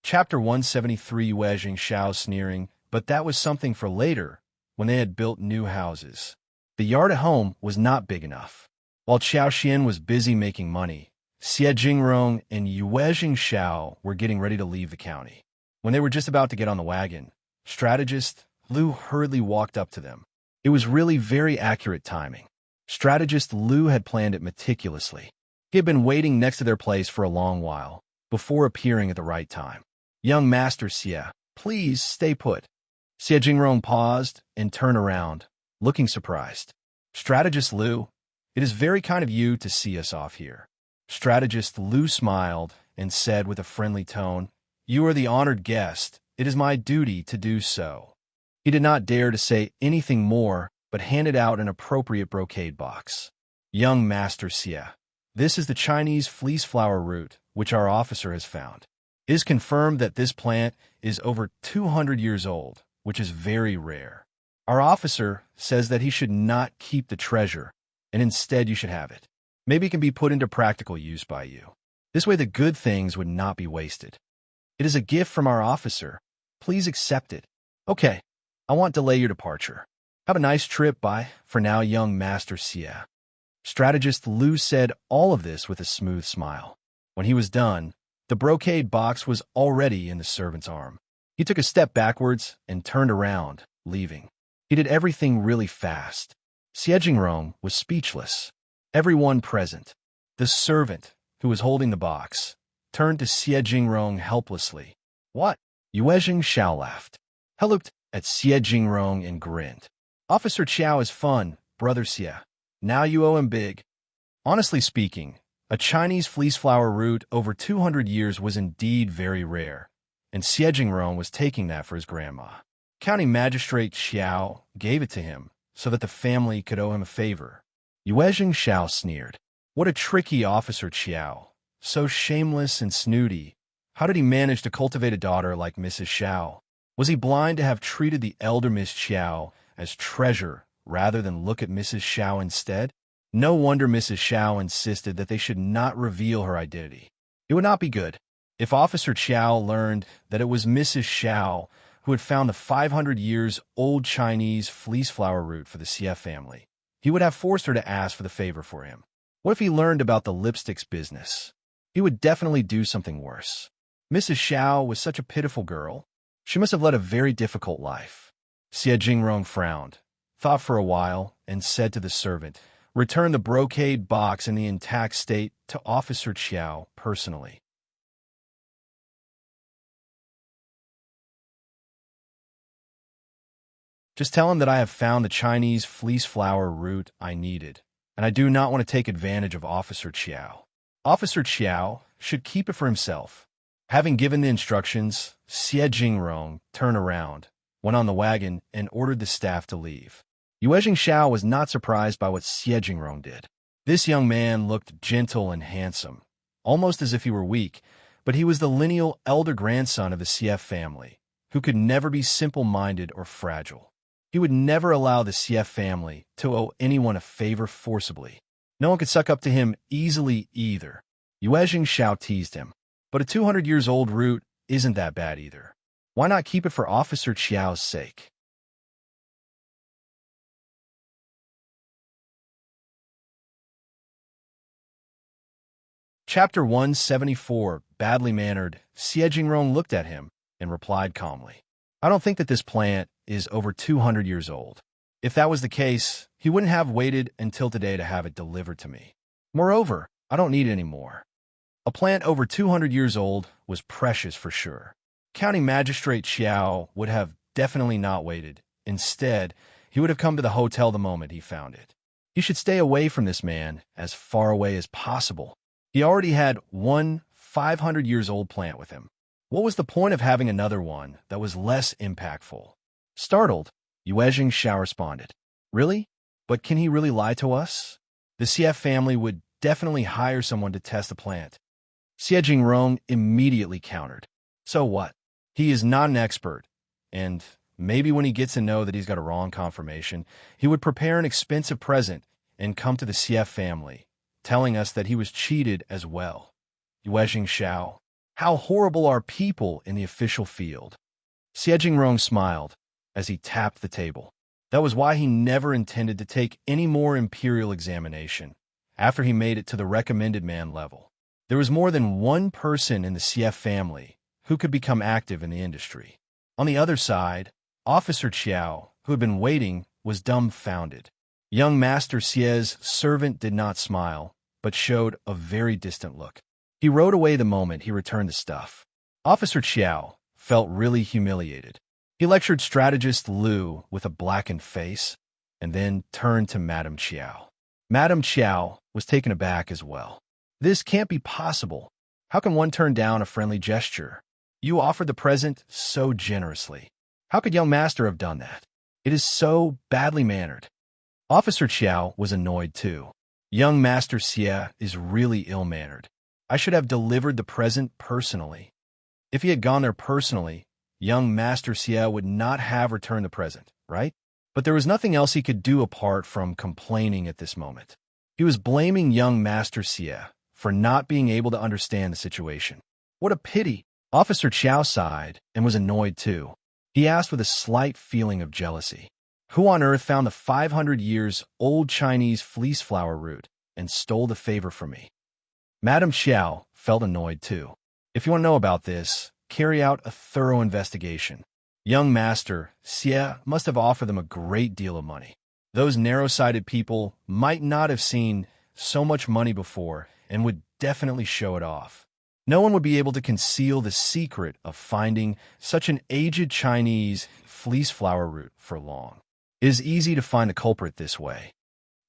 Chapter 173 Yuezheng Xiao Sneering, but that was something for later, when they had built new houses. The yard at home was not big enough. While Qiao was busy making money, Xie and Yuezheng Xiao were getting ready to leave the county. When they were just about to get on the wagon, strategist Lu hurriedly walked up to them. It was really very accurate timing. Strategist Lu had planned it meticulously. He had been waiting next to their place for a long while, before appearing at the right time. Young Master Xie, please stay put. Xie paused and turned around, looking surprised. Strategist Lu, it is very kind of you to see us off here. Strategist Lu smiled and said with a friendly tone, "You are the honored guest. It is my duty to do so." He did not dare to say anything more, but handed out an appropriate brocade box. Young Master Xie, this is the Chinese fleece flower root, which our officer has found. It is confirmed that this plant is over 200 years old, which is very rare. Our officer says that he should not keep the treasure, and instead you should have it. Maybe it can be put into practical use by you. This way the good things would not be wasted. It is a gift from our officer. Please accept it. Okay, I won't delay your departure. Have a nice trip, bye, for now, young Master Xie. Strategist Lu said all of this with a smooth smile. When he was done, the brocade box was already in the servant's arm. He took a step backwards and turned around, leaving. He did everything really fast. Xiao was speechless. Everyone present, the servant, who was holding the box, turned to Xiao helplessly. What? Yuezheng Xiao laughed. He looked at Xiao and grinned. Officer Qiao is fun, brother Xia. Now you owe him big. Honestly speaking, a Chinese fleece flower root over 200 years was indeed very rare, and Xiao was taking that for his grandma. County Magistrate Xiao gave it to him so that the family could owe him a favor. Yuezheng Xiao sneered. What a tricky officer Qiao, so shameless and snooty. How did he manage to cultivate a daughter like Mrs. Xiao? Was he blind to have treated the elder Miss Xiao as treasure rather than look at Mrs. Xiao instead? No wonder Mrs. Xiao insisted that they should not reveal her identity. It would not be good if Officer Qiao learned that it was Mrs. Xiao who had found the 500 years old Chinese fleece flower root for the Xie family. He would have forced her to ask for the favor for him. What if he learned about the lipsticks business? He would definitely do something worse. Mrs. Xiao was such a pitiful girl. She must have led a very difficult life. Xiao frowned, thought for a while, and said to the servant, "Return the brocade box in the intact state to Officer Qiao personally." Just tell him that I have found the Chinese fleece flower root I needed, and I do not want to take advantage of Officer Qiao. Officer Qiao should keep it for himself. Having given the instructions, Xiao turned around, went on the wagon, and ordered the staff to leave. Yuezheng was not surprised by what Xiao did. This young man looked gentle and handsome, almost as if he were weak, but he was the lineal elder grandson of the Xie family, who could never be simple-minded or fragile. He would never allow the Xie family to owe anyone a favor forcibly. No one could suck up to him easily either. Yuezheng teased him. But a 200 years old root isn't that bad either. Why not keep it for Officer Qiao's sake? Chapter 174, Badly Mannered. Xiao looked at him and replied calmly. I don't think that this plant is over 200 years old. If that was the case, he wouldn't have waited until today to have it delivered to me. Moreover, I don't need it anymore. A plant over 200 years old was precious for sure. County Magistrate Qiao would have definitely not waited. Instead, he would have come to the hotel the moment he found it. He should stay away from this man, as far away as possible. He already had one 500 years old plant with him. What was the point of having another one that was less impactful? Startled, Yuezheng responded. Really? But can he really lie to us? The Xie family would definitely hire someone to test the plant. Xiao immediately countered. So what? He is not an expert, and maybe when he gets to know that he's got a wrong confirmation, he would prepare an expensive present and come to the Xie family, telling us that he was cheated as well. Yuezheng, how horrible are people in the official field? Xiao smiled as he tapped the table. That was why he never intended to take any more imperial examination after he made it to the recommended man level. There was more than one person in the Xie family who could become active in the industry. On the other side, Officer Qiao, who had been waiting, was dumbfounded. Young Master Xie's servant did not smile, but showed a very distant look. He rode away the moment he returned the stuff. Officer Qiao felt really humiliated. He lectured strategist Liu with a blackened face, and then turned to Madame Qiao. Madame Qiao was taken aback as well. This can't be possible. How can one turn down a friendly gesture? You offered the present so generously. How could young master have done that? It is so badly mannered. Officer Qiao was annoyed too. Young Master Xie is really ill-mannered. I should have delivered the present personally. If he had gone there personally, young Master Xie would not have returned the present, right? But there was nothing else he could do apart from complaining at this moment. He was blaming young Master Xie for not being able to understand the situation. What a pity! Officer Qiao sighed and was annoyed too. He asked with a slight feeling of jealousy. Who on earth found the 500 years old Chinese fleece flower root and stole the favor from me? Madame Xiao felt annoyed too. If you want to know about this, carry out a thorough investigation. Young Master Xie must have offered them a great deal of money. Those narrow-sighted people might not have seen so much money before and would definitely show it off. No one would be able to conceal the secret of finding such an aged Chinese fleece flower root for long. It is easy to find the culprit this way.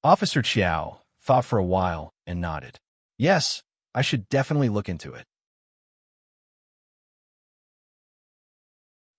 Officer Qiao thought for a while and nodded. Yes, I should definitely look into it.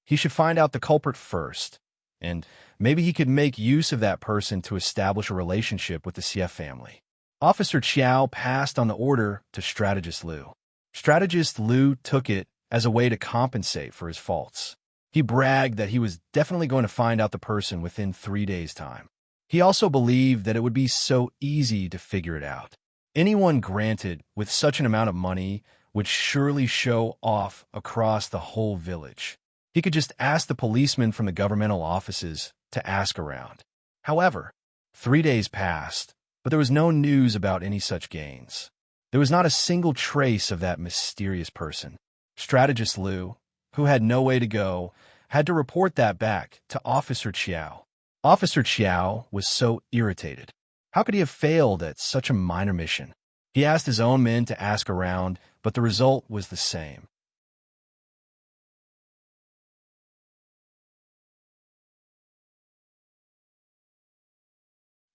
He should find out the culprit first, and maybe he could make use of that person to establish a relationship with the Xie family. Officer Qiao passed on the order to Strategist Liu. Strategist Liu took it as a way to compensate for his faults. He bragged that he was definitely going to find out the person within 3 days' time. He also believed that it would be so easy to figure it out. Anyone granted with such an amount of money would surely show off across the whole village. He could just ask the policemen from the governmental offices to ask around. However, 3 days passed, but there was no news about any such gains. There was not a single trace of that mysterious person. Strategist Liu, who had no way to go, had to report that back to Officer Qiao. Officer Qiao was so irritated. How could he have failed at such a minor mission? He asked his own men to ask around, but the result was the same.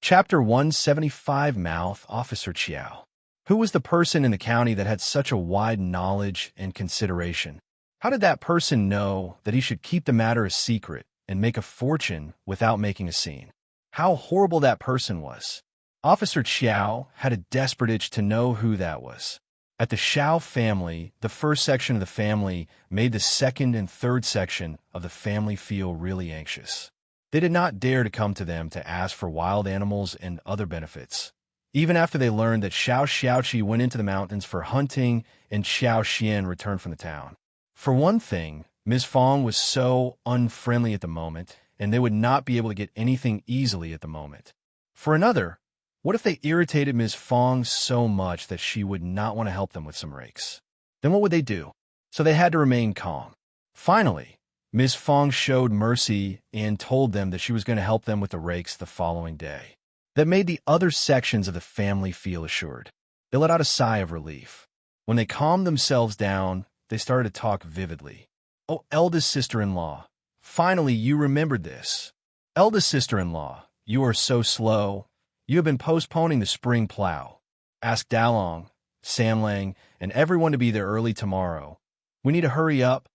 Chapter 175 Mouth Officer Qiao. Who was the person in the county that had such a wide knowledge and consideration? How did that person know that he should keep the matter a secret and make a fortune without making a scene? How horrible that person was. Officer Qiao had a desperate itch to know who that was. At the Xiao family, the first section of the family made the second and third section of the family feel really anxious. They did not dare to come to them to ask for wild animals and other benefits. Even after they learned that Xiao Xiaoqi went into the mountains for hunting and Xiao Xian returned from the town. For one thing, Ms. Fang was so unfriendly at the moment, and they would not be able to get anything easily at the moment. For another, what if they irritated Ms. Fang so much that she would not want to help them with some rakes? Then what would they do? So they had to remain calm. Finally, Ms. Fang showed mercy and told them that she was going to help them with the rakes the following day. That made the other sections of the family feel assured. They let out a sigh of relief. When they calmed themselves down, they started to talk vividly. Oh, eldest sister-in-law, finally you remembered this. Eldest sister-in-law, you are so slow. You have been postponing the spring plow. Ask Dalong, Samlang, and everyone to be there early tomorrow. We need to hurry up.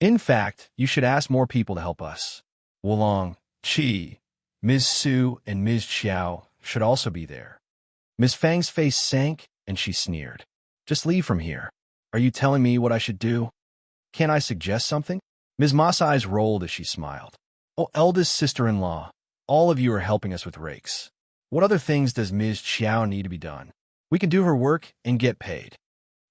In fact, you should ask more people to help us. Wulong, Qi, Ms. Su, and Ms. Qiao should also be there. Ms. Fang's face sank, and she sneered. Just leave from here. Are you telling me what I should do? Can't I suggest something? Ms. Ma's eyes rolled as she smiled. Oh, eldest sister-in-law, all of you are helping us with rakes. What other things does Ms. Qiao need to be done? We can do her work and get paid.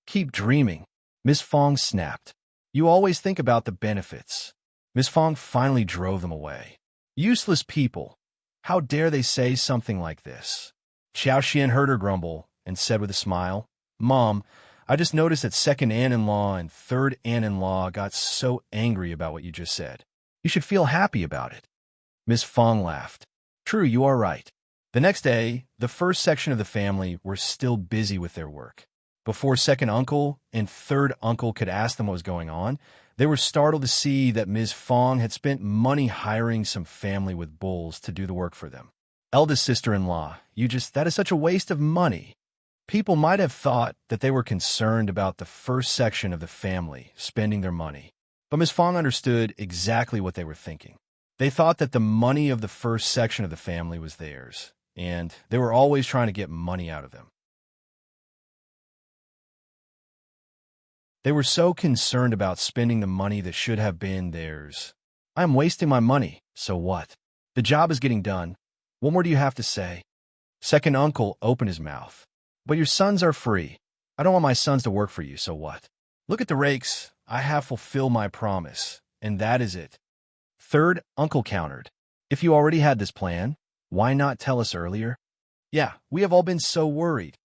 Keep dreaming. Ms. Fang snapped. You always think about the benefits. Ms. Fang finally drove them away. Useless people. How dare they say something like this? Xiao Xian heard her grumble and said with a smile, Mom, I just noticed that second aunt-in-law and third aunt-in-law got so angry about what you just said. You should feel happy about it. Ms. Fang laughed. True, you are right. The next day, the first section of the family were still busy with their work. Before second uncle and third uncle could ask them what was going on, they were startled to see that Ms. Fang had spent money hiring some family with bulls to do the work for them. Eldest sister-in-law, that is such a waste of money. People might have thought that they were concerned about the first section of the family spending their money. But Ms. Fang understood exactly what they were thinking. They thought that the money of the first section of the family was theirs, and they were always trying to get money out of them. They were so concerned about spending the money that should have been theirs. I am wasting my money, so what? The job is getting done. What more do you have to say? Second uncle opened his mouth. But your sons are free. I don't want my sons to work for you, so what? Look at the rakes. I have fulfilled my promise, and that is it. Third uncle countered. If you already had this plan, why not tell us earlier? Yeah, we have all been so worried.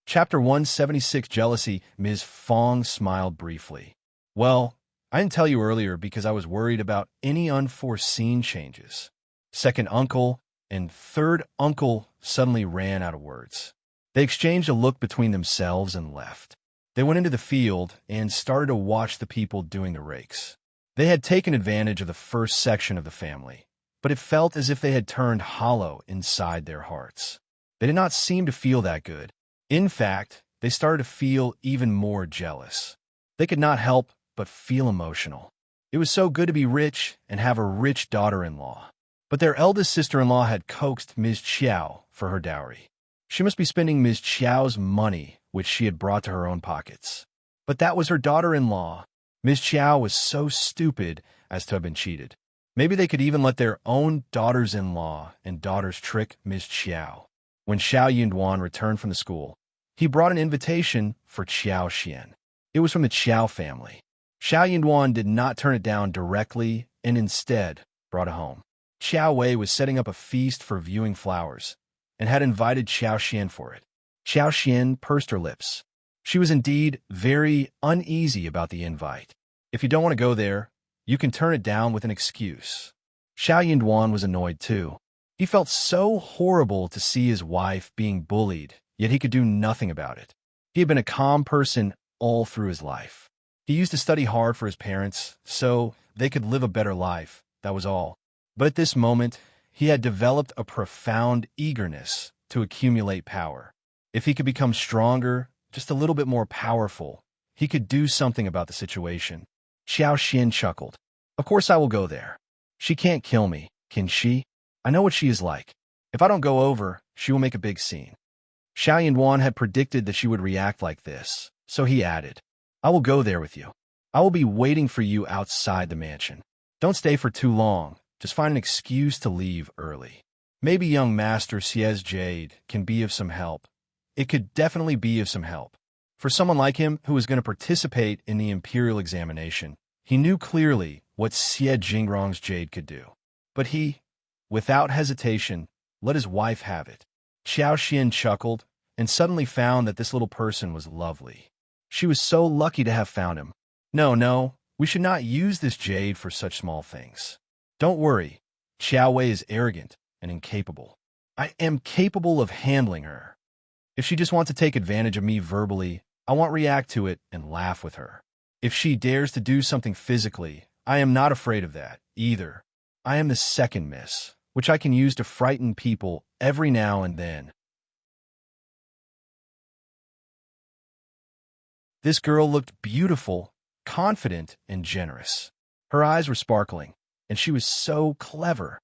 Chapter 176 Jealousy. Ms. Fang smiled briefly. Well, I didn't tell you earlier because I was worried about any unforeseen changes. Second uncle and third uncle suddenly ran out of words. They exchanged a look between themselves and left. They went into the field and started to watch the people doing the rakes. They had taken advantage of the first section of the family, but it felt as if they had turned hollow inside their hearts. They did not seem to feel that good. In fact, they started to feel even more jealous. They could not help but feel emotional. It was so good to be rich and have a rich daughter-in-law. But their eldest sister-in-law had coaxed Ms. Qiao for her dowry. She must be spending Ms. Qiao's money, which she had brought to her own pockets. But that was her daughter-in-law. Ms. Qiao was so stupid as to have been cheated. Maybe they could even let their own daughters-in-law and daughters trick Ms. Qiao. When Yuezheng returned from the school, he brought an invitation for Qiao. It was from the Qiao family. Yuezheng did not turn it down directly and instead brought it home. Qiao was setting up a feast for viewing flowers and had invited Qiao for it. Qiao pursed her lips. She was indeed very uneasy about the invite. If you don't want to go there, you can turn it down with an excuse. Yuezheng was annoyed too. He felt so horrible to see his wife being bullied, yet he could do nothing about it. He had been a calm person all through his life. He used to study hard for his parents so they could live a better life, that was all. But at this moment, he had developed a profound eagerness to accumulate power. If he could become stronger, just a little bit more powerful, he could do something about the situation. Xiao chuckled. Of course I will go there. She can't kill me, can she? I know what she is like. If I don't go over, she will make a big scene. Yuezheng had predicted that she would react like this, so he added, I will go there with you. I will be waiting for you outside the mansion. Don't stay for too long. Just find an excuse to leave early. Maybe young Master Yuezheng can be of some help. It could definitely be of some help. For someone like him who was going to participate in the imperial examination, he knew clearly what Yuezheng's jade could do. But he, without hesitation, let his wife have it. Xiao chuckled and suddenly found that this little person was lovely. She was so lucky to have found him. No, we should not use this jade for such small things. Don't worry, Qiao is arrogant and incapable. I am capable of handling her. If she just wants to take advantage of me verbally, I won't react to it and laugh with her. If she dares to do something physically, I am not afraid of that, either. I am the second miss, which I can use to frighten people every now and then. This girl looked beautiful, confident, and generous. Her eyes were sparkling, and she was so clever.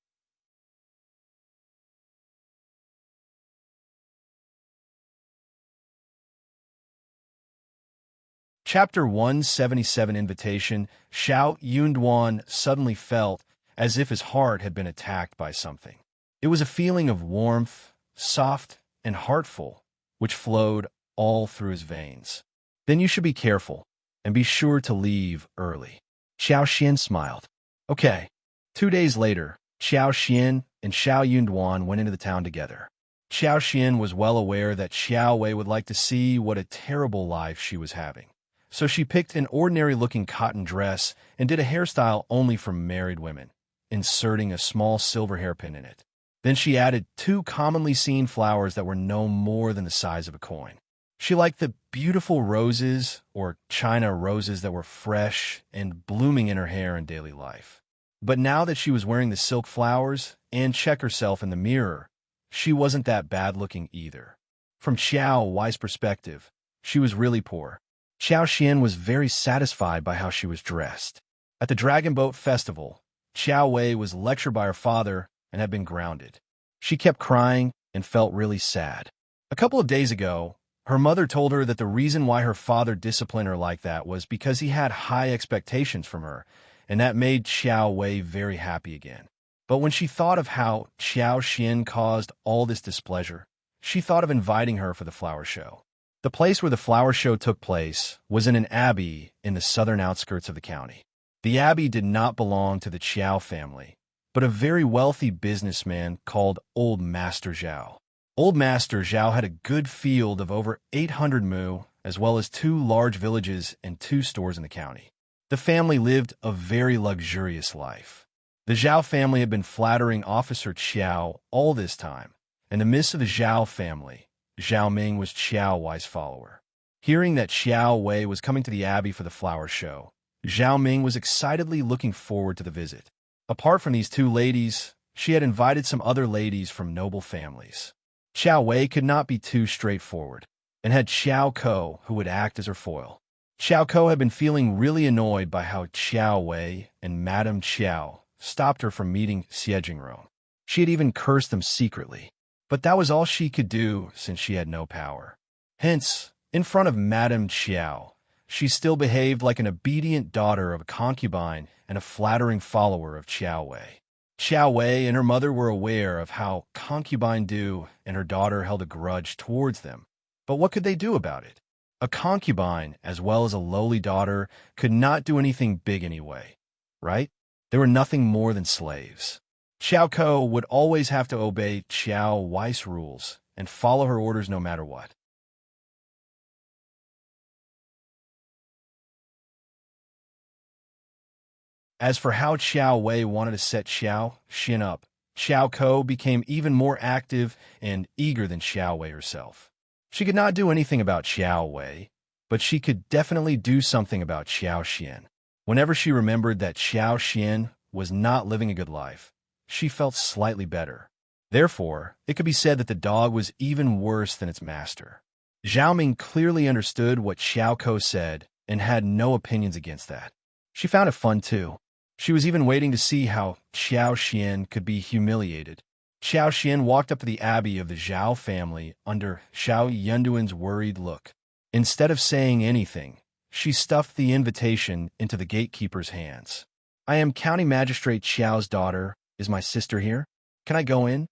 Chapter 177 Invitation. Yuezheng suddenly felt as if his heart had been attacked by something. It was a feeling of warmth, soft and heartful, which flowed all through his veins. Then you should be careful, and be sure to leave early. Xiao smiled. Okay. 2 days later, Xiao and Yuezheng went into the town together. Xiao was well aware that Xiao would like to see what a terrible life she was having. So she picked an ordinary-looking cotton dress and did a hairstyle only for married women, inserting a small silver hairpin in it. Then she added 2 commonly seen flowers that were no more than the size of a coin. She liked the beautiful roses, or China roses that were fresh and blooming in her hair in daily life. But now that she was wearing the silk flowers and check herself in the mirror, she wasn't that bad-looking either. From Xiao's perspective, she was really poor. Xiao was very satisfied by how she was dressed. At the Dragon Boat Festival, Qiao was lectured by her father and had been grounded. She kept crying and felt really sad. A couple of days ago, her mother told her that the reason why her father disciplined her like that was because he had high expectations from her, and that made Qiao very happy again. But when she thought of how Xiao caused all this displeasure, she thought of inviting her for the flower show. The place where the flower show took place was in an abbey in the southern outskirts of the county. The abbey did not belong to the Qiao family, but a very wealthy businessman called Old Master Xiao. Old Master Xiao had a good field of over 800 mu, as well as 2 large villages and 2 stores in the county. The family lived a very luxurious life. The Xiao family had been flattering Officer Qiao all this time. In the midst of the Xiao family, Xiao Ming was Qiao Wei's follower. Hearing that Xiao Wei was coming to the abbey for the flower show, Xiao Ming was excitedly looking forward to the visit. Apart from these 2 ladies, she had invited some other ladies from noble families. Xiao Wei could not be too straightforward, and had Xiao Ko who would act as her foil. Xiao Ko had been feeling really annoyed by how Xiao Wei and Madame Qiao stopped her from meeting Yuezheng. She had even cursed them secretly, but that was all she could do since she had no power. Hence, in front of Madame Qiao, she still behaved like an obedient daughter of a concubine and a flattering follower of Qiao Wei. Qiao Wei and her mother were aware of how concubine do, and her daughter held a grudge towards them. But what could they do about it? A concubine, as well as a lowly daughter, could not do anything big anyway, right? They were nothing more than slaves. Xiao Ko would always have to obey Qiao Wei's rules and follow her orders no matter what. As for how Xiao Wei wanted to set Xiao Xian up, Xiao Ko became even more active and eager than Xiao Wei herself. She could not do anything about Xiao Wei, but she could definitely do something about Xiao Xian. Whenever she remembered that Xiao Xian was not living a good life, she felt slightly better. Therefore, it could be said that the dog was even worse than its master. Xiao Ming clearly understood what Xiao Ko said and had no opinions against that. She found it fun too. She was even waiting to see how Xiao Xian could be humiliated. Xiao Xian walked up to the abbey of the Xiao family under Xiao Yunduan's worried look. Instead of saying anything, she stuffed the invitation into the gatekeeper's hands. "I am County Magistrate Xiao's daughter. Is my sister here? Can I go in?"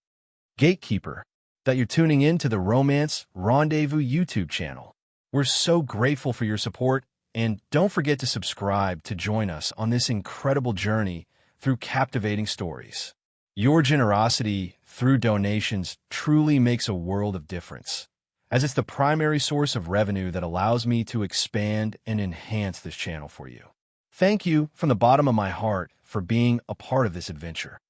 Gatekeeper, that you're tuning in to the Romance Rendezvous YouTube channel. We're so grateful for your support, and don't forget to subscribe to join us on this incredible journey through captivating stories. Your generosity through donations truly makes a world of difference, as it's the primary source of revenue that allows me to expand and enhance this channel for you. Thank you from the bottom of my heart for being a part of this adventure.